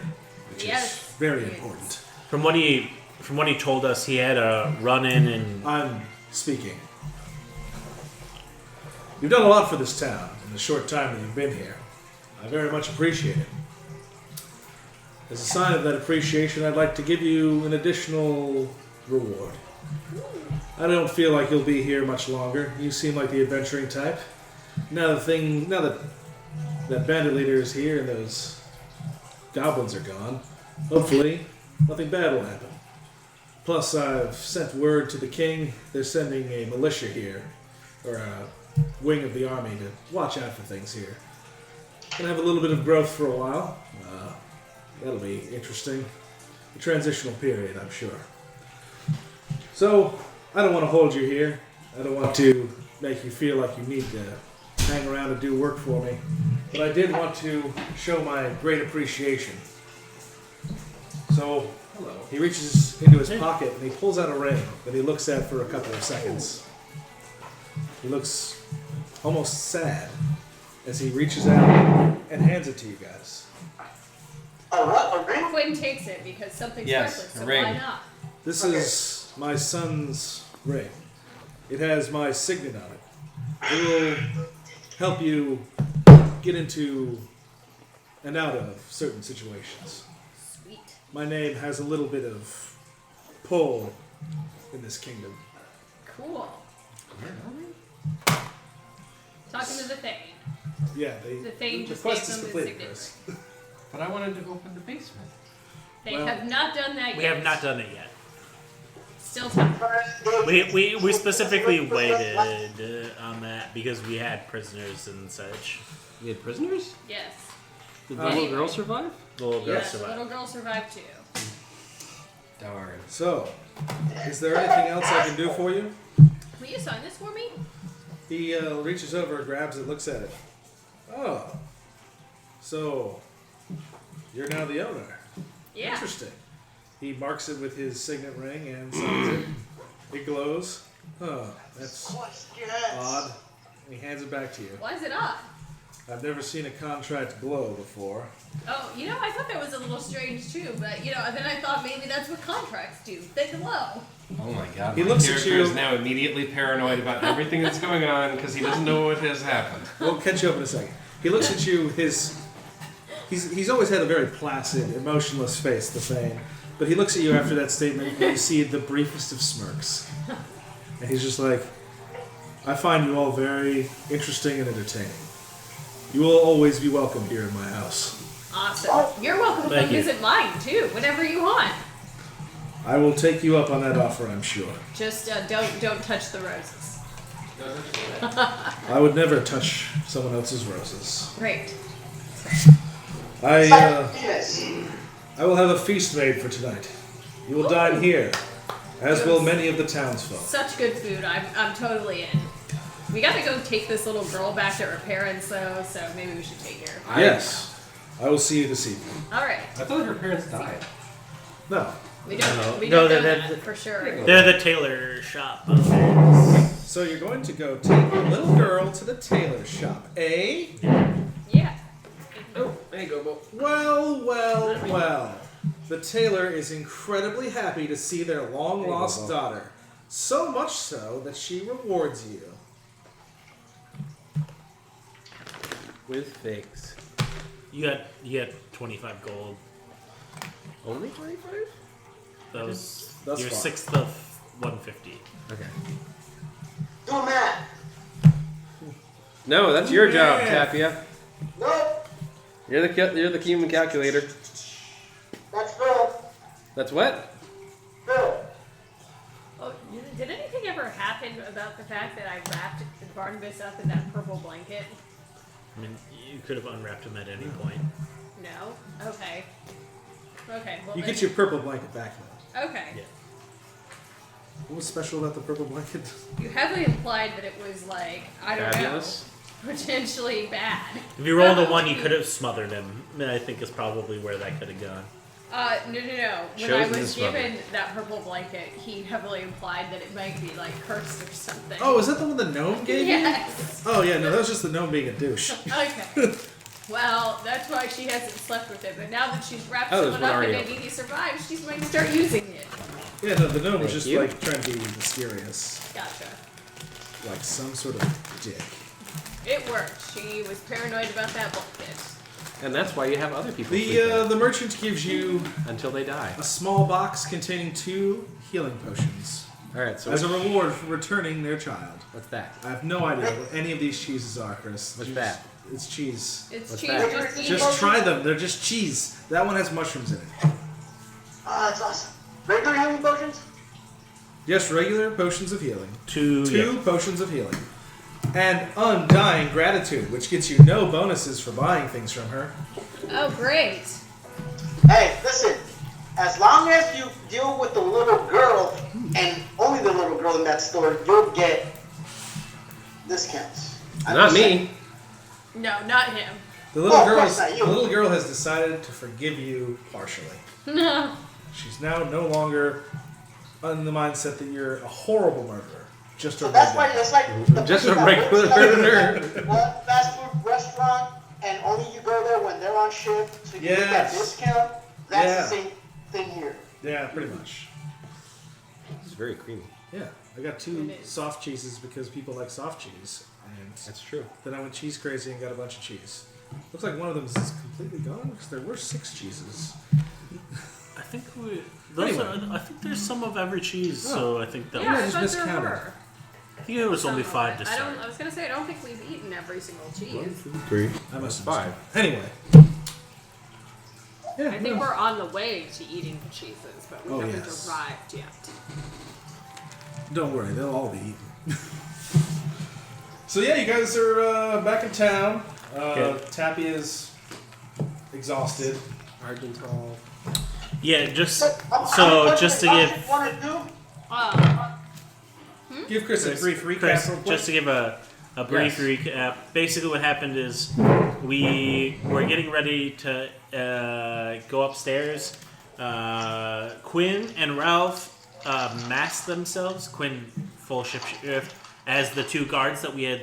which
Yes,
is very
he is.
important.
From what he told us, he had a run in and
I'm speaking. You've done a lot for this town in the short time that you've been here. I very much appreciate it. As a sign of that appreciation, I'd like to give you an additional reward. I don't feel like you'll be here much longer. You seem like the adventuring type. Now that that bandit leader is here and those goblins are gone, hopefully nothing bad will happen. Plus, I've sent word to the king. They're sending a militia here, or a wing of the army, to watch out for things here. Gonna have a little bit of growth for a while. That'll be interesting. A transitional period, I'm sure. So, I don't want to hold you here. I don't want to make you feel like you need to hang around and do work for me. But I did want to show my great appreciation. So,
Hello.
He reaches into his pocket and he pulls out a ring that he looks at for a couple of seconds. He looks almost sad as he reaches out and hands it to you guys.
Oh, what? A ring?
Quinn takes it because something's
Yes,
reckless,
a
so
ring.
why not?
This is my son's ring. It has my signet on it. It will help you get into and out of certain situations.
Sweet.
My name has a little bit of pull in this kingdom.
Cool. Talking to the Thane.
Yeah,
The Thane
the
just
quest
gave
is
them the
complete,
signet
Chris.
But I wanted to open the basement.
They
Well,
have not done that yet.
We have not done it yet.
Still time.
We specifically waited on that because we had prisoners and such.
We had prisoners?
Yes.
Did the
Anyway.
little girl survive?
The little girl
Yes,
survived.
little girl survived too.
Darn.
So, is there anything else I can do for you?
Will you sign this for me?
He reaches over, grabs it, looks at it. Oh, so you're now the owner.
Yeah.
Interesting. He marks it with his signet ring and signs it. It glows. Huh, that's odd. And he hands it back to you.
Why is it odd?
I've never seen a contract glow before.
Oh, I thought that was a little strange too, but then I thought maybe that's what contracts do. They glow.
Oh my god.
He
My
looks at
character
you-
is now immediately paranoid about everything that's going on because he doesn't know what has happened.
We'll catch you up in a second. He looks at you. He's always had a very placid, emotionless face, the Thane. But he looks at you after that statement, and you see the briefest of smirks. And he's just like, I find you all very interesting and entertaining. You will always be welcome here in my house.
Awesome. You're welcome to come
Thank you.
visit mine too, whenever you want.
I will take you up on that offer, I'm sure.
Just don't touch the roses.
I would never touch someone else's roses.
Great.
I will have a feast made for tonight. You will dine here, as will many of the townsfolk.
Such good food. I'm totally in. We got to go take this little girl back to her parents, so maybe we should take her.
Yes, I will see you this evening.
All right.
I thought her parents died.
No,
We don't.
No.
We
No,
don't know
they're-
that for sure.
They're the tailor shop. Okay.
so you're going to go take a little girl to the tailor shop, eh?
Yeah.
Oh, there you go, Bo.
Well. The tailor is incredibly happy to see their long-lost daughter. So much so that she rewards you.
With figs.
You got 25 gold.
Only 25?
That was
Thus
your
far.
sixth of 150.
Okay.
Do math.
No, that's your job,
Yeah.
Tapia.
Nope.
You're the human calculator.
That's Phil.
That's what?
Phil.
Oh, did anything ever happen about the fact that I wrapped Barnibus up in that purple blanket?
I mean, you could have unwrapped him at any point.
No. Okay. Okay. Well,
You
then-
get your purple blanket back now.
Okay.
Yeah.
What was special about the purple blanket?
You heavily implied that it was like I don't
Fabulous.
know, potentially bad.
If you rolled a 1, you could have smothered him. I think is probably where that could have gone.
No. When I
Chosen
was
to smother.
given that purple blanket, he heavily implied that it might be like cursed or something.
Oh, is that the one the gnome gave you?
yes.
Oh yeah, no, that was just the gnome being a douche.
Okay. Well, that's why she hasn't slept with it. But now that she's wrapped
Oh, there's
someone
one
up
already
and
open.
he survives, she's going to start using it.
Yeah, no, the gnome was
Thank
just
you.
like trying to be mysterious,
Gotcha.
like some sort of dick.
It worked. She was paranoid about that blanket.
And that's why you have other people sleep
The merchant gives you
there until they die.
a small box containing 2 healing potions
Alright, so
as a reward for returning their child.
what's that?
I have no idea what any of these cheeses are, Chris.
What's
You
that?
just- It's cheese.
It's
What's
cheese.
that?
Just eat
Just try them. They're just cheese. That one has mushrooms in it.
Ah, that's awesome. Regular healing potions?
Yes, regular potions of healing.
2.
2 potions of healing. And undying gratitude, which gets you no bonuses for buying things from her.
Oh, great.
Hey, listen. As long as you deal with the little girl, and only the little girl in that store, you'll get discounts. I'm
Not
just
me.
saying.
No, not him.
The little
Oh, of
girl
course not you.
the little girl has decided to forgive you partially.
No.
She's now no longer in the mindset that you're a horrible murderer. Just
So
a
that's why
regular.
it's like the
Just a
person that
regular
works
murderer.
at a fast food restaurant, and only you go there when they're on shift, so you get that
Yes.
discount. That's
Yeah.
the same thing here.
Yeah, pretty much.
It's very creamy.
Yeah, I got 2
It is.
soft cheeses because people like soft cheese, and
That's true.
then I went cheese crazy and got a bunch of cheese. Looks like one of them is completely gone because there were 6 cheeses.
I think
Anyway.
I think there's some of every cheese, so I think that
Yeah,
I
I
just
thought there
miscounted.
were.
I think it was only
Some
5
of
to
it.
start.
I was gonna say I don't think we've eaten every single cheese.
3.
I must have
5.
missed it. Anyway. Yeah,
I think
no.
we're on the way to eating the cheeses, but we
Oh,
haven't
yes.
arrived yet.
Don't worry, they'll all be eaten. So yeah, you guys are back in town. Tappy is exhausted.
Argental.
Yeah, just
But,
so just to give
want to do?
Give Chris a brief recap.
Chris,
real quick.
just to give a brief
Yes.
recap. Basically, what happened is we were getting ready to go upstairs. Quinn and Ralph masked themselves. Quinn full shift as the 2 guards that we had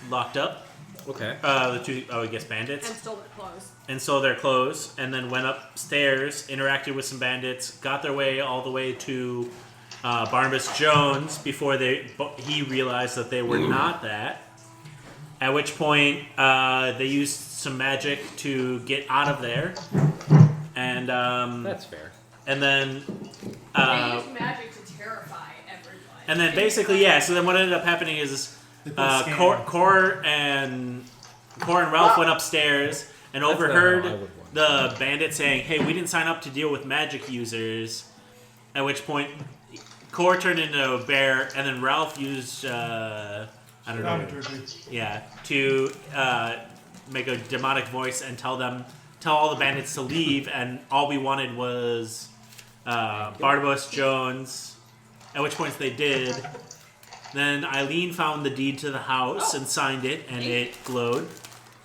locked up.
Okay.
The 2, I guess, bandits.
And stole their clothes.
And stole their clothes, and then went upstairs, interacted with some bandits, got their way all the way to Barnibus Jones before he realized that they were not that. At which point, they used some magic to get out of there, and
That's fair.
and then
They use magic to terrify everyone.
and then basically, yeah. So then what ended up happening is Cor and Ralph went upstairs and
not how I
overheard
would want
the bandit saying, "Hey, we didn't sign up to deal with magic users." At which point, Cor turned into a bear, and then Ralph used I don't know, yeah, to make a demonic voice and tell all the bandits to leave, and all we wanted was Barnibus Jones. At which point they did. Then Eileen found the deed to the house and signed it, and it glowed,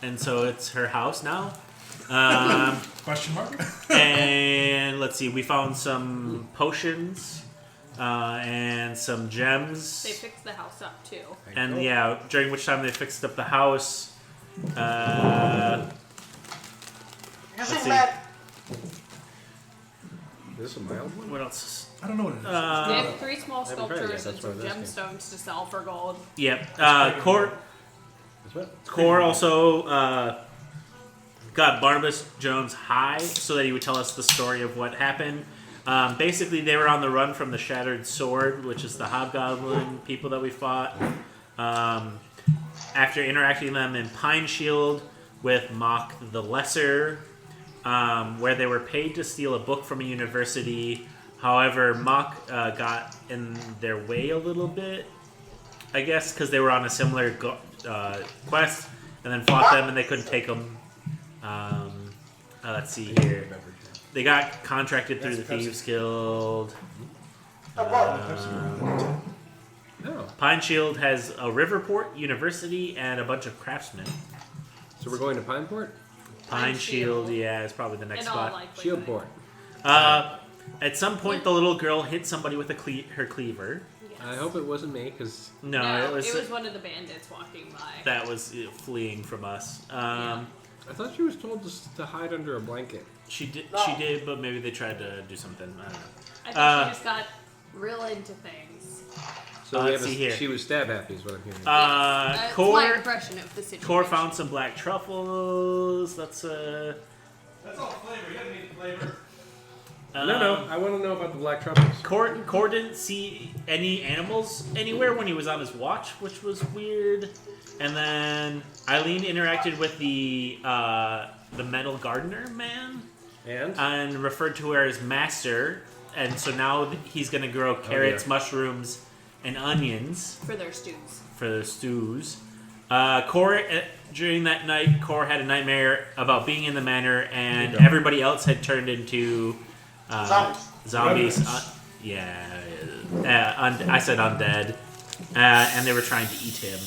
and so it's her house now.
Question mark?
And let's see, we found some potions and some gems.
They fixed the house up too.
And yeah, during which time they fixed up the house.
You
Let's
see,
see.
Matt,
Is this a mild one?
What else?
I don't know what it is.
They have 3 small
haven't tried it yet,
sculptures
that's
and
what
some
I was asking.
gemstones to sell for gold.
Yep. Cor
This what?
Cor also got Barnibus Jones high so that he would tell us the story of what happened. Basically, they were on the run from the Shattered Sword, which is the hobgoblin people that we fought. After interacting with them in Pine Shield with Mock the Lesser, where they were paid to steal a book from a university. However, Mock got in their way a little bit, I guess, because they were on a similar quest, and then fought them, and they couldn't take them. Let's see here. They got contracted through the Thieves Guild.
No.
Pine Shield has a Riverport University and a bunch of craftsmen.
So we're going to Pineport?
Pine Shield, yeah, is probably the next
In all
spot.
likelihood.
Shieldport.
At some point, the little girl hit somebody with her cleaver.
Yes.
I hope it wasn't me, because
No, it was
one of the bandits walking by.
that was fleeing from us.
I thought she was told to hide under a blanket.
She did, but maybe they tried to do something. I don't know.
I think she just got real into things.
So
let's see here.
she was stab happy is what I'm hearing.
That's my
Core
impression of the situation.
Core found some black truffles. That's
That's all flavor. You gotta need flavor.
no, I want to know about the black truffles.
Core didn't see any animals anywhere when he was on his watch, which was weird. And then Eileen interacted with the metal gardener man
And?
referred to her as master. And so now he's going to grow carrots, mushrooms, and onions
for their stews.
for the stews. Core, during that night, Core had a nightmare about being in the manor, and everybody else had turned into zombies. I said undead, and they were trying to eat him.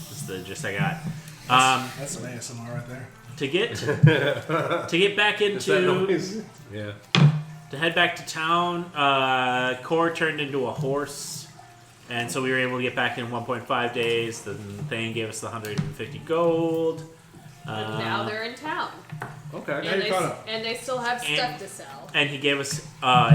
That's the gist I got.
That's some ASMR right there.
To get back
Is that
into
noise? Yeah.
to head back to town. Core turned into a horse, and so we were able to get back in 1.5 days. The Thane gave us the 150 gold.
And now they're in town.
Okay.
Now you're caught up.
And they still have stuff to sell.
And he gave us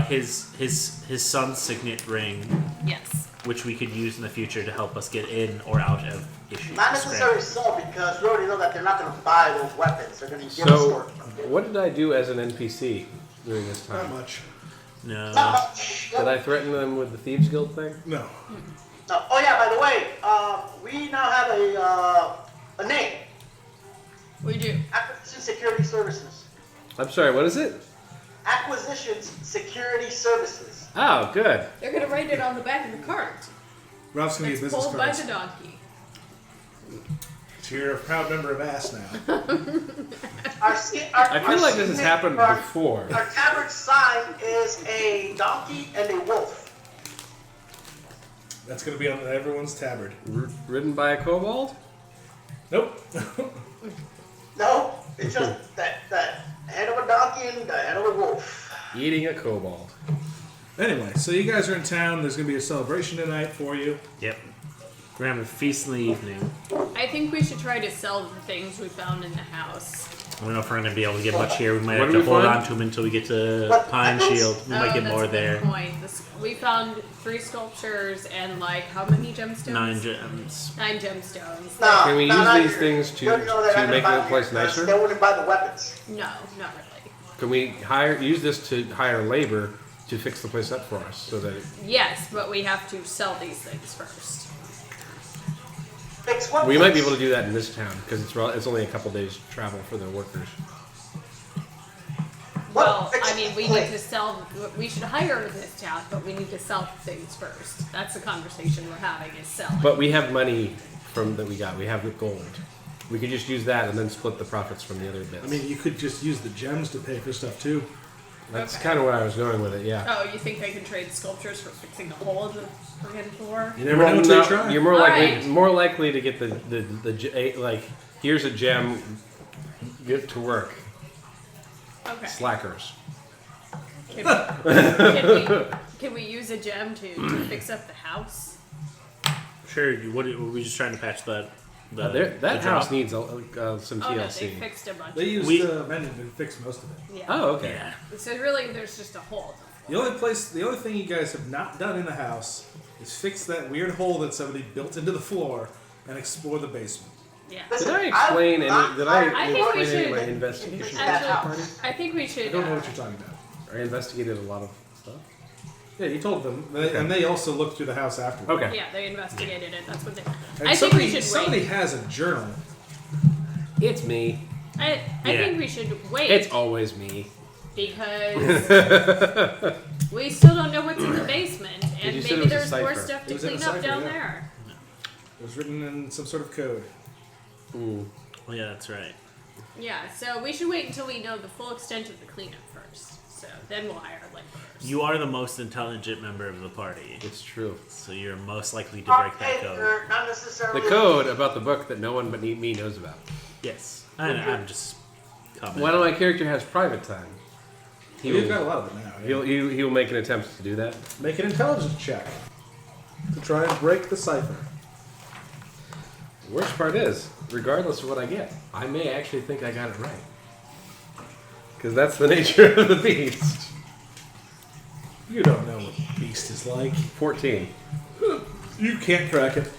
his son's signet ring,
Yes.
which we could use in the future to help us get in or out of issues.
Not necessarily so, because we already know that they're not going to buy those weapons. They're going to give us
So,
more.
what did I do as an NPC during this
Not
time?
much.
No.
Not much.
Did I threaten them with the Thieves Guild thing?
No.
Oh yeah, by the way, we now have a name.
We do.
Acquisition Security Services.
I'm sorry, what is it?
Acquisitions Security Services.
Oh, good.
They're going to write it on the back of the cart.
Ralph's gonna
It's
get business
pulled by
cards.
the donkey.
So you're a proud member of ASS now.
I
I feel like this has happened before.
Our tabard sign is a donkey and a wolf.
That's gonna be on everyone's tabard.
Ridden by a kobold?
Nope.
No, it's just that head of a donkey and the head of a wolf.
Eating a kobold.
Anyway, so you guys are in town. There's gonna be a celebration tonight for you.
Yep. We're having a feast in the evening.
I think we should try to sell the things we found in the house.
I don't know if we're going to be able to get much here. We might
What
have
did
to
we
hold
find?
on to them until we get to
What?
Pine Shield. We might get
that's
more
a good
there.
point. We found 3 sculptures and like how many gemstones?
9 gems.
9 gemstones.
No,
Can we
no,
use
no,
these
you-
things to
you already know they're not
make
gonna
the
buy
place
them because
nicer?
They wouldn't buy the weapons.
No, not really.
Can we use this to hire labor to fix the place up for us so that
Yes, but we have to sell these things first.
Fix what
we might be
place?
able to do that in this town because it's only a couple days travel for the workers.
What?
Well,
Fix
I mean, we
place?
need to sell. We should hire in this town, but we need to sell things first. That's the conversation we're having: is selling.
But we have money from that we got. We have the gold. We could just use that and then split the profits from the other bits.
I mean, you could just use the gems to pay for stuff too.
that's
okay.
kind of where I was going with it. Yeah.
Oh, you think they can trade sculptures for fixing the hole in the friggin' floor?
You never know until you try.
You're more
Alright.
more likely to get like here's a gem. Get to work,
Okay.
slackers.
Can we use a gem to fix up the house?
Sure. What were we just trying to patch that?
That
the
house
drop?
needs some
Oh no, they
TLC.
fixed a bunch.
They used
We-
vending to fix most of it.
Yeah.
Oh, okay.
Yeah.
So really, there's just a hole.
The only thing you guys have not done in the house is fix that weird hole that somebody built into the floor and explore the basement.
Yeah.
Did I explain any? Did
I think we
explain any of my
should-
investigation?
Actually, I think we
I
should.
don't know what you're talking about.
I investigated a lot of stuff.
Yeah, you told them, and they also looked through the house afterwards.
Okay.
Yeah, they investigated it. That's what they.
And
I think we should
somebody
wait.
has a journal.
It's me.
I
Yeah.
think we should wait
It's always me.
because we still don't know what's in the basement, and
you said it
maybe
was a
there's more
cipher.
stuff
It
to
was in a
clean up
cipher,
down
yeah.
there.
It was written in some sort of code.
Ooh.
Oh, yeah, that's right.
Yeah, so we should wait until we know the full extent of the cleanup first. So then we'll hire laborers.
You are the most intelligent member of the party,
It's true.
so you're most likely to break that code.
Not necessarily.
The code about the book that no one but me knows about.
Yes. I'm just commenting.
When my character has private time,
You've got a lot of it now. Yeah.
he'll make an attempt to do that.
Make an intelligence check to try and break the cipher.
The worst part is, regardless of what I get, I may actually think I got it right. Because that's the nature of the beast.
You don't know what beast is like.
14.
You can't crack it.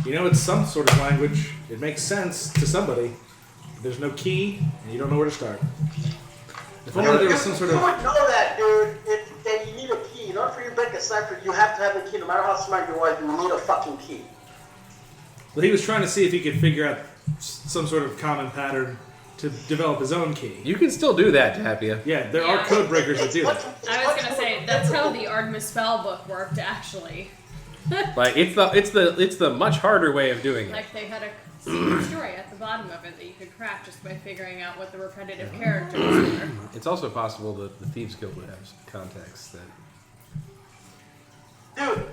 You know, it's some sort of language. It makes sense to somebody. But there's no key, and you don't know where to start. If only there was some sort
You
of...
would know that, dude. That you need a key. In order for you to break a cipher, you have to have a key. No matter how smart you are, you need a fucking key.
Well, he was trying to see if he could figure out some sort of common pattern to develop his own key.
You can still do that, Tapia.
Yeah, there are
Yeah.
code breakers that do that.
I was gonna say that's how the Artemis spell book worked actually.
Like it's the much harder way of doing it.
Like they had a secret story at the bottom of it that you could crack just by figuring out what the repetitive characters were.
It's also possible that the Thieves Guild would have contacts that.
Dude,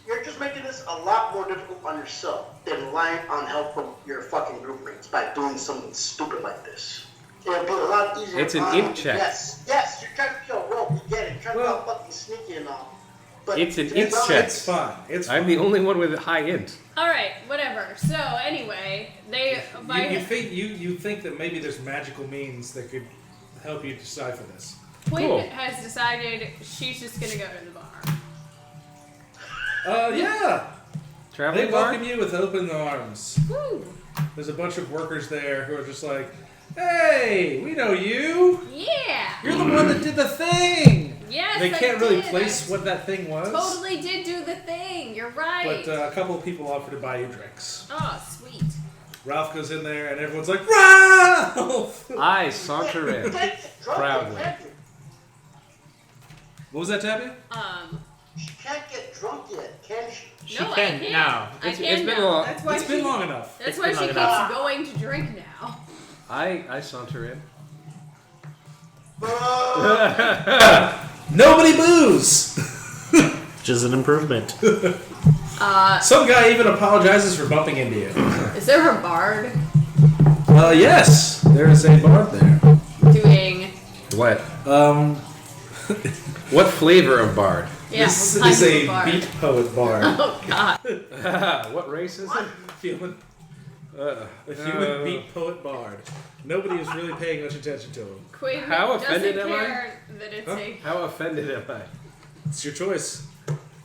you're just making this a lot more difficult on yourself than relying on help from your fucking group mates by doing something stupid like this. It'll be a lot easier.
It's an int check.
Yes, you're trying to be a rope, you get it. You're trying to be all fucking sneaky and all. But
It's an int check.
It's fine. It's
I'm
fine.
the only one with high int.
All right, whatever. So anyway, they
You think that maybe there's magical means that could help you decipher this?
Quinn
Cool.
has decided she's just gonna go to the bar.
Yeah. They
Traveling bar?
welcome you with open arms.
Woo!
There's a bunch of workers there who are just like, hey, we know you.
Yeah.
You're the one that did the thing.
Yes.
They
I
can't really
did.
place
I
what that thing was.
Totally did do the thing. You're right.
But a couple of people offer to buy you drinks.
Oh, sweet.
Ralph goes in there and everyone's like, Ralph!
I saunter in. Proudly.
What was that, Tabby?
She can't get drunk yet, can she?
She
No, I
can
can't.
now.
I
It's
can
been
now.
long.
That's why
It's been long enough.
That's
It's
why
been
she
long
keeps
enough.
going to drink now.
I saunter in.
Nobody boos!
Which is an improvement.
Some guy even apologizes for bumping into you.
Is there a bard
Yes, there is a bard there.
doing?
What? What flavor of bard?
Yeah,
This
what
is
kind of
a
bard?
beat poet bard.
Oh God.
What race is it?
Human, a human beat poet bard. Nobody is really paying much attention to him.
Quinn
How offended
doesn't
am I?
care that it's a.
How offended am I?
It's your choice.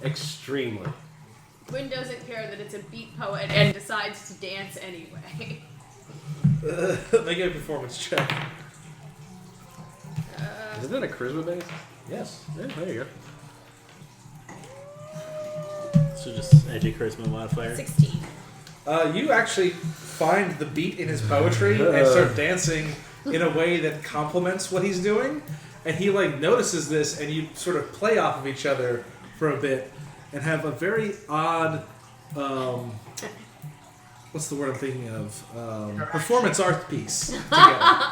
Extremely.
Quinn doesn't care that it's a beat poet and decides to dance anyway.
Make a performance check.
Isn't that a charisma base?
Yes.
Yeah, there you
So just edgy charisma modifier.
16.
You actually find the beat in his poetry and start dancing in a way that complements what he's doing. And he like notices this, and you sort of play off of each other for a bit, and have a very odd, what's the word I'm thinking of? Performance art piece together.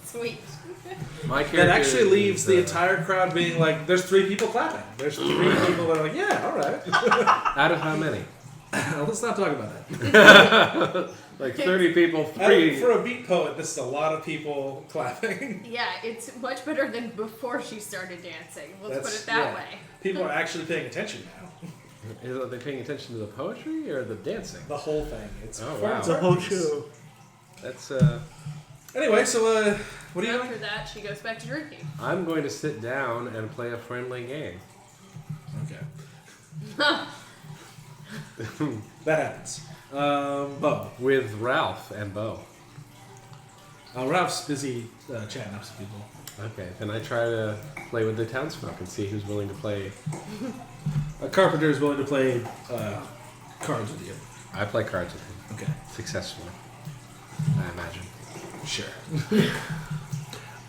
Sweet.
go. My character
That actually leaves
is,
the entire crowd being like, there's 3 people clapping. There's 3 people that are like, yeah, all right.
Out of how many?
Let's not talk about that.
Like 30 people. 3.
For a beat poet, this is a lot of people clapping.
Yeah, it's much better than before she started dancing. Let's put it that
yeah.
way.
People are actually paying attention now.
Are they paying attention to the poetry or the dancing?
The whole thing. It's
Oh,
performance
wow.
art
The whole
piece.
show.
That's
Anyway, so what are you
After
doing?
that, she goes back to drinking.
I'm going to sit down and play a friendly game.
Okay. That happens. Bo.
With Ralph and Bo.
Ralph's busy chatting up some people.
Okay, then I try to play with the townsfolk and see who's willing to play.
A carpenter is willing to play cards with you.
I play cards with him.
Okay.
Successfully. I imagine.
Sure.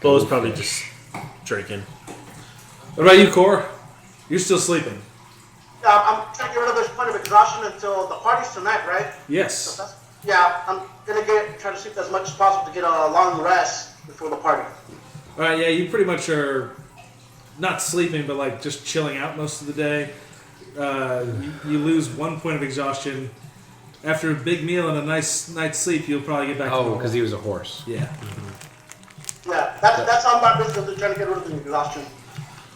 Bo's probably just drinking.
What about you, Cor? You're still sleeping.
I'm trying to get rid of this point of exhaustion until the party's tonight, right? So
Yes.
yeah, I'm gonna try to sleep as much as possible to get a long rest before the party.
All right. Yeah, you pretty much are not sleeping, but like just chilling out most of the day. You lose 1 point of exhaustion. After a big meal and a nice night's sleep, you'll probably get back to
Oh,
normal.
because he was a horse.
Yeah.
Yeah, that's all my business. They're trying to get rid of the exhaustion.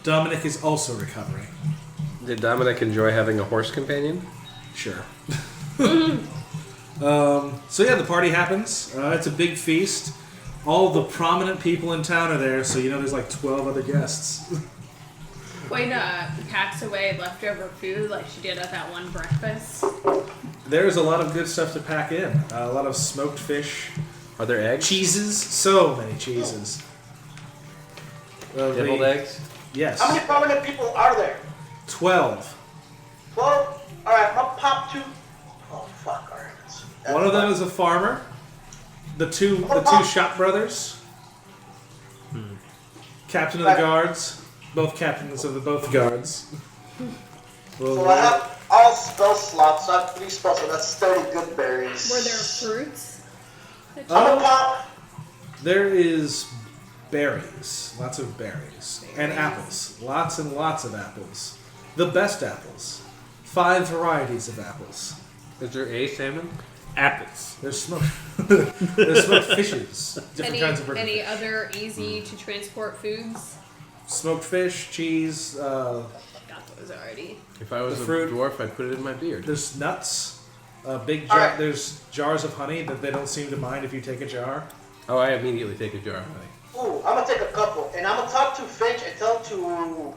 Dominic is also recovering.
Did Dominic enjoy having a horse companion?
Sure. So yeah, the party happens. It's a big feast. All the prominent people in town are there, so you know there's like 12 other guests.
Quinn packs away leftover food like she did at that one breakfast.
There's a lot of good stuff to pack in. A lot of smoked fish,
Are there eggs?
cheeses, so many cheeses.
Deviled eggs?
Yes.
How many prominent people are there?
12.
12? Alright, I'll pop 2. Oh, fuck, alright.
One of them is a farmer. The two shop brothers. Captain of the guards. Both captains of both guards.
So I have all spell slots, so I have 3 spells, so that's 30 good berries.
Were there fruits?
I'm gonna pop.
There is berries. Lots of berries. And apples. Lots and lots of apples. The best apples. 5 varieties of apples.
Is there a salmon?
Apples.
There's smoked. There's smoked fishes. Different kinds of burger.
Any other easy to transport foods?
Smoked fish, cheese.
Got those already.
If I was
The
a
fruit.
dwarf, I'd put it in my beard.
There's nuts. Big
All
jar.
right.
There's jars of honey that they don't seem to mind if you take a jar.
Oh, I immediately take a jar of honey.
Ooh, I'm gonna take a couple, and I'm gonna talk to Finch and tell him to,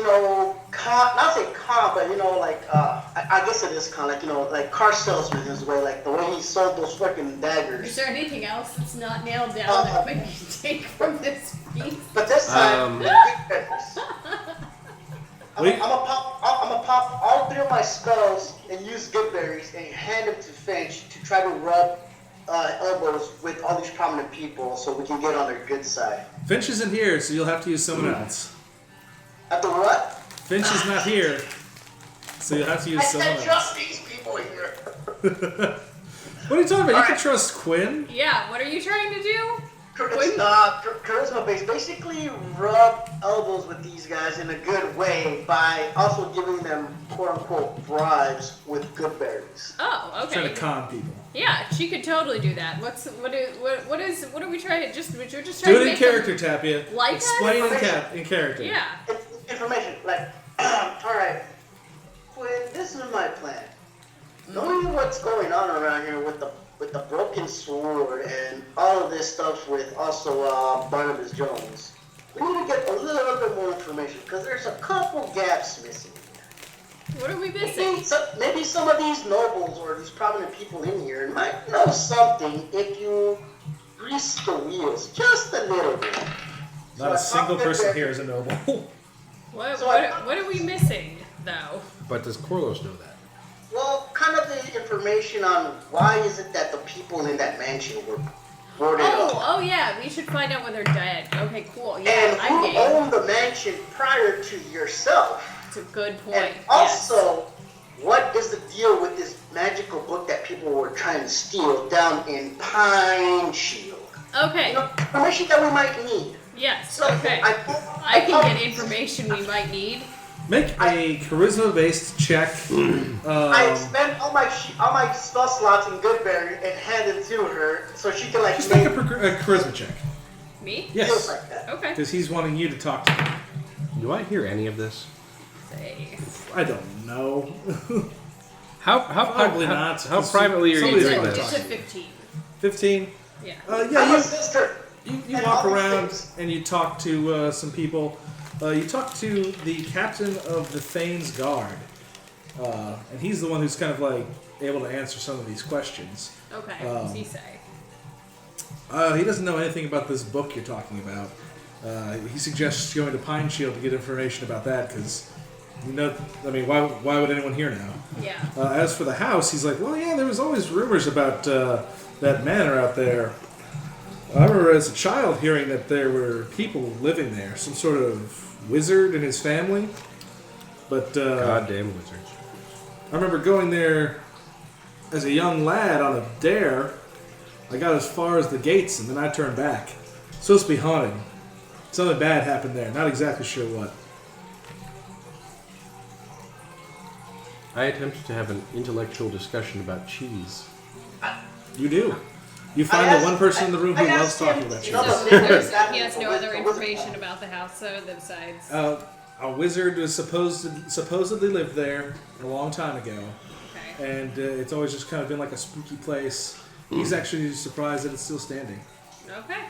not say con, but I guess it is con, like car salesman in his way, like the way he sold those fucking daggers.
Is there anything else that's not nailed down that we can take from this piece?
But this time, I'm gonna pop all 3 of my spells and use good berries and hand them to Finch to try to rub elbows with all these prominent people so we can get on their good side.
Finch isn't here, so you'll have to use someone else.
After what?
Finch is not here, so you'll have to use
I
someone
can't
else.
trust these people here.
What are you talking about? You can trust Quinn.
Yeah, what are you trying to do?
It's charisma based. Basically, rub elbows with these guys in a good way by also giving them quote unquote bribes with good berries.
Oh, okay.
Trying to con people.
Yeah, she could totally do that. What are we trying to we're just
Do
trying to
it in
make
character, Tapia.
Like
Explain
us?
in character.
Yeah.
Information like, alright, Quinn, this is my plan. Knowing what's going on around here with the broken sword and all of this stuff with also Barnibus Jones, we need to get a little bit more information because there's a couple gaps missing.
What are we missing?
Maybe some of these nobles or these prominent people in here might know something if you grease the wheels just a little bit.
Not a single person here is a noble.
What
So
what are we missing though?
But does Corlos know that?
Well, kind of the information on why is it that the people in that mansion were boarded up.
Oh yeah, we should find out when they're dead. Okay, cool. Yeah,
And
I'm
who
game.
owned the mansion prior to yourself?
It's a good point.
And also, what is the deal with this magical book that people were trying to steal down in Pine Shield?
Okay.
Information that we might need.
Yes.
So
Okay. I can get information we might need.
Make a charisma-based check.
I spent all my spell slots in Goodberry and handed to her so she can
Just make a charisma check.
Me?
Yes.
like that.
Okay.
Because he's wanting you to talk to him.
Do I hear any of this?
Say.
I don't know.
Probably
not.
How privately are you
Somebody's
doing
gonna
It's
this?
a 15.
15.
Yeah.
Yeah,
I'm a
you
sister.
You
And
walk
all these
around
things.
and you talk to some people. You talk to the captain of the Thane's Guard, and he's the one who's kind of like able to answer some of these questions.
Okay. What does he say?
He doesn't know anything about this book you're talking about. He suggests going to Pine Shield to get information about that because, why would anyone here now?
Yeah.
As for the house, he's like, well, yeah, there was always rumors about that manor out there. I remember as a child hearing that there were people living there, some sort of wizard and his family. But
Goddamn wizards.
I remember going there as a young lad on a dare. I got as far as the gates and then I turned back. Supposed to be haunted. Something bad happened there. Not exactly sure what.
I attempted to have an intellectual discussion about cheese.
You do. You find the one person in the room who loves talking about
you
cheese.
know,
So he has no other information about the house, so besides.
A wizard was supposedly lived there a long time ago,
Okay.
and it's always just kind of been like a spooky place. He's actually surprised that it's still standing.
Okay.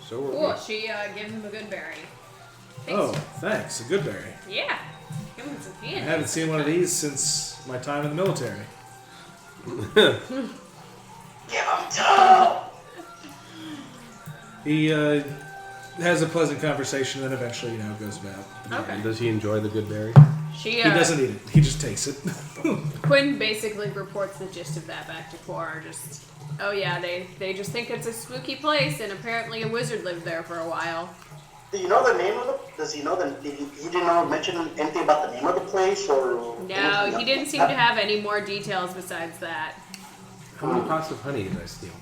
So are
Cool.
we.
She gives him a good berry.
Oh, thanks. A good berry.
Yeah. Give him some
I
candy.
haven't seen one of these since my time in the military.
Give them two.
He has a pleasant conversation, and eventually, goes about.
Okay.
Does he enjoy the good berry?
She
He doesn't eat it. He just takes it.
Quinn basically reports the gist of that back to Cora. Just, oh yeah, they just think it's a spooky place, and apparently a wizard lived there for a while.
Do you know the name of it? Does he know he didn't mention anything about the name of the place or?
No, he didn't seem to have any more details besides that.
How many pots of honey did I steal?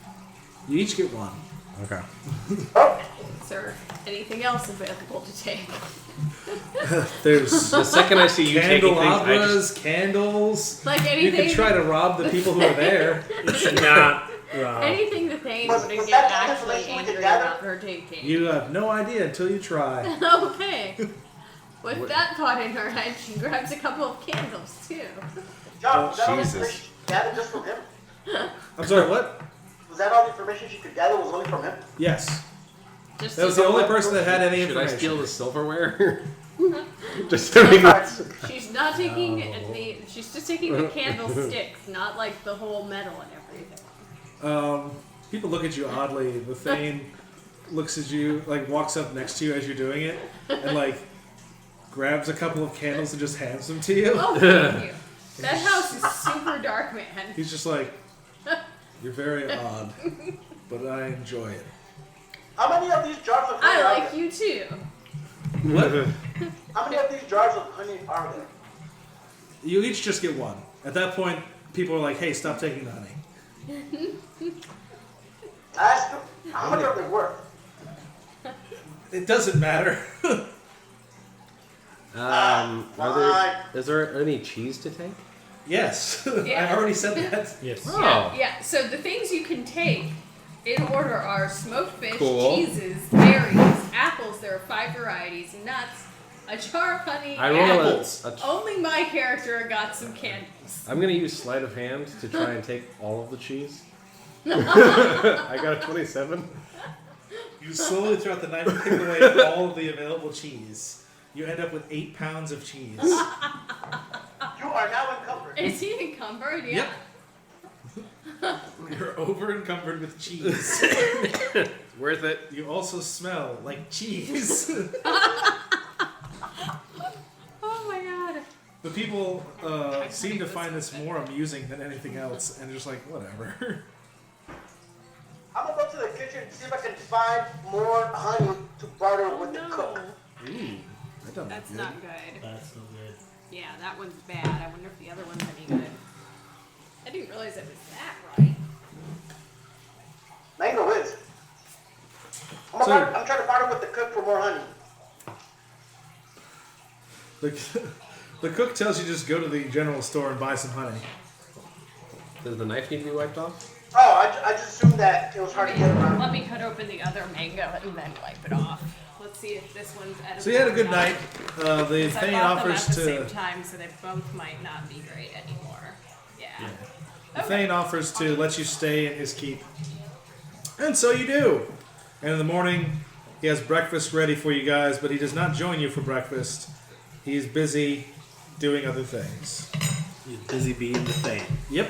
You each get one. Okay.
Oh,
Is there anything else available to take?
There's
The second I see you taking things, I
candelabras,
just
candles.
Like
You
anything.
could try to rob the people who are there.
It's not wrong.
Anything the Thane
Was
wouldn't get
that
actually
information we
angry
could gather?
about her taking.
You have no idea until you try.
Okay. With that thought in her head, she grabs a couple of candles too.
John, was that all the
Jesus.
information she could gather just from him?
I'm sorry, what?
Was that all the information she could gather was only from him?
Yes.
Just
That was the only person that had any
should I
information.
steal the silverware? Just to make it.
She's not taking she's just taking the candlesticks, not like the whole metal and everything.
People look at you oddly. The Thane looks at you, like walks up next to you as you're doing it, and like grabs a couple of candles and just hands them to you.
Oh, thank you. That house is super dark, man.
He's just like, you're very odd, but I enjoy it.
How many of these jars of honey
I
are
like
there?
you too.
What?
How many of these jars of honey are there?
You each just get one. At that point, people are like, hey, stop taking the honey.
I asked them, how much are they worth?
It doesn't matter.
Is there any cheese to take?
Yes.
Yeah.
I already said that.
Yes.
Oh.
Yeah, so the things you can take in order are smoked fish,
Cool.
cheeses, berries, apples, there are 5 varieties, nuts, a jar of honey,
I roll
Apples.
Only my character got some candles.
I'm gonna use sleight of hand to try and take all of the cheese. I got a 27.
You slowly throughout the night pick away all of the available cheese. You end up with 8 pounds of cheese.
You are now encumbered.
Is he encumbered? Yeah.
Yep. You're over encumbered with cheese.
Worth it.
You also smell like cheese.
Oh my god.
The people seem to find this more amusing than anything else, and just like, whatever.
I'm gonna go to the kitchen and see if I can find more honey to barter with the cook.
That don't
That's
look
not
good.
good.
That's no good.
Yeah, that one's bad. I wonder if the other one's any good. I didn't realize it was that right.
Mango is. I'm trying to barter with the cook for more honey.
The cook tells you just go to the general store and buy some honey.
Does the knife need to be wiped off?
Oh, I just assumed that it was hard to get around.
Let me cut open the other mango and then wipe it off. Let's see if this one's edible.
So you had a good
or not.
night. The
'Cause I
Thane
bought them
offers
at the
to
same time, so they both might not be great anymore. Yeah.
the Thane offers to let you stay in his keep, and so you do. And in the morning, he has breakfast ready for you guys, but he does not join you for breakfast. He's busy doing other things.
He's busy being the Thane.
Yep.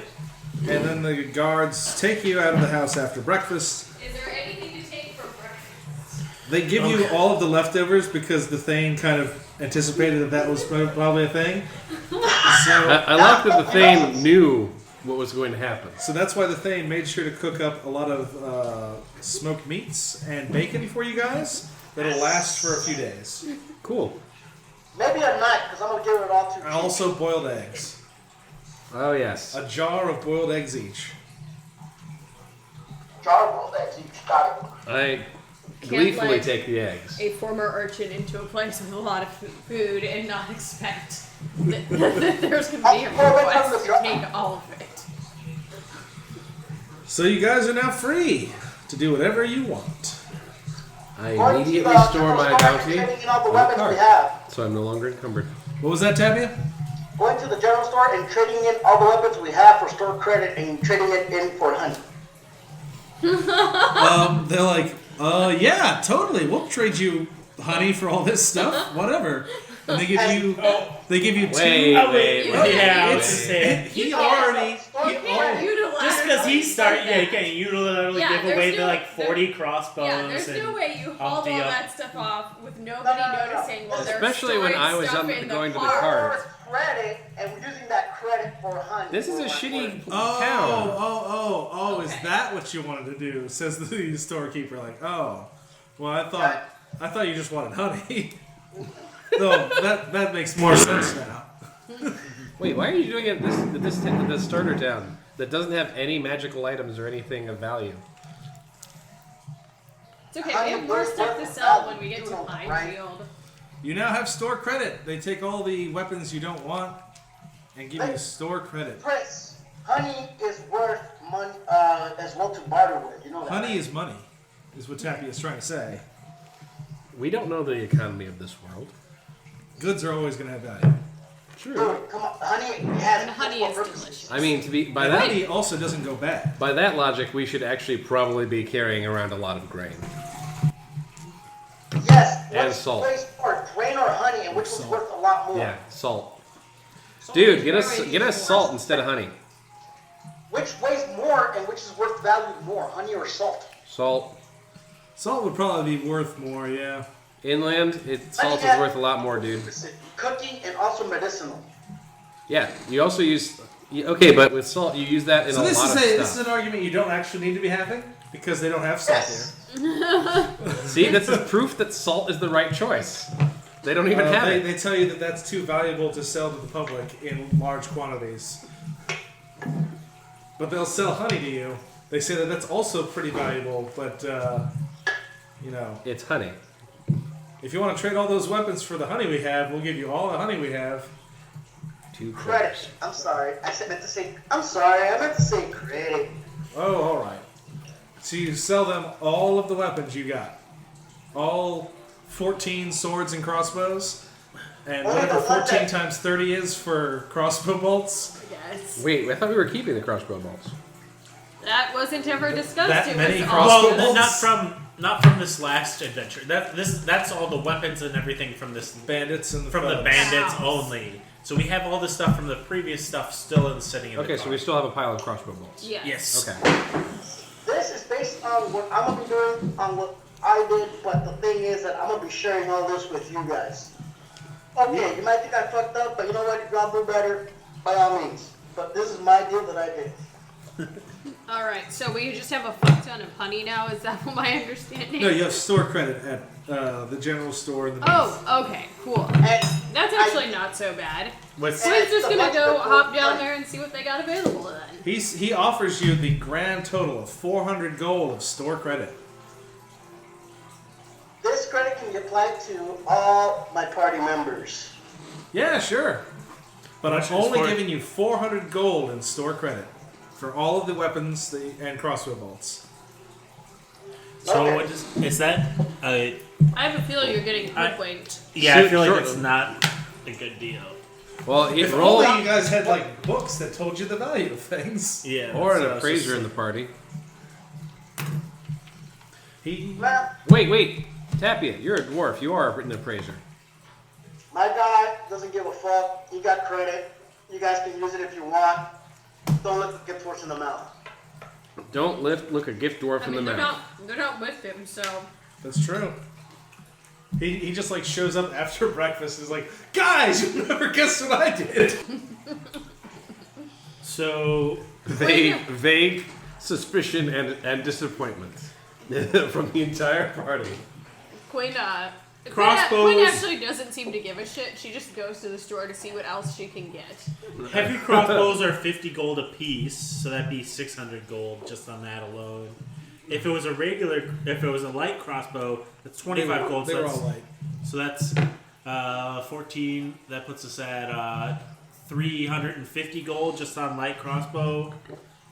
And then the guards take you out of the house after breakfast.
Is there anything to take for breakfast?
They give you all of the leftovers because the Thane kind of anticipated that was probably a thing. So,
I like that the Thane knew what was going to happen.
so that's why the Thane made sure to cook up a lot of smoked meats and bacon for you guys that'll last for a few days.
Cool.
Maybe a night, because I'm gonna give it all to
And also boiled eggs.
Oh, yes.
A jar of boiled eggs each.
jar of boiled eggs each. Got it.
I
Can't
gleefully
let
take the eggs.
a former urchin into a place with a lot of food and not expect that there's going to be a request to take all of it.
So you guys are now free to do whatever you want.
I
Going to
immediately
the
store my
general store and
bounty
trading in all the
on the
weapons
cart,
we have.
so I'm no longer encumbered.
What was that, Tabia?
Going to the general store and trading in all the weapons we have for store credit and trading it in for honey.
They're like, yeah, totally. We'll trade you honey for all this stuff, whatever. And they give you,
Wait,
two.
wait,
Yeah, I was
It's,
gonna say.
he already.
Just because he started, yeah, you can't unilaterally
Yeah,
give away
there's
the
no-
like 40 crossbones.
Yeah, there's no
and
way you haul all
Humpty up.
that stuff off with nobody noticing while they're
Especially when
storing
I was
stuff
on-
in
going to the
car.
cart.
For credit, and we're using that credit for honey.
This is a
For
shitty
Oh,
town.
is
Okay.
that what you wanted to do? Says the storekeeper. Like, oh, well, I thought you just wanted honey. No, that makes more sense now.
Wait, why are you doing it at this starter town that doesn't have any magical items or anything of value?
It's okay. We have more stuff to sell when we get to
Right.
Minefield.
You now have store credit. They take all the weapons you don't want and give you store credit.
Prince, honey is worth money as well to barter with. You know that.
Honey is money, is what Tappy is trying to say.
We don't know the economy of this world.
Goods are always going to have value.
True.
Dude, come on, honey has
And honey is delicious.
I mean, to be by
And
that
honey also doesn't go bad.
by that logic, we should actually probably be carrying around a lot of grain.
Yes.
And
What's
salt.
Weighs more, grain or honey, and which one's
Salt.
worth a lot more?
Yeah, salt.
Salt
Dude,
is
get us
very
salt instead of honey.
Which weighs more and which is worth value more, honey or salt?
Salt.
Salt would probably be worth more, yeah.
Inland, salt is worth a lot more, dude.
Cooking and also medicinal.
Yeah, you also use. Okay, but with salt, you use that in
So
a
this
lot
is
of
this is
stuff.
an argument you don't actually need to be having because they don't have salt
Yes.
See, this is proof that salt is the right choice. They don't even
here.
have it.
They tell you that that's too valuable to sell to the public in large quantities. But they'll sell honey to you. They say that that's also pretty valuable, but you know,
It's honey.
if you want to trade all those weapons for the honey we have, we'll give you all the honey we have.
2
Credit.
quarters.
I'm sorry. I'm sorry. I meant to say credit.
Oh, all right. So you sell them all of the weapons you got, all 14 swords and crossbows, and
Only
whatever
the one
14
that-
times 30 is for crossbow bolts.
Yes.
Wait, I thought we were keeping the crossbow bolts.
That wasn't ever discussed.
That
it
many
was
crossbow
all
Well,
bolts?
not from this last adventure. That's all the weapons and everything from this
Bandits and
from the
thugs.
bandits
Wow.
only. So we have all the stuff from the previous stuff still sitting in the
Okay,
car.
so we still have a pile of crossbow bolts.
Yes.
Yes.
Okay.
This is based on what I'm gonna be doing, on what I did, but the thing is that I'm gonna be sharing all this with you guys. Okay, you might think I fucked up, but you know what? If y'all do better, by all means. But this is my deal that I did.
All right. So we just have a fuck ton of honey now. Is that my understanding?
No, you have store credit at the general store in the
Oh, okay, cool.
And
That's actually not so bad.
With
We're just gonna
What's
go
the
hop down
point?
there and see what they got available then.
He offers you the grand total of 400 gold of store credit.
this credit can be applied to all my party members.
Yeah, sure. But
Much
I'm
is
only
for-
giving you 400 gold in store credit for all of the weapons and crossbow bolts.
So
Okay.
what is that?
I have a feeling you're getting
I-
hoodwinked.
Yeah, I
Shoot,
feel like
sure.
it's not a good deal.
Well,
If
roll
only you guys had like books that told you the value of things.
Yeah.
or
that's
an
what I was
appraiser
just-
in the party.
Well,
Wait, Tapia, you're a dwarf. You are an appraiser.
my guy doesn't give a fuck. He got credit. You guys can use it if you want. Don't let the gift horse in the mouth.
Don't look a gift dwarf
I
in
mean,
the mouth.
they're not with him, so
That's true. He just like shows up after breakfast and is like, guys, you never guessed what I did.
So
Vague suspicion and disappointment from the entire party.
Quinn
Crossbows.
Quinn actually doesn't seem to give a shit. She just goes to the store to see what else she can get.
heavy crossbows are 50 gold a piece, so that'd be 600 gold just on that alone. If it was a light crossbow, that's 25 gold.
They
So
were all
that's,
like,
so that's 14. That puts us at 350 gold just on light crossbow,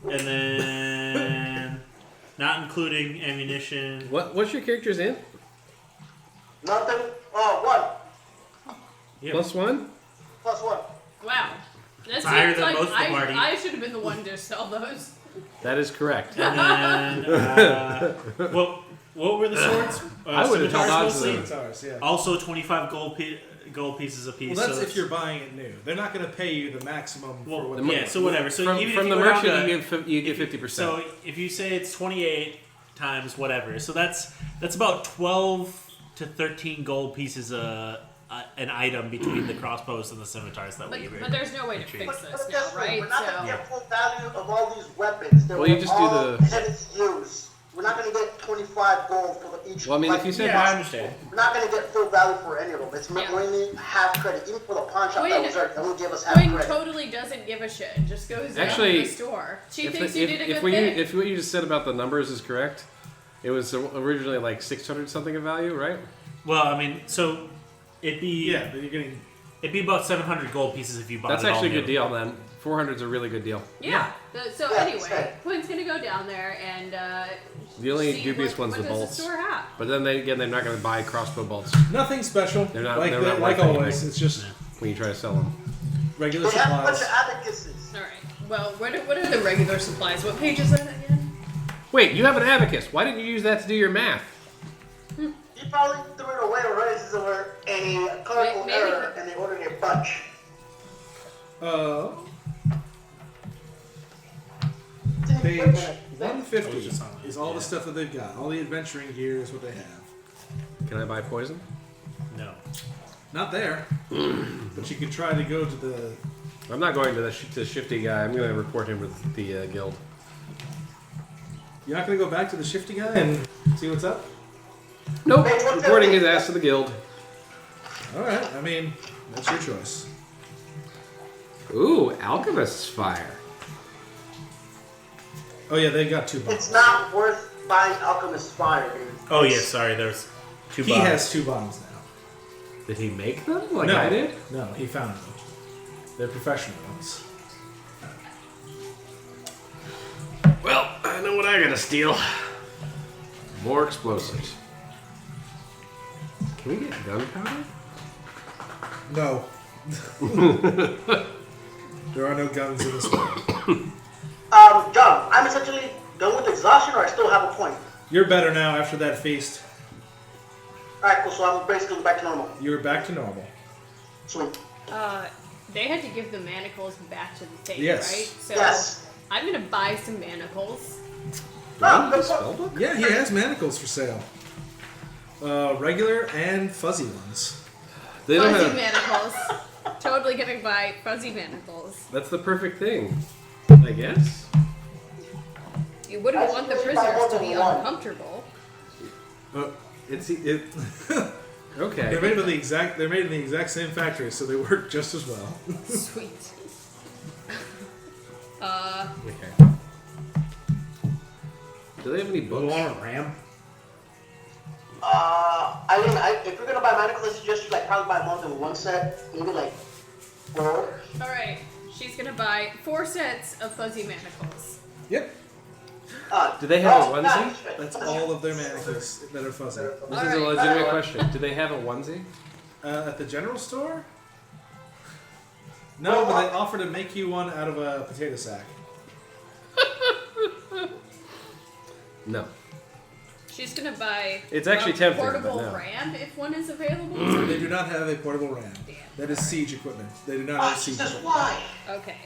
and then not including ammunition.
What's your character's in?
Nothing. Oh, one.
Yeah.
+1?
Plus one.
Wow. That
It's higher
seems
than
like
most of the party.
I should have been the one to sell those.
That is correct.
And then, what were the swords?
I would've held on to
scimitars
them.
mostly?
Centaurs, yeah.
Also 25 gold pieces a piece.
Well, that's
so
if you're buying it new. They're not going to pay you the maximum for
well,
what
yeah. So whatever. So
From,
even
from
if
the
you go down
merchant,
to-
you get 50%.
So if you say it's 28 times whatever, so that's about 12 to 13 gold pieces an item between the crossbows and the scimitars that we
But there's no way to
retrieve.
fix
But
this
guess
now,
what?
right?
We're not going to
So
get full value of all these weapons. They're
Well, you just do
all
the-
heavy use. We're not going to get 25 gold for each.
Well, I mean, if you said
Yeah, I understand.
We're not going to get full value for any of them. It's
Yeah.
only half credit. Even for the pawn shop that
Quinn-
was there, they only give us half
Quinn
credit.
totally doesn't give a shit. Just goes down
Actually,
to the store. She
if,
thinks you did a good thing.
if what you just said about the numbers is correct, It was originally like 600 something of value, right?
Well, I mean, so it'd be
Yeah, but you're getting.
it'd be about 700 gold pieces if you bought
That's
it all
actually a good
new.
deal then. 400 is a really good deal.
Yeah. So
Yeah,
anyway,
same.
Quinn's gonna go down there and
The only
see
dubious
what
one's the
does
bolts.
store have.
But then again, they're not going to buy crossbow bolts
Nothing special.
They're not-
like
they're not
like
worth
always.
anything.
It's just
when you try to sell them.
regular
They have a bunch
supplies.
of abacuses.
All right. Well, what are the regular supplies? What page is that again?
Wait, you have an abacus. Why didn't you use that to do your math?
You probably threw it away already since there were a clerical
Maybe.
error and they ordered a bunch.
Page
Wait a minute.
150
just on it,
is all
yeah.
the stuff that they've got. All the adventuring gear is what they have.
Can I buy poison?
No.
Not there, but you could try to go to the.
I'm not going to the shifty guy. I'm going to report him with the guild.
You're not going to go back to the shifty guy and see what's up.
Nope.
Page 150.
Reporting his ass to the guild.
All right. I mean, that's your choice.
Ooh, alchemist's fire.
Oh yeah, they got 2 bombs.
It's not worth buying Alchemist Fire, dude.
Oh yeah, sorry. There's 2
He
bombs.
has 2 bombs now.
Did he make them like
no,
I did?
No, he found them. They're professional ones.
Well, I know what I gotta steal. More explosives. Can we get gunpowder?
No. There are no guns in this world.
John, I'm essentially done with exhaustion, or I still have a point.
You're better now after that feast.
Alright, cool, so I'm basically back to normal.
You're back to normal.
Sweet.
They had to give the manacles back to the thing,
Yes.
right? So
Yes.
I'm gonna buy some manacles.
Oh,
The
good
spell
point.
book?
Yeah, he has manacles for sale. Regular and fuzzy ones.
They don't
Fuzzy
have.
manacles. Totally gonna buy fuzzy manacles.
That's the perfect thing, I guess.
You wouldn't
That's
want the
really my
prisoners to be
number one.
uncomfortable.
It.
They're
Okay.
made in the exact same factory, so they work just as well.
Sweet.
Okay. Do they have any
You
books?
want a ram?
If you're gonna buy manacles, I suggest you like probably buy more than one set, maybe like 4.
All right. She's gonna buy 4 sets of fuzzy manacles.
Yep,
Do they have a onesie?
that's all of their manacles that are fuzzy.
This is a
Alright.
legitimate question. Do they have a onesie?
At the general store? No, but they offer to make you one out of a potato sack.
No.
She's gonna buy
It's actually
a
tempting,
portable
but no.
ram if one is available.
They do not have a portable ram.
Damn.
That is siege equipment. They do not
Oh,
have siege
Jesus,
equipment.
why?
Okay.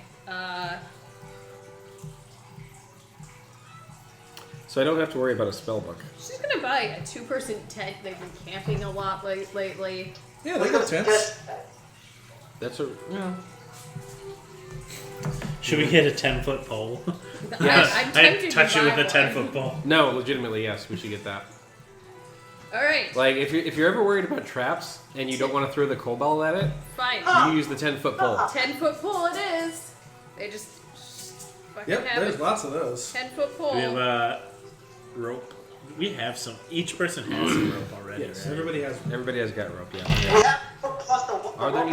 So I don't have to worry about a spell book.
She's gonna buy a 2-person tent. They've been camping a lot lately.
Yeah, they got tents.
That's a. Yeah.
Should we get a 10-foot pole?
Yes.
I'm
I'd
tempted
touch
to
you
buy
with a
one.
10-foot pole.
No, legitimately, yes. We should get that.
All right.
Like, if you're ever worried about traps and you don't want to throw the kobold at it,
Fine.
you use the 10-foot pole.
10-foot pole it is. They just fucking
Yep,
have
there's
it.
lots of those.
10-foot pole.
We have a rope. We have some. Each person has some rope already.
Yes,
right?
everybody has one.
Everybody has got rope, yeah.
We have plus the
Are there any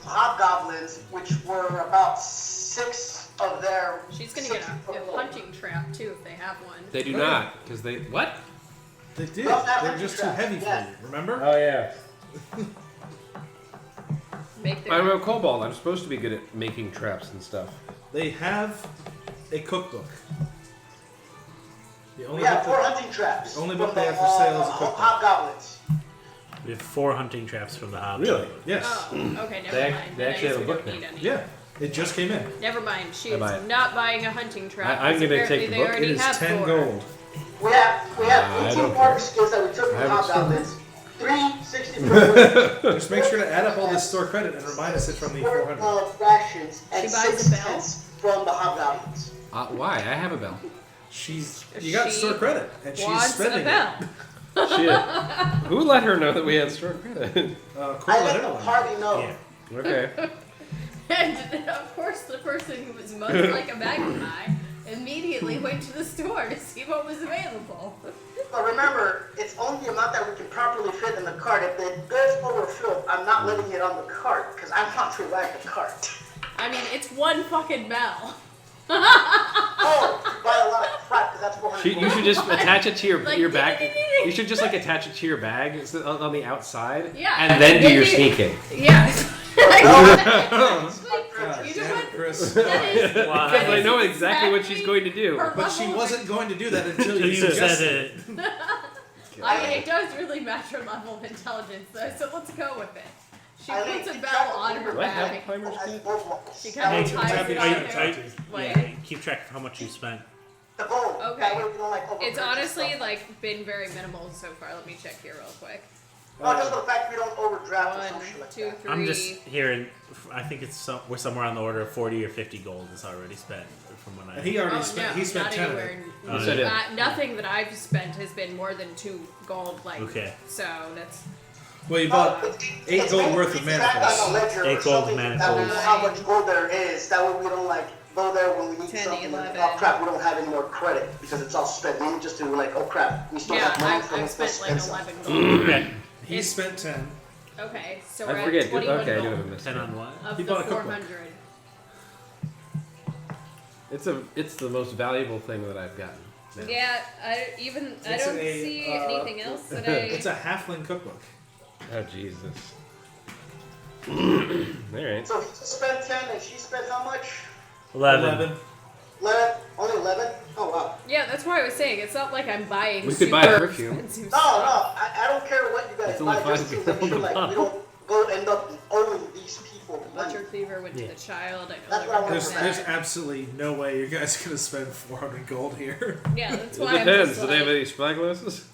hobgoblins, which were about 6 of their.
She's gonna get
60-foot
a
pole.
hunting trap too if they have one.
They do not, because they. What?
They did.
Well, that
They're
would
just
be
too
trash.
heavy for
Yeah.
you. Remember?
Oh, yeah.
Make their
I'm a kobold. I'm supposed to be good at making traps and stuff.
They have a cookbook. The only
We have
book
4
that-
hunting traps.
The only book
from
they
the,
have for sale is a cookbook.
Hobgoblins.
We have 4 hunting traps from the hob.
Really? Yes.
Oh, okay, never
They
mind.
act- they
Then I
actually
guess
have a
we
book
don't
now.
need any.
Yeah. It just came in.
Never mind. She
I
is
buy it.
not buying a hunting trap.
I'm
because
gonna take
apparently
the
they
book.
already
It is
have
10
4.
gold.
We have
I
18
don't
pork
care.
skills that we took from
I
the
haven't
hobgoblins. 3 60-foot
Just make sure to add up all this store credit and remind us it from the 400.
rations and
She buys
6
a bell?
tents from the hobgoblins.
Why? I have a bell.
You got
She
store credit, and she's
Wants
spending
a bell.
Shit. Who let her know that we had store credit?
it.
I
Cool
let
letter
the
line.
party know.
Yeah.
Okay.
And of course, the person who was most like a magpie immediately went to the store to see what was available.
But remember, it's only the amount that we can properly fit in the cart. If it does overfill, I'm not letting it on the cart because I want to ride the cart.
I mean, it's one fucking bell.
Oh, buy a lot of crap because that's 400.
You should just attach it to your
Like,
bag. You should just like attach it to your bag on the outside.
Yeah.
And then do your sneaking.
Yeah. You know what?
Chris.
That is,
Because I know exactly what she's going to do.
her
But she
level of
wasn't going to do that until
Until
you
you said
suggested
it.
I mean, it does really match her level of intelligence, though, so let's go with it. She
I
puts
think
a bell on her
Do I have a
bag.
climber's kit?
She
Hey,
kind of ties
happy
it
to
on
have
there.
you.
Wait.
Yeah, keep track of how much you spent.
The gold.
Okay.
That way we don't, like,
It's
overpurchase
honestly
stuff.
like been very minimal so far. Let me check here real quick.
No, just the fact we don't overdraft or some
1,
shit like
2,
that.
3.
I'm just hearing. I think we're somewhere on the order of 40 or 50 gold is already spent from when I.
And he already
Oh,
spent.
no,
He spent
not
10 of
anywhere.
it.
Oh, you did?
Nothing that I've spent has been more than 2 gold. Like,
Okay.
so that's.
Well, you
No,
bought
it's
8 gold
mainly
worth of
tracked on
manacles.
a ledger or
8 gold
something
manacles.
That we know how much gold there is. That way we don't like go there when we need
10,
something.
11.
Oh crap, we don't have any more credit because it's all spent. Maybe just to like, oh crap, we still
Yeah,
have money
I've
for
spent
let's
like
spend some.
11 gold.
Okay.
He spent 10.
Okay, so we're
I
at
forget.
21
Okay, I do
gold
have a mistake.
10 on what?
of
He
the
bought a cookbook.
400.
It's the most valuable thing that I've gotten. now.
Yeah, I
It's
don't
a,
see anything else that I.
It's a halfling cookbook.
Oh Jesus. Alright.
So he spent 10 and she spent how much?
11.
11? Only 11? Oh wow.
Yeah, that's why I was saying it's not like I'm buying.
We could
super
buy a perfume.
expensive
No,
stuff.
no, I don't care what you guys
It's only
buy, just to
$5
make sure like we don't go end up owing these people money.
Butcher Cleaver went to
Yeah.
the child. I know
That's
they
what I
were
want
There's,
doing
to
there's
that.
absolutely no way you guys are gonna spend 400 gold here.
Yeah, that's
It
why I'm
depends.
just
Do they have
like,
any spyglasses?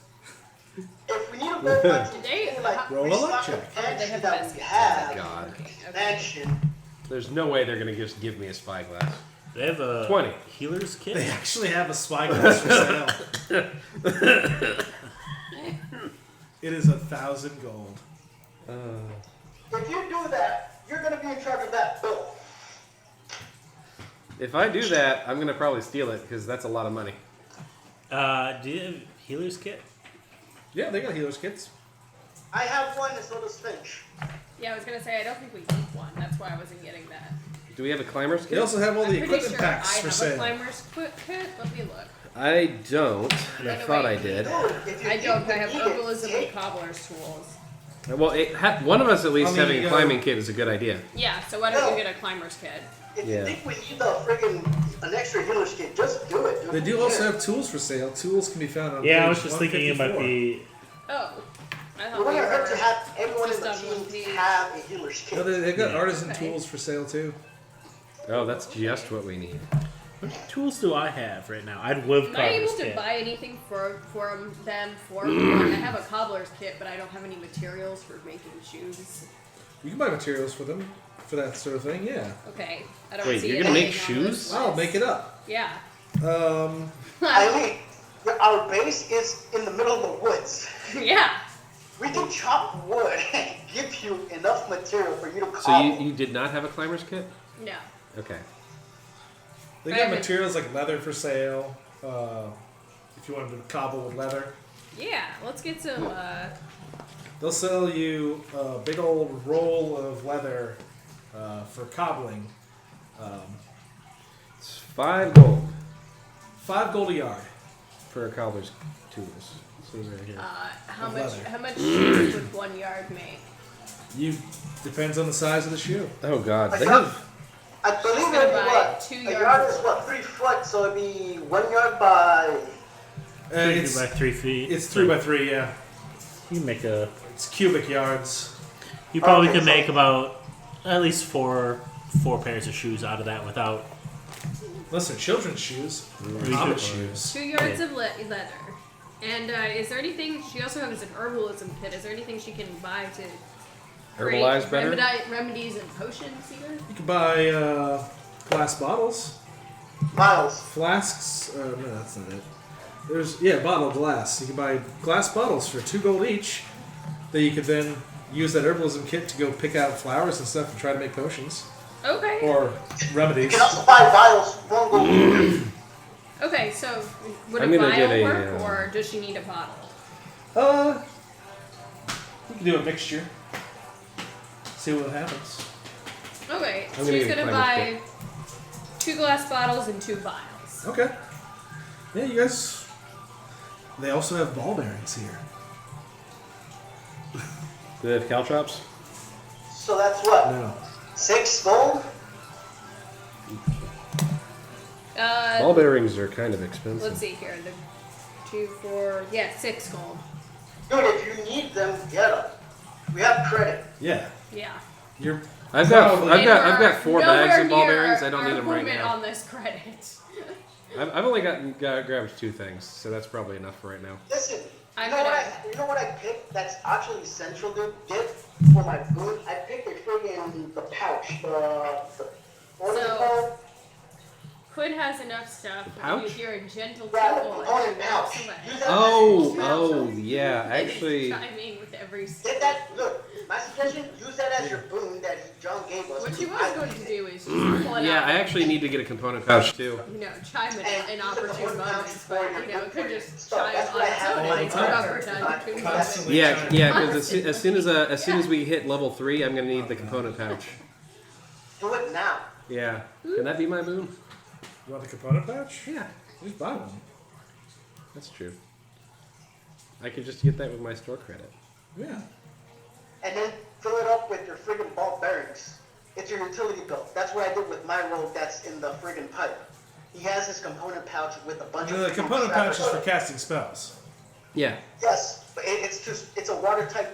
If we need to go back to
They-
like
Roll a luck
restock the
check.
they
pantry
have
that we
biscuits.
have,
God.
Okay.
mansion.
There's no way they're gonna just give me a spyglass.
They have a
20.
healer's kit.
They actually have a spyglass for sale. It is 1,000 gold.
If you do that, you're gonna be in charge of that bill.
If I do that, I'm gonna probably steal it because that's a lot of money.
Do you have healer's kit?
Yeah, they got healers kits.
I have one, and so does Finch.
Yeah, I was gonna say I don't think we need one. That's why I wasn't getting that.
Do we have a climber's
They
kit?
also have all
I'm
the
pretty
equipment
sure
packs
I
for
have a
sale.
climber's kit. Let me look.
I don't. I
Wait,
thought I
wait.
did.
Dude, if you
I don't.
need
I have
it,
herbalism and
take-
cobbler's tools.
Well, one of us at least
I mean,
having
you
a
gotta-
climbing kit is a good idea.
Yeah, so why don't you get a climber's kit?
If
Yeah.
you think we need the friggin' an extra healer's kit, just do it. Dude.
They do also have tools for sale. Tools can be found on
Yeah, I
page
was just thinking about
154.
the.
Oh, I
It
thought we
wouldn't hurt
were.
to have everyone in
just
the
on one
team
page.
have a healer's kit.
No, they've got
Yeah.
artisan
Okay.
tools for sale too.
Oh, that's just what we need.
What tools do I have right now? I'd love
Am I able
Carver's
to
kit.
buy anything for them for me? I have a cobbler's kit, but I don't have any materials for making shoes.
You can buy materials for them for that sort of thing. Yeah,
Okay, I don't
Wait,
see
you're gonna make
anything on this
shoes?
I'll
list.
make it up.
Yeah.
Eileen, our base is in the middle of the woods.
Yeah.
We can chop wood and give you enough material for you to
So
cobble.
you did not have a climber's kit?
No.
Okay.
They
I
got
haven't-
materials like leather for sale. If you wanted to cobble with leather,
Yeah. Let's get some.
they'll sell you a big old roll of leather for cobbling.
It's 5 gold
5 gold a yard.
for a cobbler's tools. See right here.
How
Of
much?
leather.
How much shoes would 1 yard make?
You depends on the size of the shoe.
Oh God,
I
they
thought-
have.
I believe
gonna
it'd be
buy
what?
2
A
yards
yard
of
is
wood.
what, 3 foot, so it'd be 1 yard by.
3 feet
It's
by 3 feet.
it's 3 by 3. Yeah,
You make a.
it's cubic yards.
You probably
Okay,
could
so-
make about at least four pairs of shoes out of that without.
Unless they're children's shoes,
We
hobbit
could-
shoes.
2 yards of leather. And is there anything she also has an herbalism kit? Is there anything she can buy to create
Herbalize better?
remedies and potions here?
You can buy glass bottles,
Miles.
flasks. No, that's not it. There's bottle glass. You can buy glass bottles for 2 gold each. That you could then use that herbalism kit to go pick out flowers and stuff and try to make potions
Okay.
or
You
remedies.
can also buy vials, 1 gold.
Okay, so would
I'm
a
gonna get
vial
a,
work, or does she need a bottle?
You can do a mixture. See what happens.
Okay,
I'm gonna
she's
get a
gonna
climate
buy 2 glass bottles and 2 vials.
Okay. Yeah, you guys. They also have ball bearings here.
Do they have caltrops?
So that's what?
No.
6 gold?
Ball bearings are kind of expensive.
Let's see here. The 2, 4, 6 gold.
Dude, if you need them, get them. We have credit.
Yeah.
Yeah.
You're.
I've got
Probably.
I've got 4 bags
Nowhere
of ball
near
bearings. I don't
our
need them right
movement
now.
on this credit.
I've only grabbed 2 things, so that's probably enough for right now.
Listen,
I'm
you know what I picked that's actually essential, dude? Did for my boot? I picked a friggin' the pouch. What is it
So-
called?
Quinn has enough stuff.
pouch?
If you're a gentle
Yeah, the
people,
component pouch.
excellent.
Use that
Oh, yeah. Actually,
Chiming with every
Get that. Look, my suggestion: use that as your boon that John gave us.
What you was going to do is just pull it
yeah.
out.
I actually need to get a component pouch too.
Chime in
And
in
use the
opportune
component pouch
moments,
for
but
your
it could just
stuff.
chime
That's
on
what I
its
have
own
in my
and
car.
cover time between moments.
Constantly.
Yeah, because as soon as we hit level 3, I'm gonna need the component pouch.
Do it now.
Yeah. Can that be my boon?
You want the component pouch?
Yeah.
Just buy one.
That's true. I could just get that with my store credit.
Yeah.
And then fill it up with your friggin' ball bearings. It's your utility belt. That's what I did with my rogue that's in the friggin' pipe. He has his component pouch with a bunch of
The
friggin'
component pouch is for
strappers.
casting spells.
Yeah.
Yes, but it's a watertight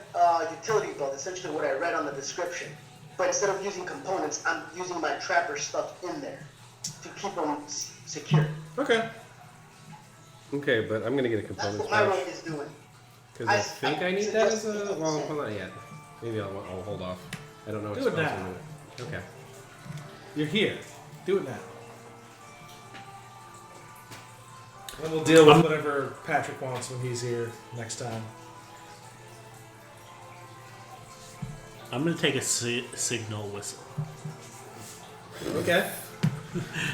utility belt, essentially what I read on the description. But instead of using components, I'm using my trapper stuff in there to keep them secure.
Okay.
Okay, but I'm gonna get a
That's
component
what my
pouch
rogue is doing.
because I think I need that as
suggest
a.
you
Well,
do the
not yet. Maybe I'll hold off. I don't know what
Do it
spells
now.
I'm gonna- Okay.
You're here. Do it now. And we'll deal with whatever Patrick wants when he's here next time.
I'm gonna take a signal whistle
Okay.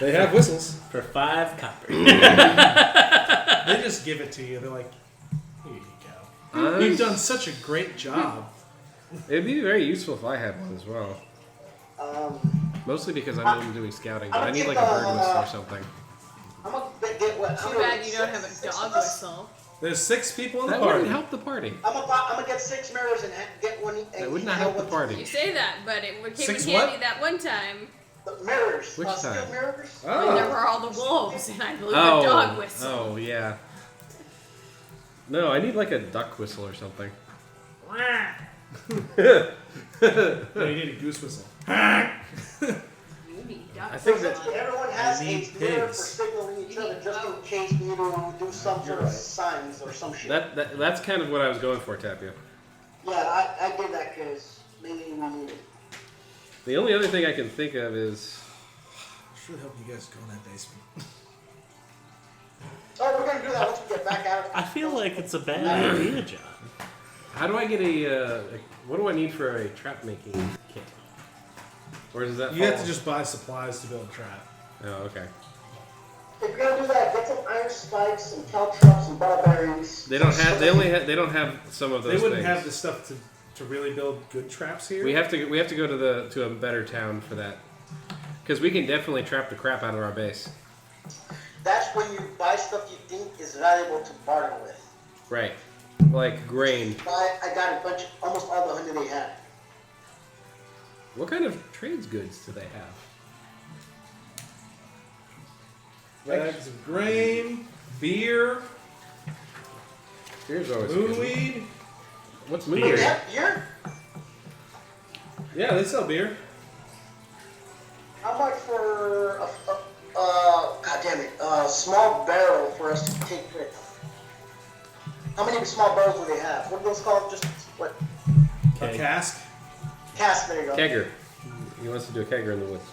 They have whistles.
for 5 copper.
They just give it to you. They're like, here you go. You've done such a great job.
It'd be very useful if I had one as well. Mostly because I'm doing scouting, but I need like a bird whistle or something.
I'm gonna get what?
Too bad you don't have a dog whistle.
There's 6 people in the
That
party.
wouldn't help the party.
I'm gonna get 6 mirrors and get one.
That would not help the
You
party.
say that, but it came in
6
handy
what?
that one time
The mirrors.
Which
steel
time?
mirrors.
when there
Oh.
were all the wolves, and I blew the dog whistle.
Oh, yeah. No, I need like a duck whistle or something.
No, you need a goose whistle.
You need dog
I think
whistle.
that-
Everyone has
I
a
need
mirror for
pigs.
signaling each
You
other
need
just in
both.
case we need to do some sort of
right.
signs or some shit.
That's kind of what I was going for, Tapia.
Yeah, I did that because maybe we need it.
The only other thing I can think of is
I should hope you guys go in that basement.
Oh, we're gonna do that once we get back out.
I feel like it's a bad idea, John.
how do I get what do I need for a trap making kit? Or does that
You have
fall-
to just buy supplies to build a trap.
Oh, okay.
If you're gonna do that, get some iron spikes, some caltrops, some ball bearings.
They don't have they don't have some of those
They wouldn't
things.
have the stuff to really build good traps here.
We have to go to a better town for that. Cuz we can definitely trap the crap out of our base.
That's when you buy stuff you think is valuable to barter with.
Right. Like grain.
I got a bunch, almost all the honey they had.
What kind of trades goods do they have?
Bags of grain, beer,
Here's always good.
moonweed.
What's
Wait,
moonweed?
that beer?
Yeah, they sell beer.
How much for a god damn it, a small barrel for us to take with? How many small barrels do they have? What are those called? Just what?
A cask.
Cask, there you go.
Kegger. He wants to do a kegger in the woods.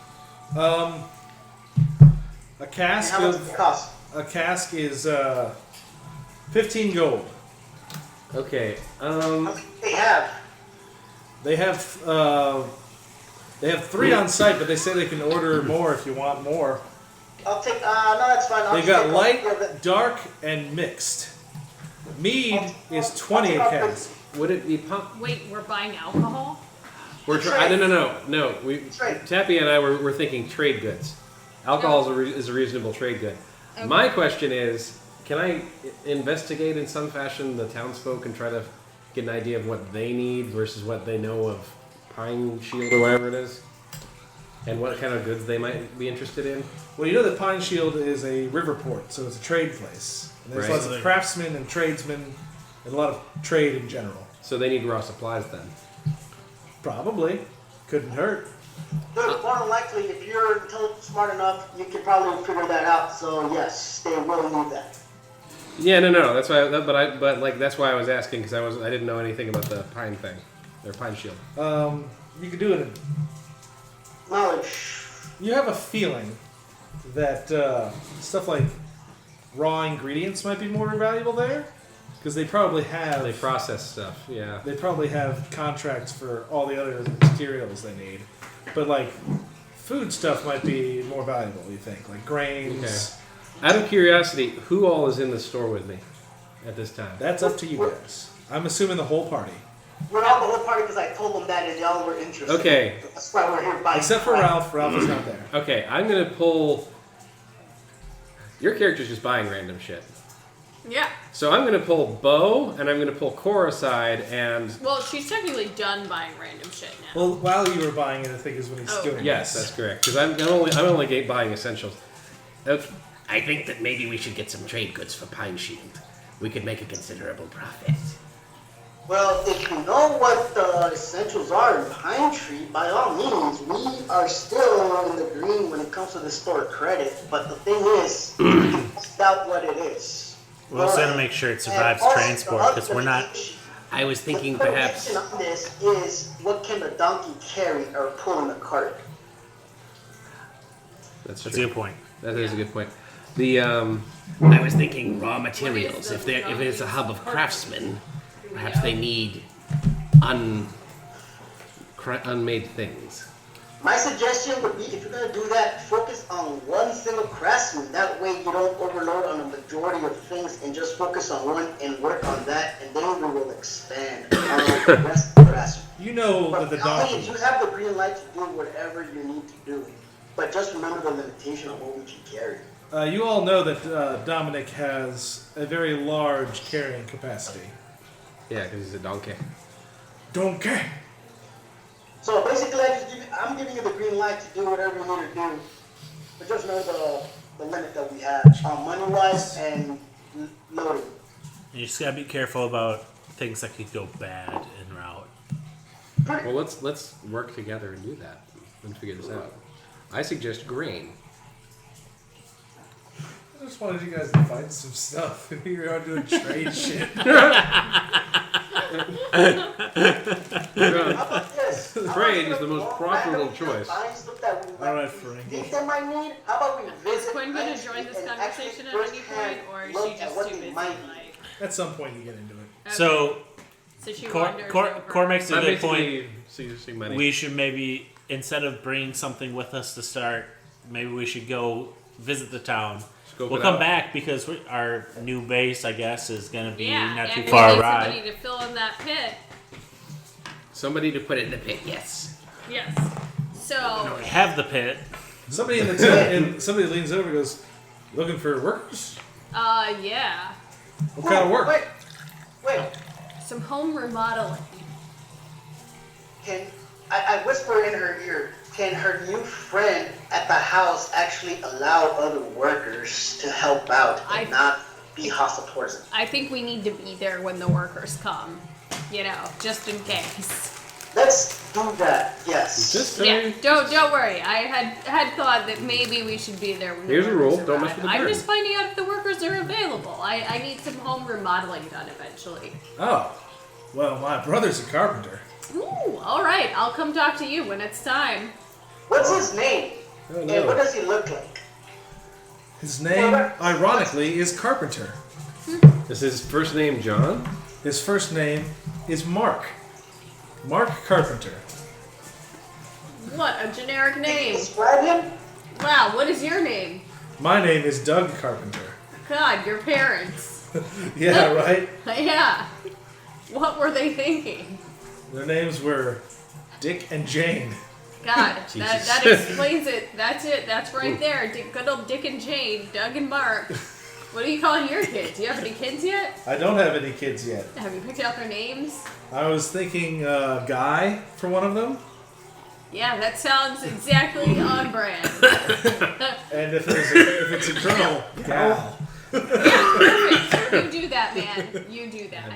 A
And
cask
how much does it
of
cost?
a cask is 15 gold.
Okay.
How many they have?
They have 3 on site, but they say they can order more if you want more.
I'll take. No, that's fine. I'll
They
just
got
take
light, dark, and mixed. Mead is 20 a cask.
Would it be pump?
Wait, we're buying alcohol?
We're no.
Trade.
Tappy and I were thinking trade goods. Alcohol is a reasonable trade good.
Okay.
My question is, can I investigate in some fashion the townsfolk and try to get an idea of what they need versus what they know of Pine Shield or whatever it is, and what kind of goods they might be interested in?
Well, you know that Pine Shield is a river port, so it's a trade place. And there's
Right.
lots of craftsmen and tradesmen, and a lot of trade in general.
So they need raw supplies then.
Probably. Couldn't hurt.
Good. More than likely, if you're smart enough, you can probably figure that out. So yes, they will need that.
Yeah, no. That's why. That's why I was asking because I didn't know anything about the pine thing, or Pine Shield.
You could do it.
Knowledge.
You have a feeling that stuff like raw ingredients might be more valuable there, because they probably have.
They process stuff. Yeah.
They probably have contracts for all the other materials they need, but like food stuff might be more valuable. You think, like grains.
Okay. Out of curiosity, who all is in the store with me at this time?
That's up to you guys. I'm assuming the whole party,
We're not the whole party because I told them that and y'all were interested.
Okay.
That's why we're here buying.
except for Ralph. Ralph is not there.
Okay, I'm gonna pull. Your character's just buying random shit.
Yeah.
So I'm gonna pull Bo and I'm gonna pull Cora aside and.
Well, she's technically done buying random shit now.
Well, while you were buying it, I think is when he's
Oh.
doing
Yes,
this.
that's correct. Because I'm only buying essentials. Okay.
I think that maybe we should get some trade goods for Pine Shield. We could make a considerable profit.
Well, if you know what the essentials are in Pine Tree, by all means, we are still in the green when it comes to the store credit. But the thing is, we can find out what it is.
We're also going to make sure it survives
And also,
transport
the
because we're not.
other issue-
I was thinking
the
perhaps.
question on this is, what can the donkey carry or pull in the cart?
That's
That's a
true.
good point.
That is a good point. The
I was thinking raw materials.
What is
If
the
it's a hub of
donkey's
craftsmen, perhaps they need unmade things.
My suggestion would be, if you're going to do that, focus on one single craftsman. That way you don't overload on a majority of things and just focus on one and work on that, and then we will expand on the rest of the craftsmen.
You know that
But
the
by all means,
donkey.
you have the green light to do whatever you need to do. But just remember the limitation of what we can carry.
You all know that Dominic has a very large carrying capacity.
yeah, because he's a donkey.
Donkey.
So basically, I'm giving you the green light to do whatever you need to do. But just know the limit that we have money-wise and loading.
You just got to be careful about things that could go bad en route.
Well, let's work together and do that and figure this out. I suggest grain.
I just wanted you guys to find some stuff. You're out doing trade shit.
How about this?
Trade is the most profitable choice.
Alright, Frank.
Think they might need? How about we visit?
Is Quinn going
Pine
to join
Street
this
and
conversation at
actually
any point, or is
look
she
at
just
what
too
they
busy?
might
Like,
At some point, you get into it.
okay.
So,
So she
Cor
wanders over.
makes a
I'm
good point.
basically see money.
We should maybe, instead of bringing something with us to start, maybe we should go visit the town.
Scope
We'll
it
come
out.
back because our new base, I guess, is going to be
Yeah,
not too
and
far
we
a
need
ride.
somebody to fill in that pit.
Somebody to put it in the pit, yes.
Yes. So,
Have the pit.
Somebody in the and somebody leans over and goes, "Looking for workers?
yeah.
What kind of work?"
Wait.
Some home remodeling.
Can I whisper in her ear? Can her new friend at the house actually allow other workers to help out and not be hostile towards them?
I think we need to be there when the workers come. You know, just in case.
Let's do that. Yes.
Just
Yeah,
saying.
don't worry. I had thought that maybe we should be there when
Here's
the
a
workers
rule, don't mess
arrive.
with the
I'm
bird.
just finding out if the workers are available. I need some home remodeling done eventually.
Oh, well, my brother's a carpenter.
Ooh, all right. I'll come talk to you when it's time.
What's his name?
Oh,
And
no.
what does he look like?
His name, ironically, is Carpenter.
Is his first name John?
His first name is Mark. Mark Carpenter.
What a generic name.
Describe him.
Wow, what is your name?
My name is Doug Carpenter.
God, your parents.
Yeah, right?
Yeah. What were they thinking?
Their names were Dick and Jane.
God, that explains it. That's it. That's right there. Good old Dick and Jane, Doug and Mark. What are you calling your kids? Do you have any kids yet?
I don't have any kids yet.
Have you picked out their names?
I was thinking Guy for one of them.
Yeah, that sounds exactly on brand.
And if it's a girl, Gal.
Yeah, perfect. You do that, man. You do that.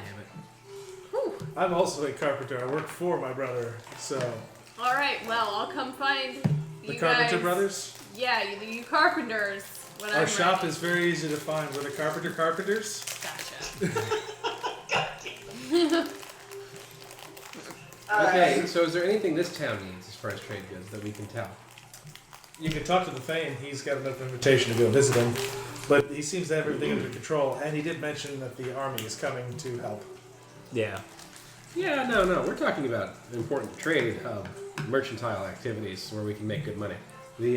Whew.
I'm also a carpenter. I work for my brother, so...
All right, well, I'll come find you
The Carpenter
guys.
Brothers?
Yeah, you carpenters. When
Our
I'm
shop
ready.
is very easy to find. We're the Carpenters.
Gotcha.
Okay, so is there anything this town needs as far as trade goods that we can tell?
You can talk to the Thane. He's got enough invitation to go visit him. But he seems to have everything under control. And he did mention that the army is coming to help.
Yeah.
Yeah, no, we're talking about important trade hub, mercantile activities where we can make good money.
You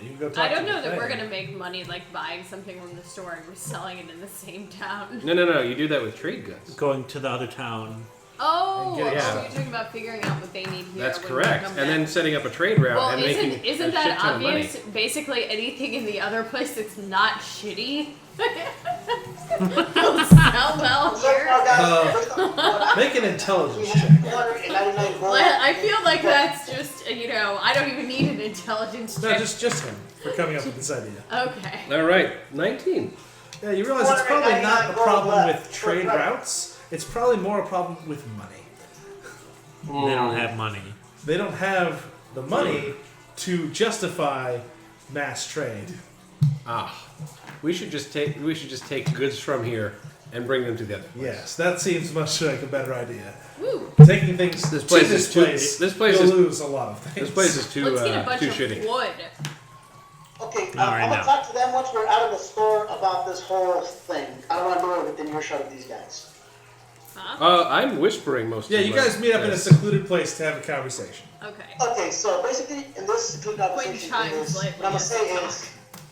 can go talk
I don't
to
know
the
that we're
Thane.
gonna make money like buying something from the store and reselling it in the same town.
No, you do that with trade goods.
Going to the other town.
Oh,
And get it
so
out.
you're talking about figuring out what they need here.
That's
when
correct.
We come
And then
back.
setting up a trade route
Well,
and making
isn't
a
that
shit ton
obvious?
of money.
Basically, anything in the other place that's not shitty. will sell well here.
Make an intelligence check.
Well, I feel like that's just I don't even need an intelligence
No,
check.
just him for coming up with this idea.
Okay.
All right, 19.
Yeah, you realize it's probably not a problem with trade routes. It's probably more a problem with money.
They don't have money.
They don't have the money to justify mass trade.
We should just take goods from here and bring them to the other place.
Yes, that seems much like a better idea.
Woo.
Taking things
This place
to
is
this
too-
place,
this place
you'll
is-
lose a lot of things.
This place is too
Let's get a bunch
too
of
shitty.
wood.
Okay,
Not right
I'm
now.
gonna talk to them once we're out of the store about this whole thing. I don't want to do it within earshot of these guys.
Huh?
I'm whispering most
Yeah,
of
you
my-
guys meet up in a
yes.
secluded place to have a conversation.
Okay.
Okay, so basically, in this secluded conversation,
chimes
is,
lightly
what I'm gonna
as
say
they talk.
is,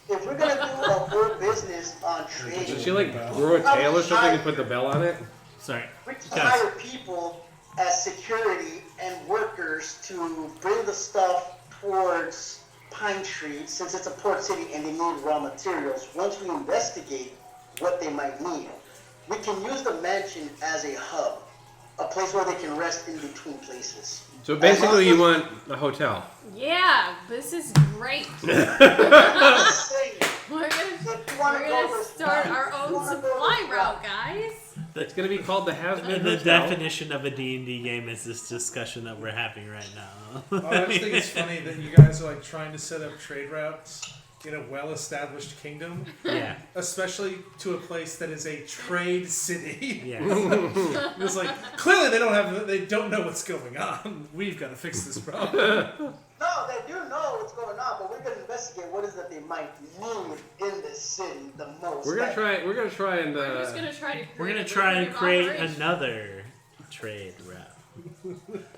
if we're gonna do a whole business on
Did
trade,
she like grow a tail or something and put the bell on it?
Sorry.
we can
Guys.
hire people as security and workers to bring the stuff towards Pine Tree, since it's a port city and they need raw materials. Once we investigate what they might need, we can use the mansion as a hub, a place where they can rest in between places.
So basically, you want a hotel.
Yeah, this is great.
Just saying,
We're
if
gonna
you wanna go this
start
route,
our
if you
own
wanna go
supply
this
route, guys.
It's gonna be called the Has-Been
The
Hotel.
definition of a D&D game is this discussion that we're having right now.
Oh, I just think it's funny that you guys are like trying to set up trade routes in a well-established kingdom,
Yeah.
especially to a place that is a trade city.
Yeah.
It's like clearly they don't know what's going on. We've got to fix this problem.
No, they do know what's going on, but we're gonna investigate what is that they might need in this city the most.
We're gonna
Like,
try. We're gonna try and.
We're just gonna try to.
We're gonna
create a
try and
lucrative
create
operation.
another trade route.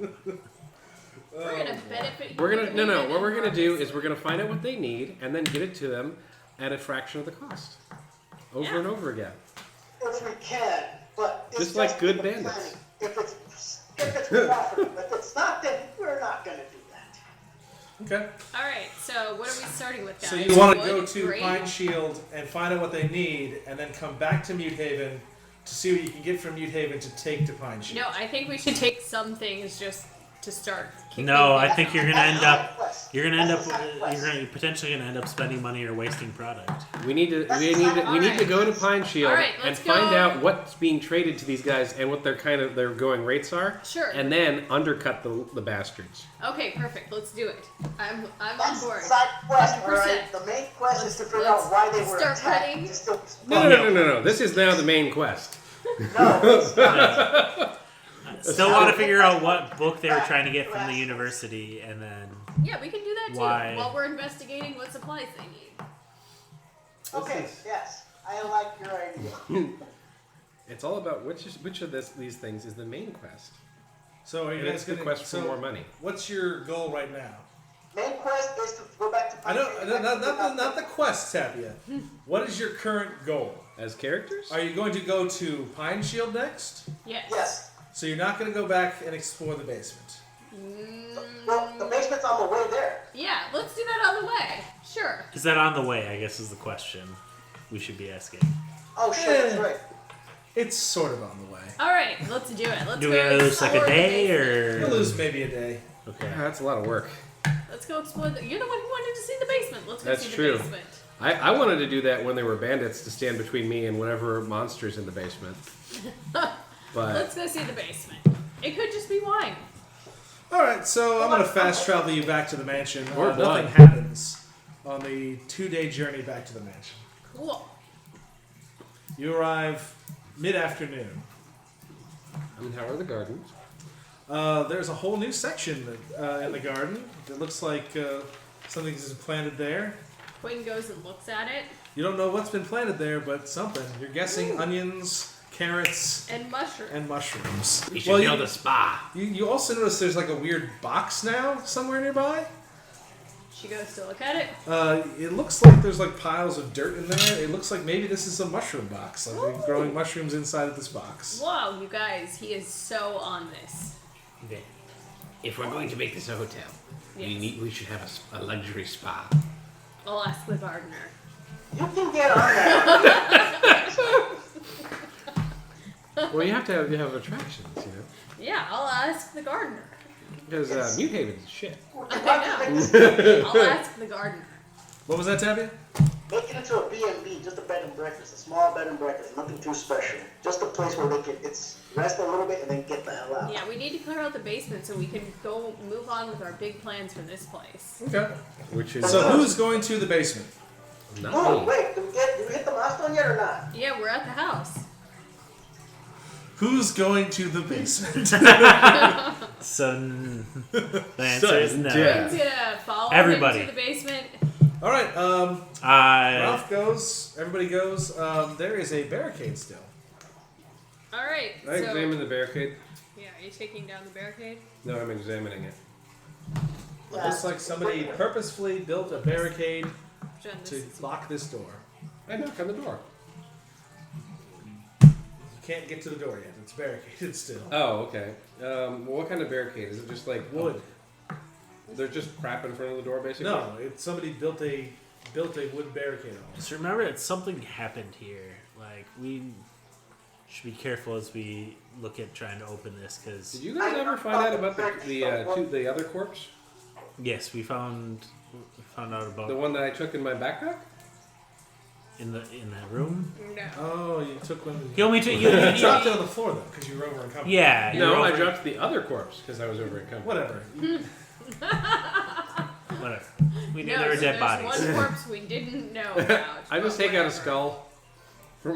We're gonna benefit.
We're gonna
you
no. What we're gonna do
enormously.
is we're gonna find out what they need and then get it to them at a fraction of the cost, over and over again.
if we can, but it's
Just like good
the
bandits.
planning. If it's profitable, if it's not, then we're not gonna do that.
Okay.
All right. So what are we starting with, guys?
So you want to
Wood,
go to
grain?
Pine Shield and find out what they need, and then come back to Mute Haven to see what you can get from Mute Haven to take to Pine Shield.
No, I think we should take some things just to start. Kicking
No, I
things
think
off.
you're gonna
That's
end
a
up.
side quest.
You're gonna end up.
That's a side quest.
You're potentially gonna end up spending money or wasting product.
We need to. We need to go to Pine Shield
All right,
and
let's
find
go.
out what's being traded to these guys and what their going rates are.
Sure.
And then undercut the bastards.
Okay, perfect. Let's do it. I'm on
That's
board.
side quest,
100%.
alright? The main quest is to figure
Let's
out why they were
start
attacked.
cutting.
To still,
No. This is now the main quest.
no, it's not.
Still want to figure out what book they were trying to get from the university, and then
Yeah, we can do that too.
Why?
While we're investigating what supplies they need.
Okay, yes, I like your idea.
It's all about which of these things is the main quest.
So are you
And
guys
it's the
going
quest for more money.
What's your goal right now?
Main quest is to go back to.
I don't. Not the quest, Tapia. What is your current goal?
As characters?
Are you going to go to Pine Shield next?
Yes.
Yes.
So you're not going to go back and explore the basement.
Well, the basement's on the way there.
Yeah, let's do that on the way. Sure.
Is that on the way? I guess is the question we should be asking.
Oh shit, that's right.
It's sort of on the way.
All right, let's do it. Let's
Do
go
we lose like a
explore the
day
basement.
You'll
or?
lose maybe a day.
Okay.
That's a lot of work.
Let's go explore. You're the one who wanted to see the basement. Let's go
That's
see
true.
the basement.
I wanted to do that when there were bandits to stand between me and whatever monsters in the basement. But
Let's go see the basement. It could just be wine.
All right, so I'm going to fast travel you back to the mansion.
Or
Nothing
blood.
happens on the 2-day journey back to the mansion.
Cool.
You arrive mid-afternoon.
and how are the gardens?
There's a whole new section in the garden. It looks like something's been planted there.
Quinn goes and looks at it.
You don't know what's been planted there, but something. You're guessing onions, carrots,
And mushroom.
and mushrooms.
We should build a spa.
You also notice there's like a weird box now somewhere nearby.
She goes to look at it.
It looks like there's like piles of dirt in there. It looks like maybe this is a mushroom box. Like they're growing mushrooms inside of this box.
Whoa, you guys, he is so on this.
Okay. If we're going to make this a hotel,
Yes.
we should have a luxury spa.
I'll ask the gardener.
You can get on that.
Well, you have to have attractions, you know.
Yeah, I'll ask the gardener.
Because Mute Haven's shit.
I know. I'll ask the gardener.
What was that, Tabby?
Make it into a B&B, just a bed and breakfast, a small bed and breakfast, nothing too special. Just a place where they can rest a little bit and then get the hell out.
Yeah, we need to clear out the basement so we can go move on with our big plans for this place.
Okay.
Which is
So who's going to the basement?
not
Oh,
me.
wait, did we hit the milestone yet or not?
Yeah, we're at the house.
Who's going to the basement?
So the answer is no.
Yeah.
Quinn's gonna follow
Everybody.
him to the basement.
All right.
I
Ralph goes. Everybody goes. There is a barricade still.
All right.
I
So,
examine the barricade.
yeah, are you taking down the barricade?
No, I'm examining it.
It looks like somebody purposefully built a barricade
Jen, this
to
is-
lock this door.
I knock on the door.
You can't get to the door yet. It's barricaded still.
Oh, okay. What kind of barricade? Is it just like
Wood.
They're just crap in front of the door, basically?
No, it's somebody built a wood barricade on it.
just remember that something happened here. Like we should be careful as we look at trying to open this
Did
because
you guys ever find out about the other corpse?
yes, we found out about
The one that I took in my backpack?
in that room.
No.
Oh, you took one.
You only took you.
You dropped it on the floor though, because you were over encumbered.
Yeah. you
No,
were
I
over-
dropped the other corpse because I was over encumbered.
Whatever.
Whatever. We knew
No,
there were
so
dead
there's
bodies.
one corpse we didn't know about.
I just
but
take out a
whatever.
skull from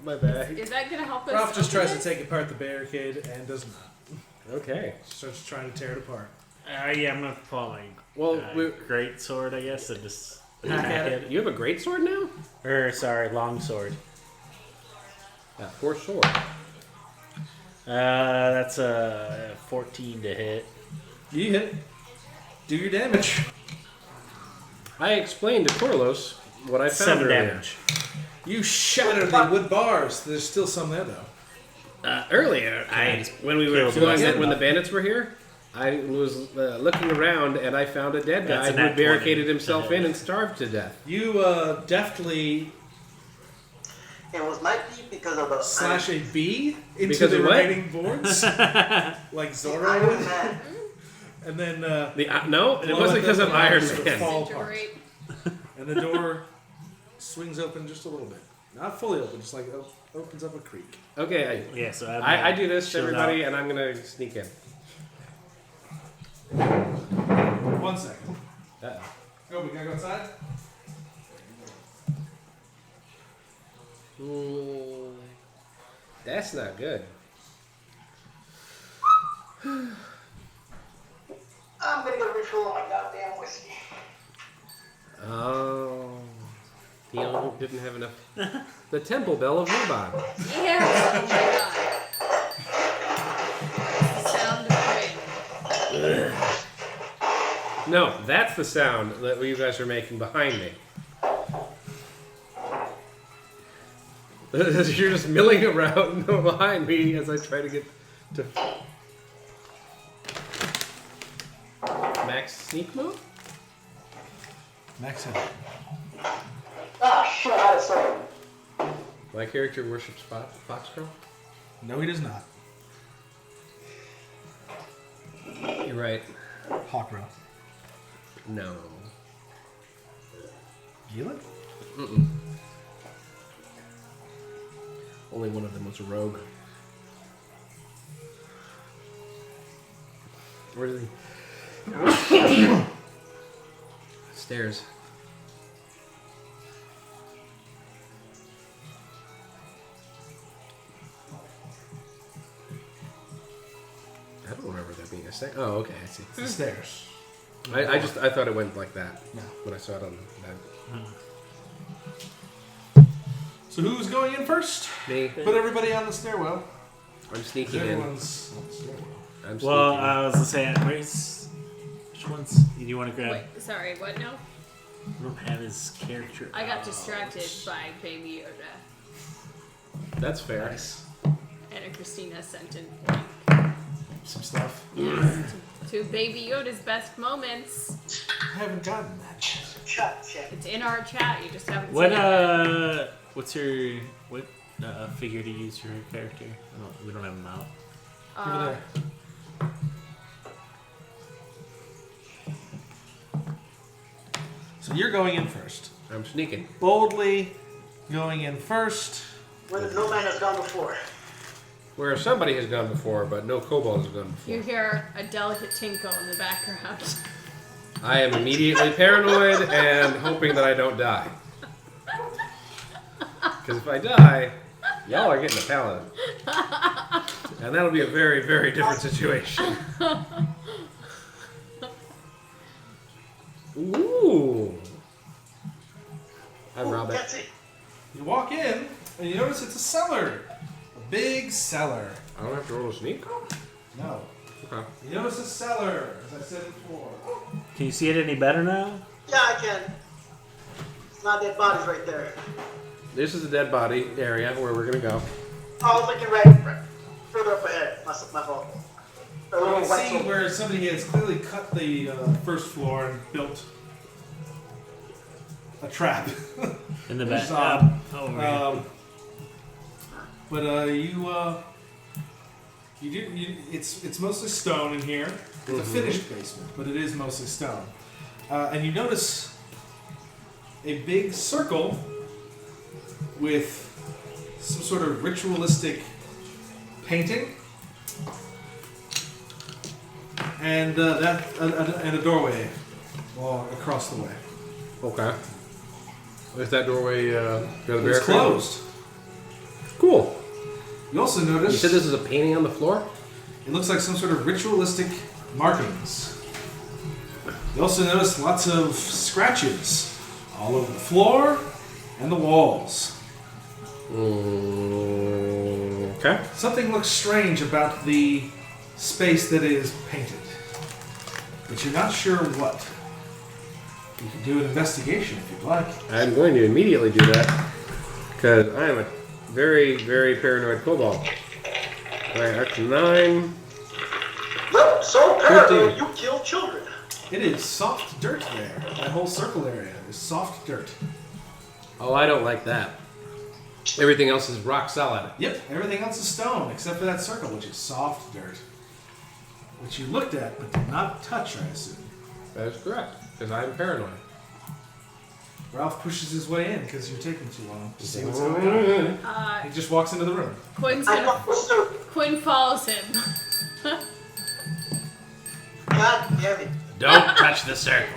my bag.
Is that gonna help us?
Ralph just
open
tries to
this?
take apart the barricade and does not.
Okay.
Starts trying to tear it apart.
Yeah, I'm gonna pull out my
Well,
great sword, I guess, and just
Hack
attack
at
it.
you have a great sword now?
Or sorry, long sword.
For sword.
That's a 14 to hit.
You hit. Do your damage.
I explained to Corlos what I found
7
earlier.
damage.
You shatter the wood bars. There's still some there though.
Earlier, when we were
kill the
When the bandits were here, I was looking around and I found a dead
That's
guy
a
who
nat
had barricaded
20.
himself in and starved to death.
You deftly
It was might be because of the
slash a B into
Because
the
of what?
remaining boards, like Zorro
Iron
would,
Man.
and then
No, it wasn't because of Iron Man.
Fall apart.
Disintegrate.
And the door swings open just a little bit, not fully open, just like opens up a creak.
Okay,
Yeah, so
I do this to
shield
everybody,
out.
and I'm gonna sneak in.
1 second.
Uh-oh.
Oh, we gotta go outside.
That's not good.
I'm gonna get a refill on my goddamn whiskey.
Oh, Theo didn't have enough. The Temple Bell of Rubon.
Yeah. Oh my god. The sound of rain.
No, that's the sound that you guys are making behind me. You're just milling around behind me as I try to get to max sneak mode.
Max hit.
Ah, shit, I had a second.
My character worships Foxcrow.
No, he does not.
You're right.
Hawkrow.
No.
Gila?
Mm-mm. Only one of them was a rogue. Where is he? Stairs. I don't remember that being a stair. Oh, okay, I see.
It's the stairs.
I thought it went like that.
No.
When I saw it on that.
So who's going in first?
Me.
Put everybody on the stairwell.
I'm sneaking in.
Everyone's on the stairwell.
I'm
Well,
sneaking
I was gonna say, which ones do you want to grab?
Wait, sorry, what now?
I don't have his character.
I got distracted by Baby Yoda.
in. That's fair.
Nice.
And Christina sent in
Some stuff.
to Baby Yoda's best moments.
I haven't gotten that yet.
Chat.
It's in our chat, you just haven't
What
seen it.
what's your figure to use for your character? We don't have him out.
Over there. So you're going in first.
I'm sneaking.
Boldly going in first.
Where no man has gone before.
Where somebody has gone before, but no kobold has gone before.
You hear a delicate tinkle in the background.
I am immediately paranoid and hoping that I don't die. Because if I die, y'all are getting a paladin. And that'll be a very, very different situation. Ooh. I rob it.
That's it.
You walk in and you notice it's a cellar. A big cellar.
I don't have to roll a sneak?
No.
Okay.
You notice a cellar, as I said before.
Can you see it any better now?
Yeah, I can. It's not dead bodies right there.
This is the dead body area where we're going to go.
Oh, I was looking right further up ahead. My fault. A
You
little
can
white
see
soul.
where somebody has clearly cut the first floor and built a trap.
In the back.
Um, But it's mostly stone in here. It's a finished basement, but it is mostly stone. And you notice a big circle with some sort of ritualistic painting, and and a doorway across the way.
Okay. Is that doorway got a
It's
barricade?
closed.
Cool.
You also
You
notice
said this is a painting on the floor?
it looks like some sort of ritualistic markings. You also notice lots of scratches all over the floor and the walls.
Okay.
Something looks strange about the space that is painted, but you're not sure what. You can do an investigation if you'd like.
I'm going to immediately do that because I am a very, very paranoid kobold. Alright, that's 9.
Look, so paranoid,
15.
you kill children.
It is soft dirt there. That whole circle area is soft dirt.
Oh, I don't like that. Everything else is rock solid.
Yep, everything else is stone except for that circle, which is soft dirt. Which you looked at but did not touch, I assume.
That is correct, because I'm paranoid.
Ralph pushes his way in because you're taking too long to see what's going on. He just walks into the room.
Quinn's
I
gonna,
know, sir.
Quinn follows him.
God damn it.
Don't touch the circle.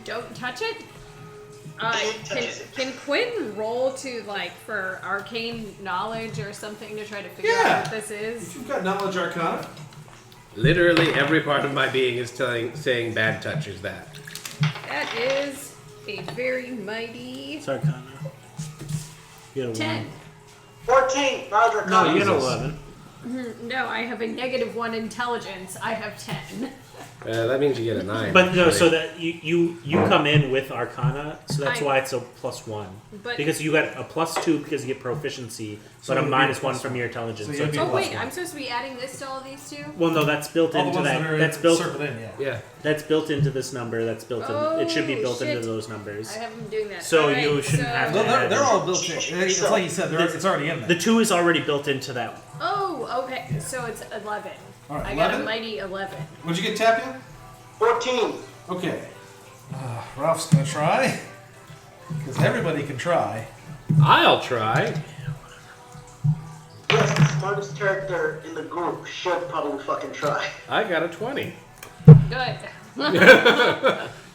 Don't touch it.
Can't touch it.
Can Quinn roll to for arcane knowledge or something to try to figure
Yeah.
out what this
If
is?
you've got knowledge arcana,
Literally every part of my being is saying bad touch is that.
That is a very mighty
It's Arcana. You got a
10.
1.
14. Knowledge
No,
Arcana.
you got a
Jesus.
11.
No, I have a -1 intelligence. I have 10.
That means you get a 9.
But no,
actually.
so that you come in with Arcana, so that's why it's a +1.
But-
Because you got a +2 because you get proficiency,
So
but a
it would be
-1
+1.
from your intelligence.
So
So
you'd
it's
be
Oh
plus
wait,
one.
I'm supposed to be adding this to all these too?
well, no, that's built
All the
into
ones
that.
that are
That's built.
circled in, yeah.
Yeah.
That's built into this number. That's built in. It should be
Oh,
built
shit.
into those numbers.
I haven't been doing that.
So
Alright,
you shouldn't have to
They're,
add
they're
it.
all built in. It's like you said, it's already in there.
The 2 is already built into that.
Oh, okay. So it's 11.
All right,
I got a
11?
mighty 11.
What'd you get, Tapia?
14.
Okay. Ralph's gonna try. Because everybody can try.
I'll try.
Yes, the smartest character in the group should probably fucking try.
I got a 20.
Good.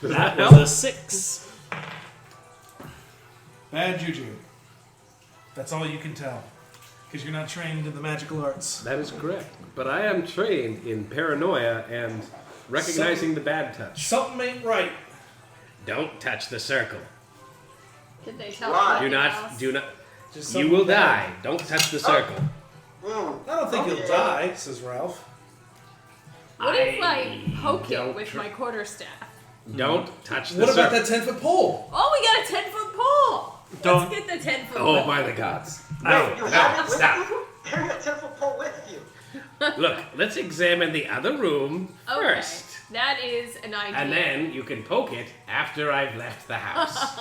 That was a 6.
Bad juju. That's all you can tell. Because you're not trained in the magical arts.
That is correct. But I am trained in paranoia and recognizing the bad touch.
Something ain't right.
Don't touch the circle.
Did they tell
Why?
you
Do not.
else?
Do not.
Just
You
something
will
bad.
die. Don't touch the circle.
I don't think you'll die, says Ralph.
What if I poke it
don't
with
tr-
my quarterstaff?
Don't touch the
What about
circle.
that 10-foot pole?
Oh, we got a 10-foot pole!
Don't-
Let's get the 10-foot
Oh,
pole.
by the gods.
You have it with
stop.
you? Carry a 10-foot pole with you.
Look, let's examine the other room
Okay.
first.
That is an idea.
And then you can poke it after I've left the house.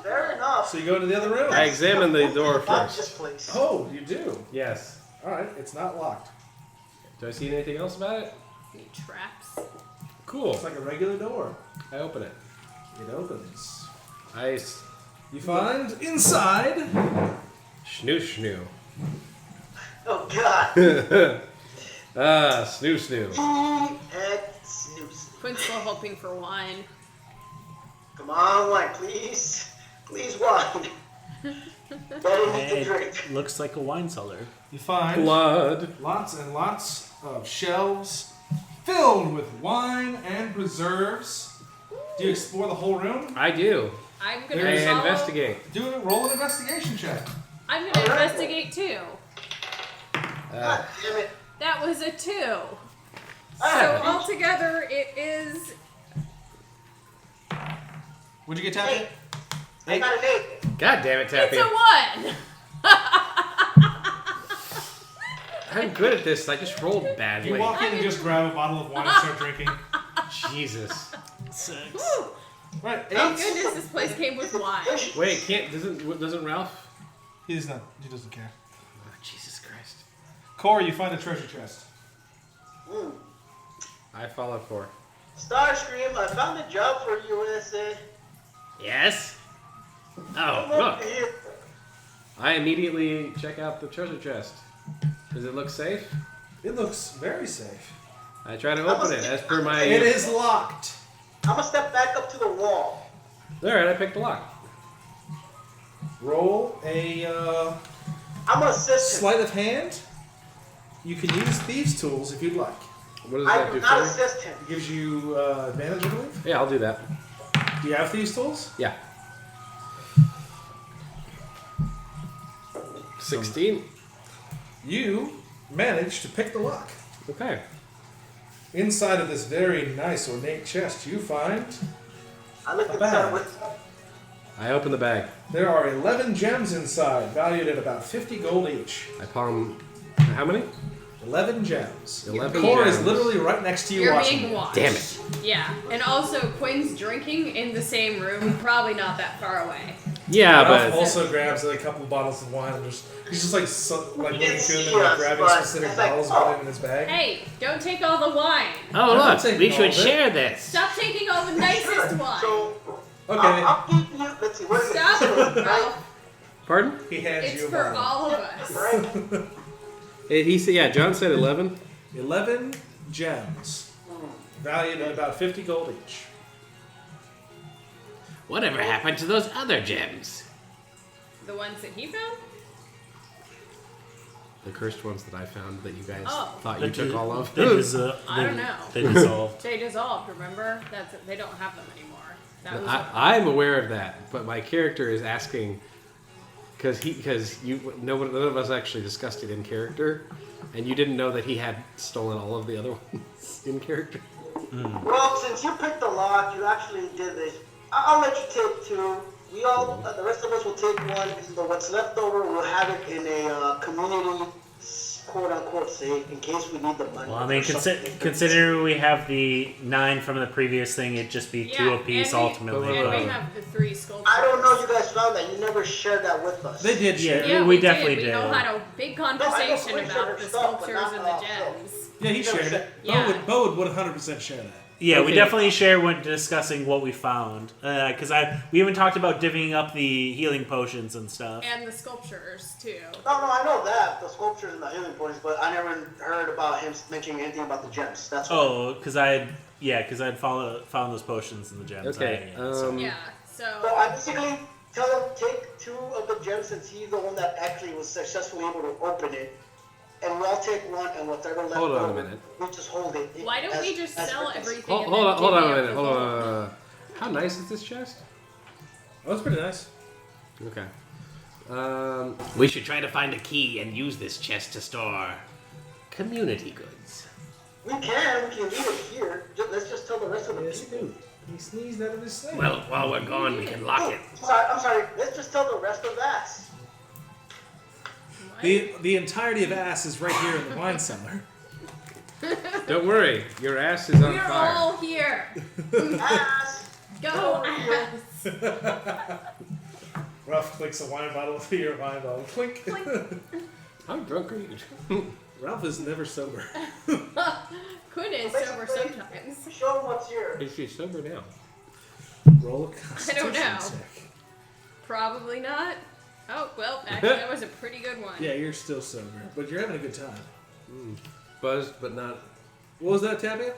Fair enough.
So you go to the other room.
I examine the door
Not
first.
this place.
Oh, you do.
Yes.
Alright, it's not locked.
Do I see anything else about it?
Any traps?
Cool.
It's like a regular door.
I open it.
It opens.
Ice.
You find inside
Schnoo schnoo.
Oh, God.
Snoo snoo.
And snooze.
Quinn's still hoping for wine.
Come on, wine, please. Please, wine. Better than to drink.
It looks like a wine cellar.
you find
Blood.
lots and lots of shelves filled with wine and preserves. Do you explore the whole room?
I do.
I'm
I
gonna follow.
investigate.
Do it. Roll an investigation check.
I'm gonna investigate too.
God damn it.
That was a 2. So
Ah,
altogether, it is.
What'd you get, Tappy?
I got an 8.
God damn it,
It's a
Tappy.
1.
I'm good at this. I just rolled
You
badly.
walk in and just grab a bottle of wine and start drinking.
Jesus.
6.
Woo.
Right,
Thank
8.
goodness this place came with wine.
Wait, doesn't Ralph?
He doesn't care.
Oh, Jesus Christ.
Corey, you find a treasure chest.
I followed for.
Starscream, I found a job for USA.
Yes? Oh,
Come
look.
over here.
I immediately check out the treasure chest. Does it look safe?
It looks very safe.
I try to open it as per my.
It is locked.
I'm gonna step back up to the wall.
Alright, I picked the lock.
Roll a
I'm gonna assist him.
sleight of hand. You can use thieves' tools if you'd like.
What does
I
that
do
do
not
for me?
assist him.
It gives you advantage, I believe.
Yeah, I'll do that.
Do you have thieves' tools?
Yeah. 16.
You manage to pick the lock.
Okay.
Inside of this very nice ornate chest, you find
I look
A
inside
bag.
with.
I open the bag.
there are 11 gems inside, valued at about 50 gold each.
I palm. How many?
11 gems.
11
Core is
gems.
literally right next to you
You're
watching.
being watched.
Damn it.
Yeah, and also Quinn's drinking in the same room, probably not that far away.
Yeah,
Ralph
but
also grabs a couple bottles of wine and just he's just like like looking
Yes,
through them and like
yes,
grabbing
but
specific
it's like,
bottles and
oh.
putting them in his bag.
Hey, don't take all the wine.
Oh,
I'm
look.
taking
We
all
should
of it.
share this.
Stop taking all the nicest wine.
So,
Okay.
I'll give you. Let's see. What is
Stop
it?
it, Ralph.
pardon?
He hands
It's
you a
for
bottle.
all of us.
Right?
He said, yeah. John said 11.
11 gems, valued at about 50 gold each.
Whatever happened to those other gems?
The ones that he found?
The cursed ones that I found that you guys
Oh.
thought you took all of.
They
I don't know.
They dissolved.
They dissolved, remember? They don't have them anymore. That was
I'm aware of that, but my character is asking because none of us actually discussed it in character, and you didn't know that he had stolen all of the other ones in character.
Well, since you picked the lock, you actually did this. I'll let you take 2. We all, the rest of us will take 1, and what's left over, we'll have it in a community quote-unquote safe in case we need the money.
Well, I mean, consider we have the 9 from the previous thing, it'd just be 2 apiece ultimately.
And we have the 3 sculptures.
I don't know if you guys found that. You never shared that with us.
They did share.
Yeah, we definitely
did. We all had a big conversation about the sculptures and the gems.
Yeah, he shared it.
Yeah.
Bo would 100% share that.
Yeah, we
Okay.
definitely share when discussing what we found. Because we even talked about divvying up the healing potions and stuff.
And the sculptures, too.
No, I know that, the sculptures and the healing points, but I never heard about him mentioning anything about the gems. That's why.
Oh, because I'd found those potions in the gems.
Okay.
Yeah,
So I basically tell him take 2 of the gems since he's the one that actually was successfully able to open it. And we'll take 1, and whatever left
Hold on a
over,
minute.
we just hold it.
why don't we just sell everything?
Hold
and
on,
then
hold on a
divvy
minute.
up
Hold
the
on. How nice is this chest?
Oh, it's pretty nice.
Okay.
We should try to find a key and use this chest to store community goods.
We can leave it here. Let's just tell the rest of the people.
He sneezed out of his sleeve.
Well, while we're gone, we can lock it.
I'm sorry. Let's just tell the rest of us.
The entirety of ass is right here in the wine cellar.
Don't worry, your ass is on
We're
fire.
all here.
Ass.
Go, ass.
Ralph clicks a wine bottle through your wine bottle. Clink.
How drunk are you?
Ralph is never sober.
Quinn is sober sometimes.
Show him what's here.
Is she sober now?
Roll a
I
constitution
don't know.
check.
Probably not. Oh, well, actually, that was a pretty good one.
Yeah, you're still sober, but you're having a good time.
Buzzed, but not.
What was that, Tapia?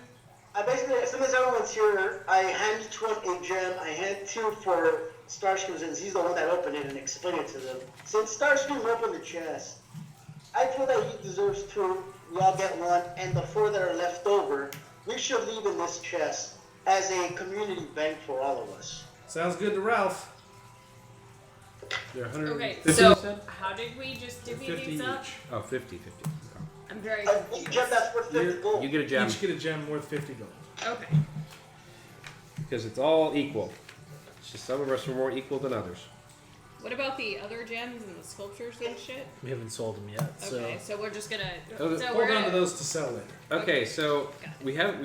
I basically, as soon as everyone's here, I hand each one a gem. I hand 2 for Starscream since he's the one that opened it and explained it to them. Since Starscream opened the chest, I feel that he deserves 2. We all get 1, and the 4 that are left over, we should leave in this chest as a community bank for all of us.
Sounds good to Ralph.
They're 100.
Okay,
50
so
you said?
how did we just divvy
50
these up?
each.
Oh, 50.
I'm very
A
confused.
gem that's worth 50 gold.
You get a gem
Each get a gem worth 50 gold.
Okay.
because it's all equal. It's just some of us are more equal than others.
What about the other gems and the sculptures and shit?
We haven't sold them yet, so
Okay, so we're just gonna.
Oh,
So
Hold
we're
on to
gonna.
those to sell later.
Okay, so we have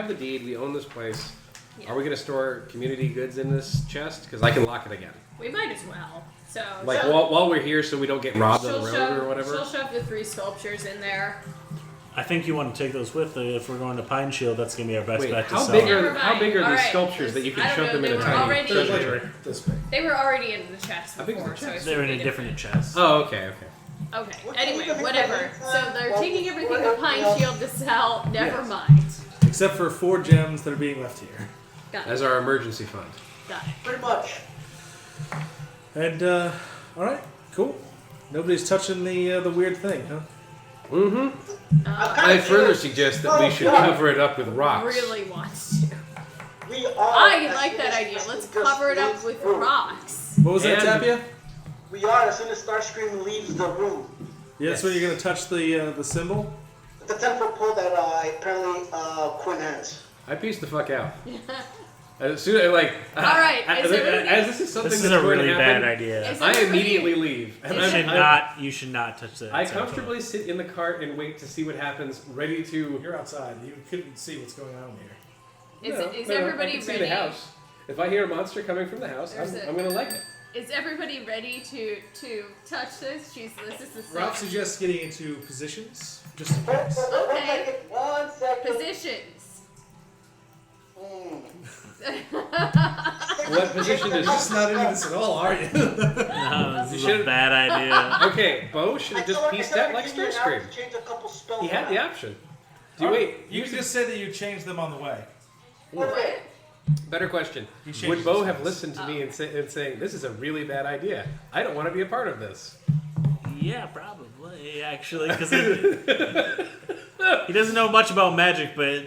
the deed. We own this place.
Yeah.
Are we going to store community goods in this chest? Because I can lock it again.
We might as well. So.
Like
so
while we're here, so we don't get robbed on
she'll
the road or whatever.
She'll shove the 3 sculptures in there.
I think you want to take those with. If we're going to Pine Shield, that's gonna be our best
Wait,
bet to
how
sell.
big
Never
are how
mind.
big are
All
these
right.
sculptures that you can
I don't
shove
know,
them in
they
a
were
tiny
already-
treasure?
This big.
They were already in the chest
How big is
before,
the
so
chest?
it
They're in
should
a
be
different chest.
Oh, okay.
Okay.
What
Anyway,
can we do
whatever.
in the
So
meantime?
they're
Well,
taking everything
what
to Pine
else?
Shield to sell. Never
Yes.
mind.
Except for 4 gems that are being left here.
Got
As
it.
our emergency fund.
Got it.
Pretty much.
And, alright, cool. Nobody's touching the weird thing, huh?
Mm-hmm.
Uh,
I further suggest that we should cover it up with rocks.
really wants to.
We are.
I
as
like
soon
that
as
idea.
Starscream
Let's
just
cover it up
leaves
with
the room.
rocks.
What was that,
And-
Tapia?
We are as soon as Starscream leaves the room.
Yeah, that's when you're going to touch the symbol?
The 10-foot pole that apparently Quinn has.
I pieced the fuck out. As soon as like,
All right,
as this is something
This is
that's
a
going
really
to
bad
happen,
idea.
Is
I
everybody-
immediately leave. And
You should not touch that.
I
symbol.
comfortably sit in the cart and wait to see what happens, ready to.
You're outside. You couldn't see what's going on here.
Is
I
everybody
can see
ready?
the house. If I hear a monster coming from the house, I'm
There's
going to like it.
Is everybody ready to touch this? This is the
Ralph
second.
suggests getting into positions, just in
Hold
case.
on
Okay.
1 second.
Positions.
What position
You're
is
just not into this at all, are you?
No, this is
should-
a bad idea.
Okay, Bo should have just pieced that like Starscream.
Change a couple spells.
He had the option. Do
Alright,
wait,
you can just say that you changed them on the way.
Okay.
better question.
He changes
Would Bo
his
have
face.
listened to me and saying, this is a really bad idea. I don't want to be a part of this.
Yeah, probably actually, because he doesn't know much about magic, but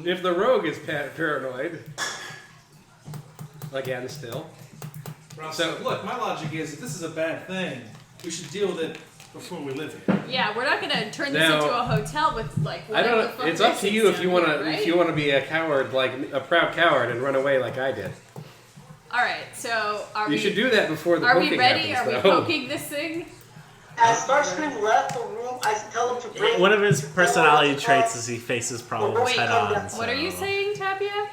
If the rogue is paranoid, again, still.
Ralph
So-
said, look, my logic is if this is a bad thing, we should deal with it before we live here.
Yeah, we're not gonna turn this
Now-
into a hotel with like.
I
whatever the
don't.
fuck
It's up
this
to
is
you if
down
you want
here,
to.
right?
If you want to be a coward, like a proud coward, and run away like I did.
All right, so are
You
we?
should do that before the
Are
poking
we ready?
happens,
Are we
though.
poking this thing?
As Starscream left the room, I tell him to bring.
One of his personality traits is he faces problems
Wait,
head on.
what are you
so-
saying, Tapia?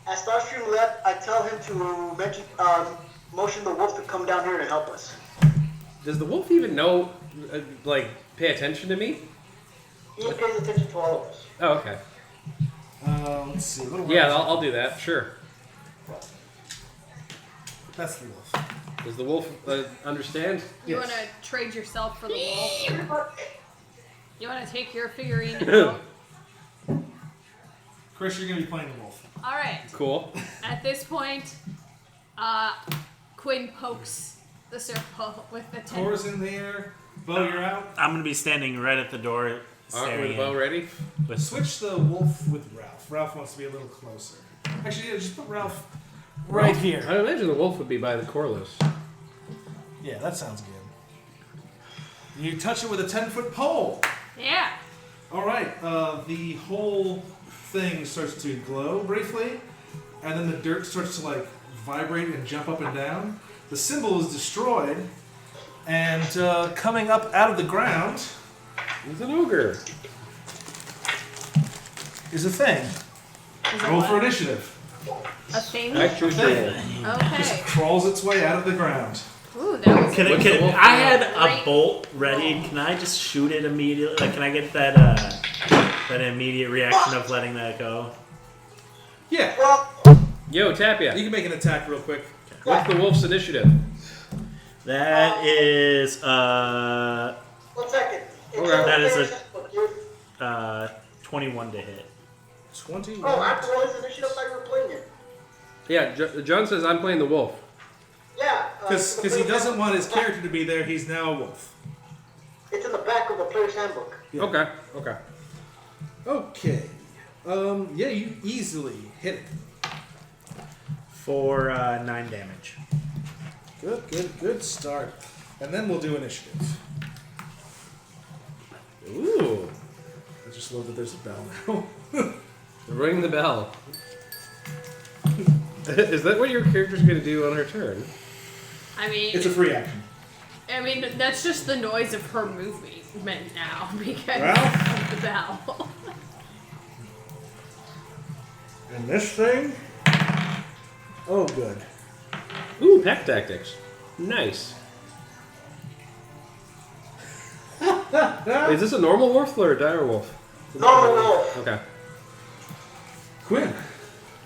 As Starscream left, I tell him to motion the wolf to come down here to help us.
Does the wolf even know, like, pay attention to me?
He pays attention to all of us.
Oh, okay.
Let's see. What do
Yeah,
Ralph-
I'll do that. Sure.
That's the wolf.
Does the wolf understand?
You
Yes.
want to trade yourself for the wolf? You want to take your figurine out?
Chris, you're going to be playing the wolf.
All right.
Cool.
At this point, Quinn pokes the serpo with the ten.
Tor's in the air. Bo, you're out.
I'm gonna be standing right at the door,
Aren't we
staring
the bow
in.
ready?
With
Switch the wolf with Ralph. Ralph wants to be a little closer. Actually, yeah, just put Ralph right here.
I imagine the wolf would be by the Corliss.
Yeah, that sounds good. You touch it with a 10-foot pole.
Yeah.
All right. The whole thing starts to glow briefly, and then the dirt starts to like vibrate and jump up and down. The symbol is destroyed, and coming up out of the ground
He's an ogre.
is a thing.
Is it
Roll
what?
for initiative.
A thing?
I choose
Thing.
roll.
Okay.
Crawls its way out of the ground.
Ooh, that was.
Can,
What's the
can
wolf
I
doing?
had a bolt ready? Can I just shoot it immediately? Like, can I get that that immediate reaction of letting that go?
Yeah.
Well,
Yo, Tapia.
You can make an attack real quick.
What's the wolf's initiative?
That is
1 second. It's
Okay.
a
That is
fair
a-
system, dude.
21 to hit.
21.
Oh, I have to roll his initiative like we're playing it.
Yeah, John says I'm playing the wolf.
Yeah.
Because he doesn't want his character to be there, he's now a wolf.
It's in the back of the player's handbook.
Yeah.
Okay. Okay.
Okay. Yeah, you easily hit it.
For 9 damage.
Good start. And then we'll do initiative.
Ooh.
I just love that there's a bell now.
Ring the bell. Is that what your character's going to do on her turn?
I mean,
It's a free action.
that's just the noise of her movement now because
Ralph?
of the bell.
And this thing? Oh, good.
Ooh, pack tactics. Nice. Is this a normal wolf or a dire wolf?
Normal wolf.
Okay.
Quinn.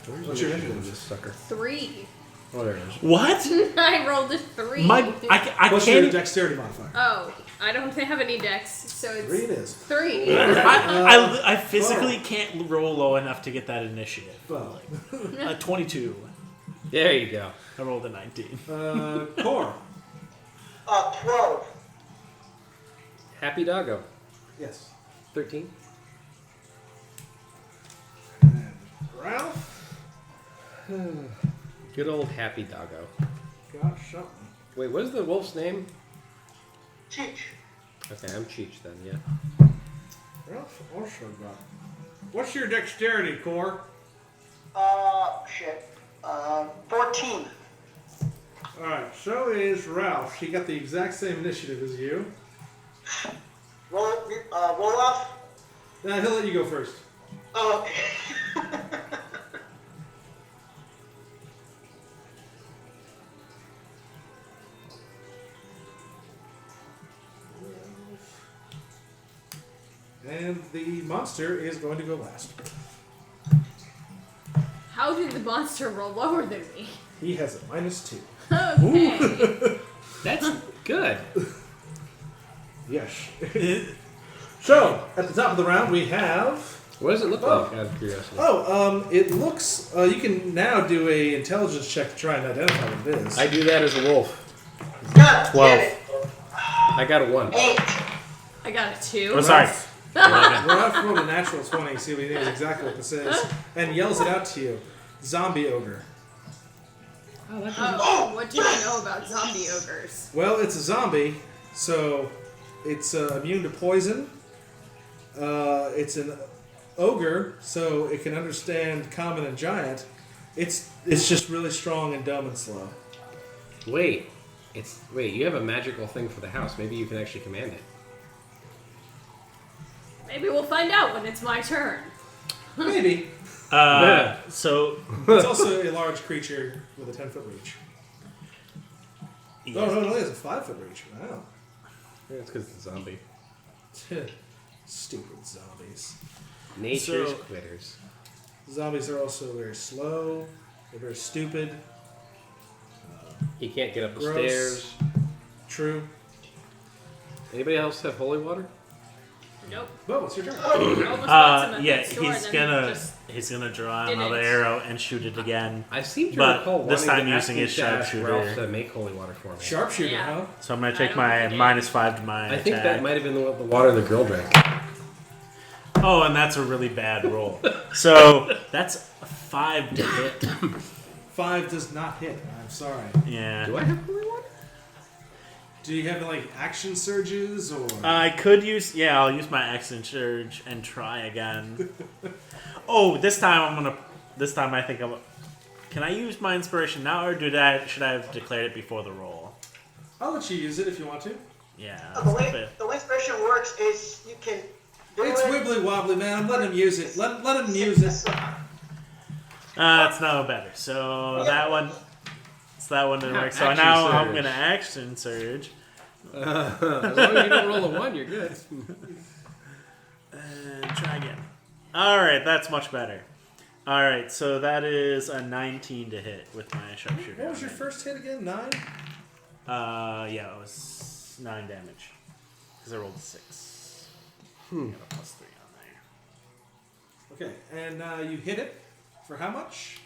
Where's
What's
the
your
initiative of
initiative?
this sucker?
3.
Oh, there it is.
What?
I rolled a 3.
I
What's your
can't.
dexterity modifier?
Oh, I don't have any dex, so it's
3 it is.
3.
I physically can't roll low enough to get that initiative.
Well,
22.
There you go.
I rolled a 19.
Core.
12.
Happy doggo.
Yes.
13.
And Ralph.
Good old happy doggo.
Got something.
Wait, what is the wolf's name?
Cheech.
Okay, I'm Cheech then, yeah.
Ralph also got. What's your dexterity, Core?
Shit. 14.
Alright, so is Ralph. He got the exact same initiative as you.
Roll off.
He'll let you go first.
Oh, okay.
And the monster is going to go last.
How did the monster roll lower than me?
He has a -2.
Okay.
That's good.
Yes. So, at the top of the round, we have.
What does it look like, out of curiosity?
It looks. You can now do a intelligence check to try and identify what it is.
I do that as a wolf.
God
12.
damn it.
I got a 1.
8.
I got a 2.
Oh, sorry. 11.
Ralph rolled a natural 20, see if he knows exactly what this is, and yells it out to you. Zombie ogre.
Oh, what do you know about zombie ogres?
Well, it's a zombie, so it's immune to poison. It's an ogre, so it can understand common and giant. It's just really strong and dumb and slow.
Wait, you have a magical thing for the house. Maybe you can actually command it.
Maybe we'll find out when it's my turn.
Maybe.
So
It's also a large creature with a 10-foot reach. Oh, no, it has a 5-foot reach. Wow.
Yeah, it's because it's a zombie.
Stupid zombies.
Nature's
So-
quitters.
Zombies are also very slow. They're very stupid.
He can't get up the
Gross.
stairs.
True.
Anybody else have holy water?
Nope.
Well, it's your turn.
I almost bought some at
yeah,
the store
he's
and then
gonna
just
he's gonna draw
didn't.
another arrow and shoot it again.
I seem to
But
recall
this
wanting
time
to ask
using
you
his
to ask
sharpshooter.
Ralph to make holy water for me.
Sharpshooter,
Yeah.
huh?
So I'm gonna
I
take
don't
my
think it is.
-5 to my
I think
attack.
that might have been the water the girl drank.
Oh, and that's a really bad roll. So that's a 5 to hit.
5 does not hit. I'm sorry.
Yeah.
Do I have holy water?
Do you have like action surges or?
I could use. Yeah, I'll use my action surge and try again. Oh, this time I think I'm. Can I use my inspiration now, or should I have declared it before the roll?
I'll let you use it if you want to.
Yeah.
The way inspiration works is you can do
It's
it.
wibbly wobbly, man. Let him use it. Let him use it.
It's no better. So that one. So that one didn't work. So
Action
now I'm
surge.
gonna action surge.
As long as you don't roll a 1, you're good.
And try again. Alright, that's much better. Alright, so that is a 19 to hit with my sharpshooter.
What was your first hit again? 9?
Yeah, it was 9 damage. Because I rolled a 6. Got a +3 on
Okay, and you hit it for how much?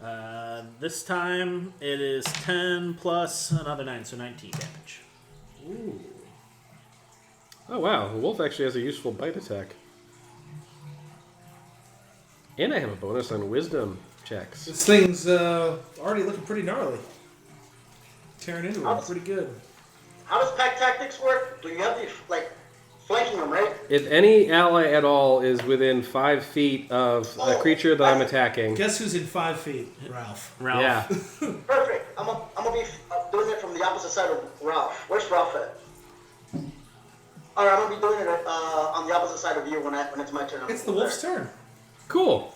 there. This time it is 10 plus another 9, so 19 damage.
Ooh.
Oh wow, the wolf actually has a useful bite attack. And I have a bonus on wisdom checks.
This thing's already looking pretty gnarly. Tearing into it pretty good.
How does pack tactics work? Do you have to like flanking them, right?
If any ally at all is within 5 feet of a creature that I'm attacking,
Guess who's in 5 feet? Ralph.
Ralph.
yeah,
Perfect. I'm gonna be doing it from the opposite side of Ralph. Where's Ralph at? Alright, I'm gonna be doing it on the opposite side of you when it's my turn.
It's the wolf's turn.
cool.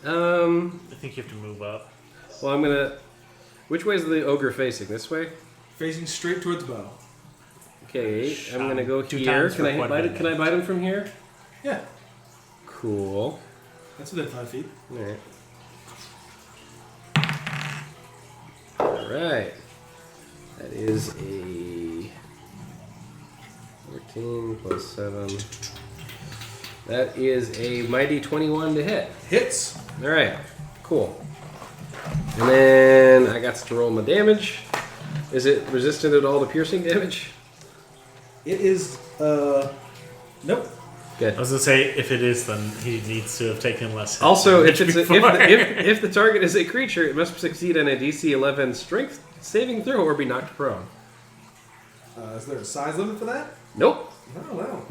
I think you have to move up.
Well, I'm gonna. Which way is the ogre facing? This way.
Facing straight towards Bo.
Okay, I'm gonna go
2
here.
times
Can
for
I
quad
bite it?
bite
Can I bite him from here?
Yeah,
Cool.
that's within 5 feet.
All right. That is a 14 plus 7. That is a mighty 21 to hit.
Hits.
All right, cool. And then I got to roll my damage. Is it resistant at all to piercing damage?
It is, nope.
Good.
I was gonna say, if it is, then he needs to have taken less hits
Also, if
damage
it's
before.
if the target is a creature, it must succeed on a DC 11 Strength saving throw or be knocked prone.
Is there a size limit for that?
Nope.
Oh, wow.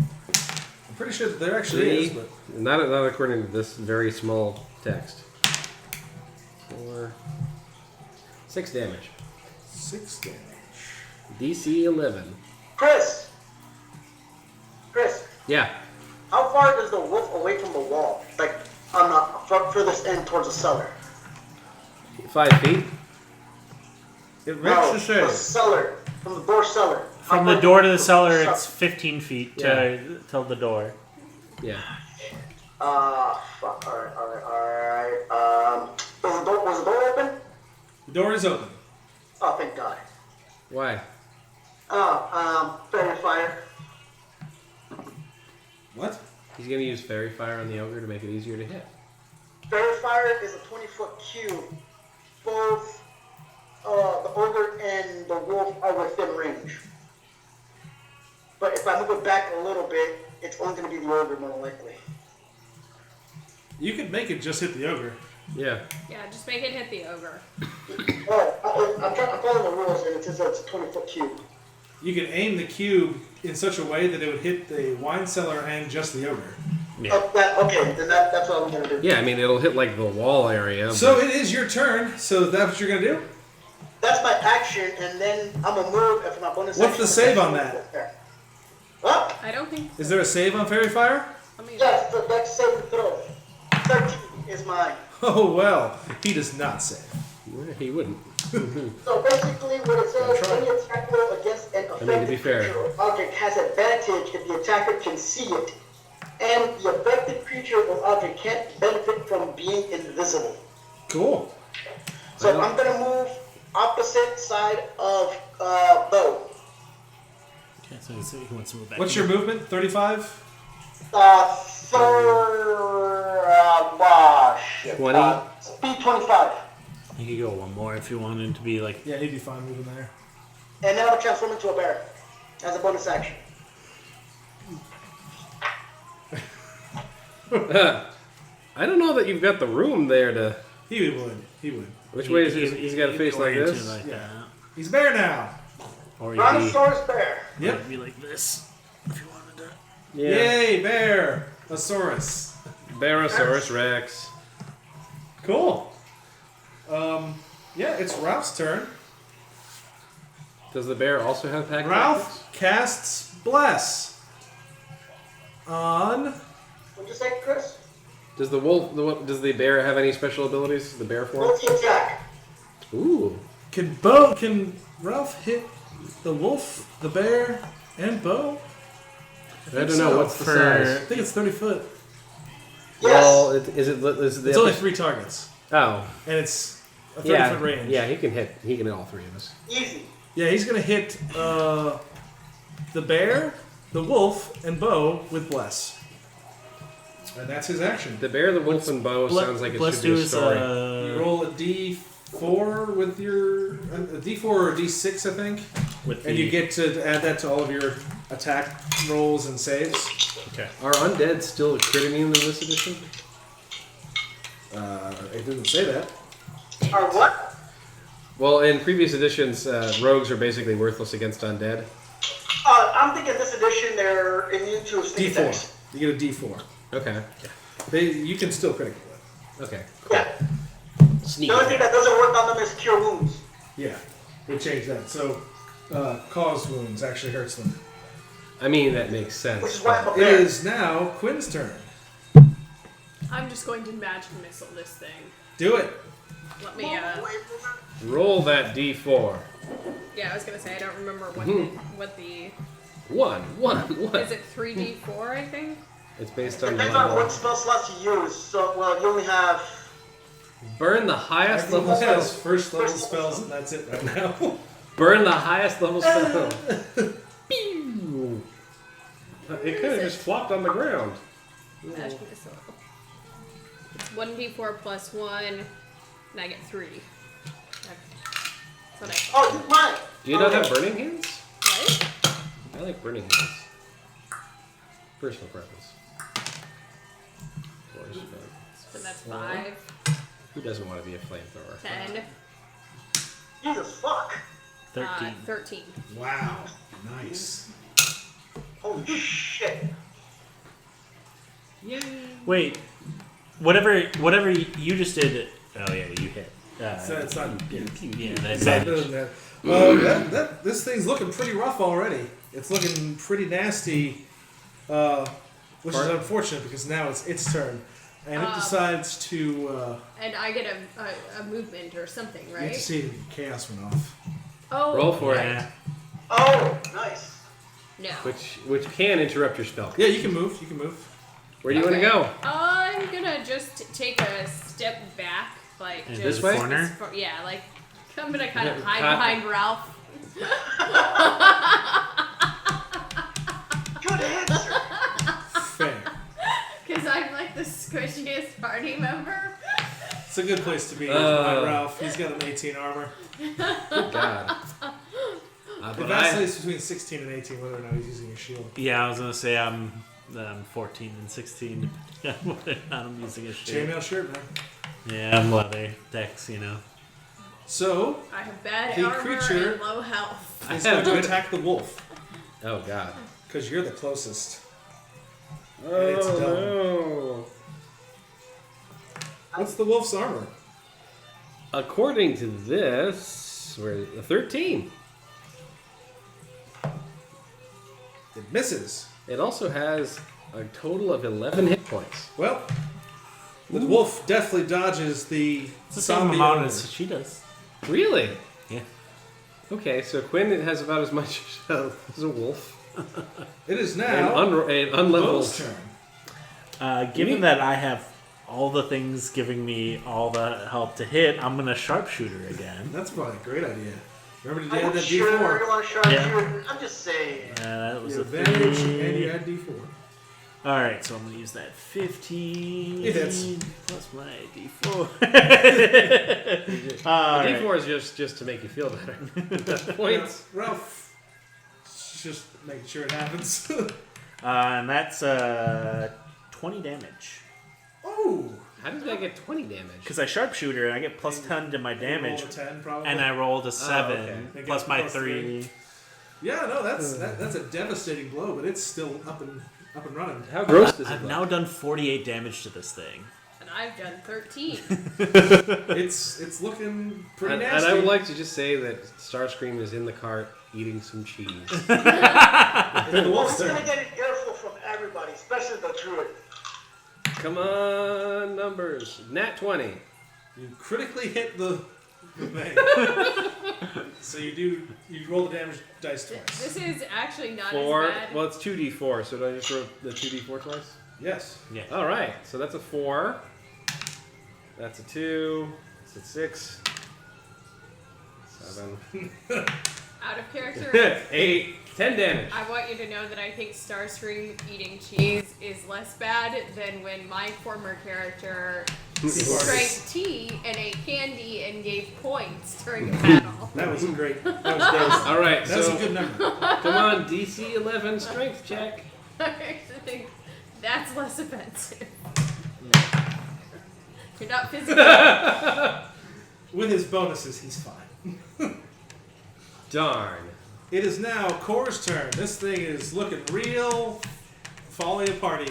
I'm pretty sure that there actually is, but
Not according to this very small text. 4, 6 damage.
6 damage.
DC 11.
Chris,
Yeah.
how far is the wolf away from the wall? Like on the furthest end towards the cellar.
5 feet.
It
No,
makes
the cellar from the door cellar. How
From
far
the door to
is
the cellar,
cellar?
it's 15 feet
Yeah.
till the door.
Yeah.
Fuck. Alright. Was the door open?
The door is open.
Oh, thank God.
Why?
Fairy fire.
What?
He's gonna use fairy fire on the ogre to make it easier to hit.
Fairy fire is a 20-foot cube. Both the ogre and the wolf are within range. But if I move it back a little bit, it's only going to be the ogre more likely.
You could make it just hit the ogre.
Yeah.
Yeah, just make it hit the ogre.
I'm following the rules, and it says it's a 20-foot cube.
You can aim the cube in such a way that it would hit the wine cellar and just the ogre.
Yeah.
Oh, okay, then that's what I'm gonna do.
Yeah, I mean, it'll hit like the wall area.
So it is your turn. So that's what you're gonna do.
That's my action, and then I'm gonna move, and for my bonus
What's
action,
the save on that?
What?
I don't think.
Is there a save on Fairy Fire?
I mean,
Yes, the dex saving throw. 13 is mine.
Oh well, he does not save.
Yeah, he wouldn't.
So basically, what it says, any attack roll against an
to be
affected
fair.
creature or object has advantage if the attacker can see it, and the affected creature or object can't benefit from being invisible.
Cool.
So I'm gonna move opposite side of Bo.
Okay, so he wants to move back.
What's your movement? 35?
Shit.
20?
Speed 25.
You could go one more if you wanted to be like.
Yeah, he'd be fine moving there.
And then I'm gonna transform into a bear as a bonus action.
I don't know that you've got the room there to.
He would. He would.
Which way is he's got a face like
oriented
this?
like
Yeah.
that.
He's bear now.
Or you'd
Brontosaurus bear.
Yep.
be like this if you wanted to.
Yeah.
Yay, bear. Asaurus.
Barosaurus Rex.
Cool. Yeah, it's Ralph's turn.
Does the bear also have pack tactics?
Ralph casts Bless on.
What'd you say, Chris?
Does does the bear have any special abilities? The bear form?
Multi-attack.
Ooh.
Can Ralph hit the wolf, the bear, and Bo?
I don't know.
so.
What's the
For-
I
size?
think it's 30 foot.
Yes.
Well, is the
It's only 3 targets,
Oh.
and it's a 30
Yeah.
foot range.
Yeah, he can hit all three of us.
Easy.
Yeah, he's gonna hit the bear, the wolf, and Bo with Bless. And that's his action.
The bear, the wolf, and bow sounds like it
Let's
should
do
be a
is
story.
You roll a d4 with your a d4 or a d6, I think,
with the,
and you get to add that to all of your attack rolls and saves.
okay.
Are undead still crit immune in this edition?
It didn't say that.
Or what?
Well, in previous editions, rogues are basically worthless against undead.
I'm thinking this edition they're immune to sneak attacks.
D4. You get a d4.
Okay.
You can still critical it.
Okay.
Yeah.
Sneak
The only thing
attack.
that doesn't work on them is cure wounds.
Yeah, we changed that. So, cause wounds actually hurts them.
I mean, that makes sense.
Which is why I'm a
It
bear.
is now Quinn's turn.
I'm just going to magic missile this thing.
Do it.
Let me.
Roll that d4.
Yeah, I was gonna say I don't remember what the
One.
is it 3d4 I think.
It's based on
Depends on
level.
what spell slots you use. So, well, you only have.
Burn the highest
Everyone
level
has
spell.
first level spells, and that's it right now.
Burn the highest level spell. Pew! It could have just flopped on the ground.
Magic missile. It's 1d4 plus 1, and I get 3. That's what
Oh, use mine.
Do you not have burning hands?
What?
I like burning hands. Personal preference.
So that's 5,
Who doesn't want to be a flamethrower?
10,
Jesus fuck.
13.
13.
Wow, nice.
Holy shit.
Wait, whatever you just did. Oh yeah, you hit.
It's not. Yeah,
Yeah, that's
that doesn't matter. This thing's looking pretty rough already. It's looking pretty nasty, which is unfortunate because now it's its turn, and it decides to.
And I get a movement or something,
You
right?
have to see the chaos went off.
Oh.
Roll for
Yeah.
it.
Oh, nice.
No.
Which can interrupt your spell.
Yeah, you can move. You can move.
Where do you want to go?
I'm gonna just take a step back, like
In
just
this
way?
corner?
Yeah, like I'm gonna kind of
Yeah,
hide
hide-
behind Ralph.
Good answer.
Fair.
Because I'm like the squishiest party member.
It's a good place to be. Ralph. He's got an 18 armor.
Good God.
It
But
vacillates between 16 and 18 whether or not he's using a shield.
Yeah, I was gonna say I'm 14 and 16. I'm using a shield.
Chainmail shirt, man.
Yeah, I'm leather. Dex, you know.
So
I have bad
The
armor
creature-
and low health.
it's going to attack the wolf
Oh God.
because you're the closest. And
Oh
it's done.
no.
What's the wolf's armor?
According to this, we're a 13.
It misses.
It also has a total of 11 hit points.
Well, the wolf definitely dodges the
It's the same
zombie
amount
ogre.
as she does.
Really?
Yeah.
Okay, so Quinn has about as much as a wolf.
It is
And
now
an
Bo's
unleveled.
turn.
Given that I have all the things giving me all the help to hit, I'm gonna sharpshooter again.
That's probably a great idea. Remember to
Are
add
you
that
sure you
D4.
want to sharpshooter?
Yeah.
I'm just saying.
That was
You
a
advantage and
3.
you add D4.
Alright, so I'm gonna use that 15
It hits.
plus my D4.
The
Alright.
D4 is just to make you feel better. Points.
Ralph, just making sure it happens.
And that's 20 damage.
Oh!
How does that get 20 damage?
Because I sharpshooter and I get plus 10 to my damage.
Roll a 10 probably.
And I rolled a 7
okay.
plus my
Plus
3.
Yeah, no, that's a devastating blow, but it's still up and running.
How gross does it
I've
look?
now done 48 damage to this thing.
And I've done 13.
It's looking pretty
And
nasty.
I would like to just say that Starscream is in the cart eating some cheese.
the
Well,
wolf's
he's
turn.
gonna get an earful from everybody, especially the druid.
Come on, numbers. Nat 20.
You critically hit the thing. So you roll the damage dice twice.
This is actually not
4.
as bad.
Well, it's 2d4, so do I just roll the 2d4 twice?
Yes.
Yeah.
All right, so that's a 4. That's a 2. That's a 6. 7.
Out of character,
8. 10 damage.
I want you to know that I think Starscream eating cheese is less bad than when my former character drank tea and ate candy and gave points during a battle.
That was great. That was great.
All right,
That's
so
a good number.
come on, DC 11 strength check.
I think that's less offensive. You're not physically.
With his bonuses, he's fine.
Darn.
It is now Core's turn. This thing is looking real falling apart.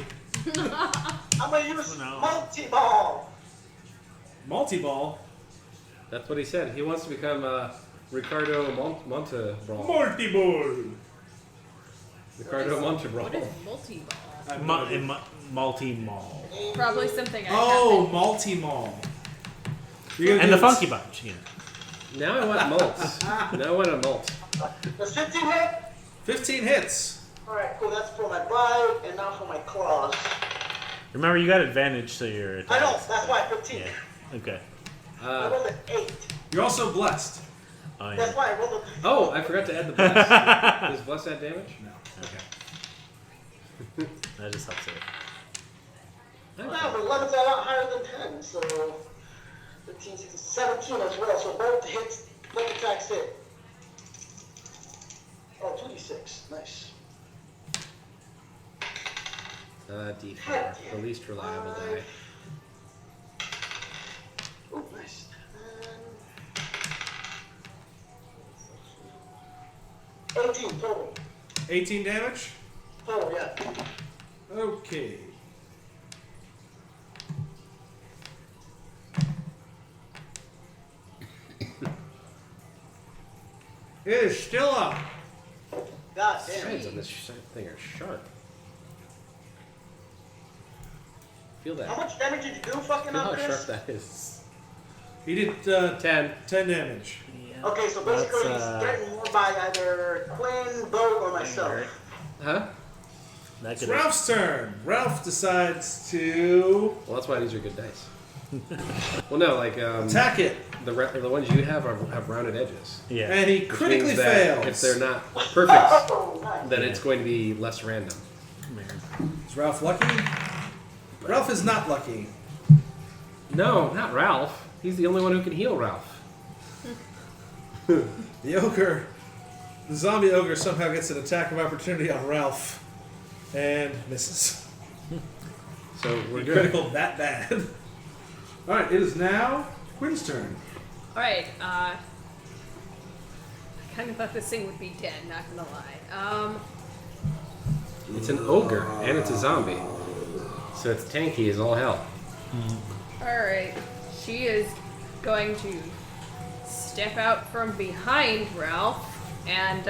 I'm gonna use
No.
multi-ball.
Multi-ball.
That's what he said. He wants to become Ricardo Montebrawl.
Multi-ball.
Ricardo
What
Montebrawl.
is multi-ball?
Multi-mall.
Probably something I
Oh,
haven't.
multi-mall.
And the Funky Bunch, yeah.
Now I want malts. Now I want a malt.
Does 15 hit?
15 hits.
Alright, cool. That's for my bite and now for my claws.
Remember, you got advantage to your attacks.
I know, that's why 15.
Yeah. Okay.
I rolled an 8.
You're also blessed.
Oh,
That's
yeah.
why I rolled
Oh, I forgot to add the bless. Does bless add damage?
No.
Okay.
That just helps it.
a... Wow, but 11's a lot higher than 10, so... 15, 16, 17 as well, so both hits, both attacks hit. Oh, 2d6. Nice.
D4, the least reliable die.
Oh, nice. 18 total.
18 damage.
Total, yeah.
Okay. It is still up.
God
The
damn.
sides on this thing are sharp. Feel that.
How much damage did you do fucking
Feel
up,
how
Chris?
sharp that is.
He did
10.
10 damage.
Okay, so basically
That's,
he's threatened more by either Quinn, Bo, or myself.
Huh?
That
It's
could
Ralph's turn. Ralph decides to
Well, that's why these are good dice. Well, no, like
attack it,
the ones you have have rounded edges.
Yeah.
and he
Which
critically
means that
fails.
if they're not perfect,
Oh, nice.
then it's going to be less random.
Is Ralph lucky? Ralph is not lucky.
No, not Ralph. He's the only one who can heal Ralph.
The ogre, the zombie ogre, somehow gets an attack of opportunity on Ralph, and misses.
So we're
He
good.
critical that bad. Alright, it is now Quinn's turn.
Alright, I kind of thought this thing would be dead, not gonna lie.
It's an ogre and it's a zombie, so it's tanky as all hell.
Alright, she is going to step out from behind Ralph and,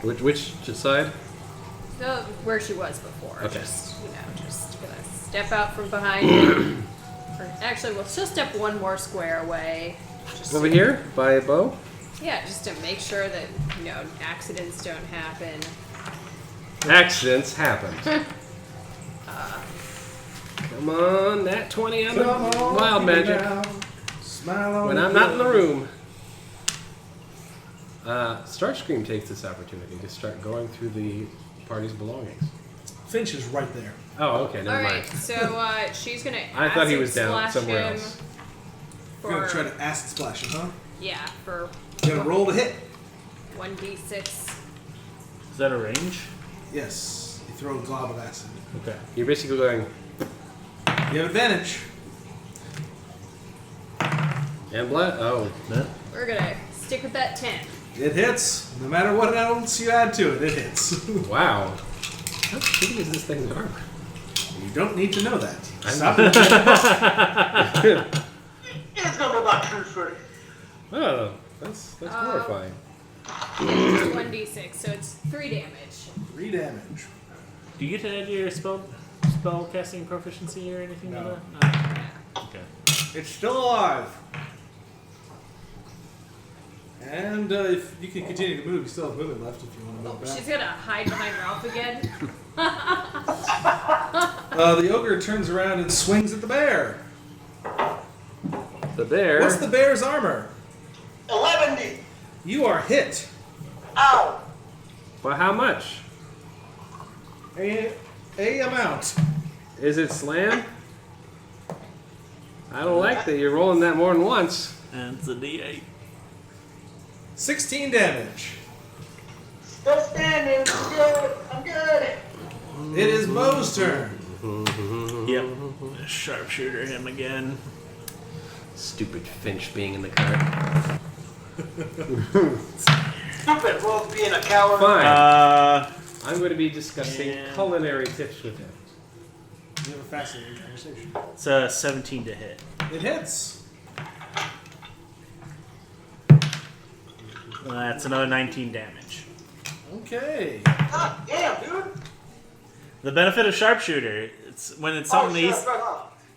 Which side?
where she was before.
Okay.
Just gonna step out from behind him. Or actually, she'll step one more square away. Just
Over here by a bow.
Yeah, just to make sure that, accidents don't happen.
Accidents happen. Come on, that 20 on the wild magic.
Smile on
When I'm not in the room. Starscream takes this opportunity to start going through the party's belongings.
Finch is right there.
Oh, okay, never
Alright,
mind.
so she's gonna
I thought he
acid
was down
splash
somewhere
him
else.
For,
You're gonna try to acid splash him, huh?
Yeah, for
You're gonna roll to hit.
1d6.
Is that a range?
Yes. You throw a glob of acid.
Okay.
You're basically going,
You have advantage.
and blood? Oh,
No?
We're gonna stick with that 10.
It hits. No matter what else you add to it, it hits.
wow. How shitty is this thing's armor?
You don't need to know that.
I
Stop
know.
it.
It's gonna be about truthful.
Oh, that's horrifying.
It's 1d6, so it's 3 damage.
3 damage.
Do you get to add your spell casting proficiency or anything
No.
like that? No. Okay.
It's still alive. And if you can continue to move, you still have movement left if you want to move back.
She's gonna hide behind Ralph again.
The ogre turns around and swings at the bear.
The bear.
What's the bear's armor?
11.
You are hit.
Ow.
Well, how much?
A amount.
Is it slam? I don't like that you're rolling that more than once.
And it's a D8.
16 damage.
Still standing. I'm good.
It is Mo's turn.
Yep. Sharpshooter him again.
Stupid Finch being in the cart.
Stupid wolf being a coward.
Fine. I'm going to be discussing culinary tips with him.
You have a fascinating conversation.
It's a 17 to hit.
It hits.
That's another 19 damage.
Okay.
God damn, dude.
The benefit of sharpshooter, it's when it's something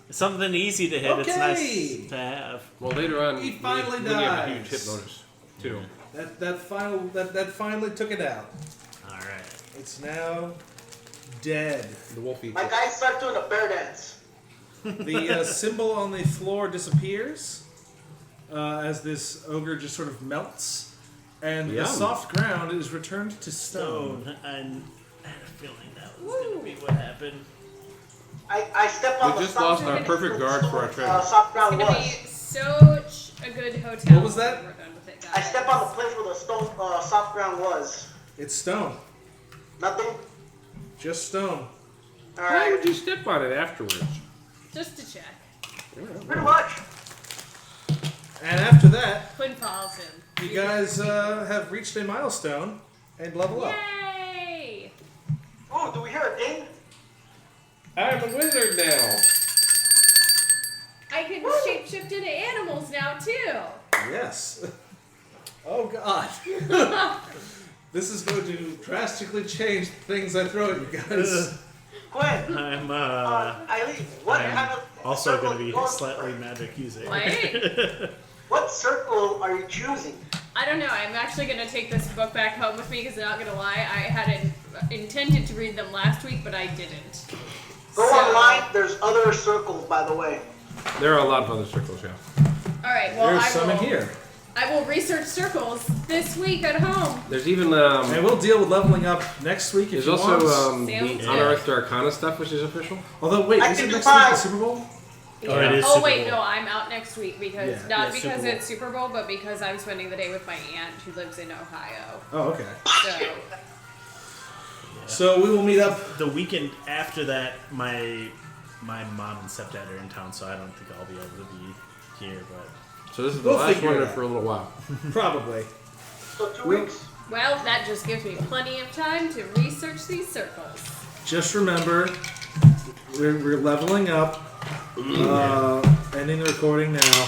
something easy to hit. It's
Okay.
nice to have.
Well, later on,
He finally
when you have a
dies.
huge hit bonus, too.
That finally took it out.
All right.
It's now dead.
The wolfie.
My guys start doing a bear dance.
The symbol on the floor disappears as this ogre just sort of melts, and the
Yum.
soft ground is returned to stone.
Stone. I had a feeling that was going to be what happened.
I step on
We
the
just
soft
lost our perfect guard for our treasure.
soft
It's
ground
gonna
was.
be such a good hotel.
What was that?
when we're done with it,
I
guys.
step on the place where the stone soft ground was.
It's stone.
Nothing.
Just stone.
All
Why
right.
would you step on it afterwards?
Just to check.
Pretty much.
And after that,
Quinn follows him.
you guys have reached a milestone and level up.
Yay!
Oh, do we hear a ding?
I'm a wizard now.
I can shapeshift into animals now too.
Yes. Oh God. This is going to drastically change things I throw at you guys.
Gwen.
I'm
Eileen, what
I'm
kind of
also
circle
going to be
you going
slightly
for?
magic using.
Wait.
What circle are you choosing?
I don't know. I'm actually gonna take this book back home with me because I'm not gonna lie. I had intended to read them last week, but I didn't.
Go online. There's other circles, by the way.
There are a lot of other circles, yeah.
All right. Well,
There's
I
some
will.
in here.
I will research circles this week at home.
There's even
And we'll deal with leveling up next week if
there's
you
also
want.
the
Sounds
Unearthed Arcana stuff, which is official.
Although, wait,
I
is
can
it
do
next week the
five.
Super Bowl?
Oh, it is
Oh
Super
wait,
Bowl.
no, I'm out next week because
Yeah.
not
Yeah,
because
Super Bowl.
it's Super Bowl, but because I'm spending the day with my aunt who lives in Ohio.
Oh, okay.
So
So we will meet up.
The weekend after that, my my mom and stepdad are in town, so I don't think I'll be able to be here. But
So this is the
We'll
last
figure
one
it out.
for a little while.
Probably.
So 2 weeks.
Well, that just gives me plenty of time to research these circles.
Just remember, we're leveling up. Ending the recording now.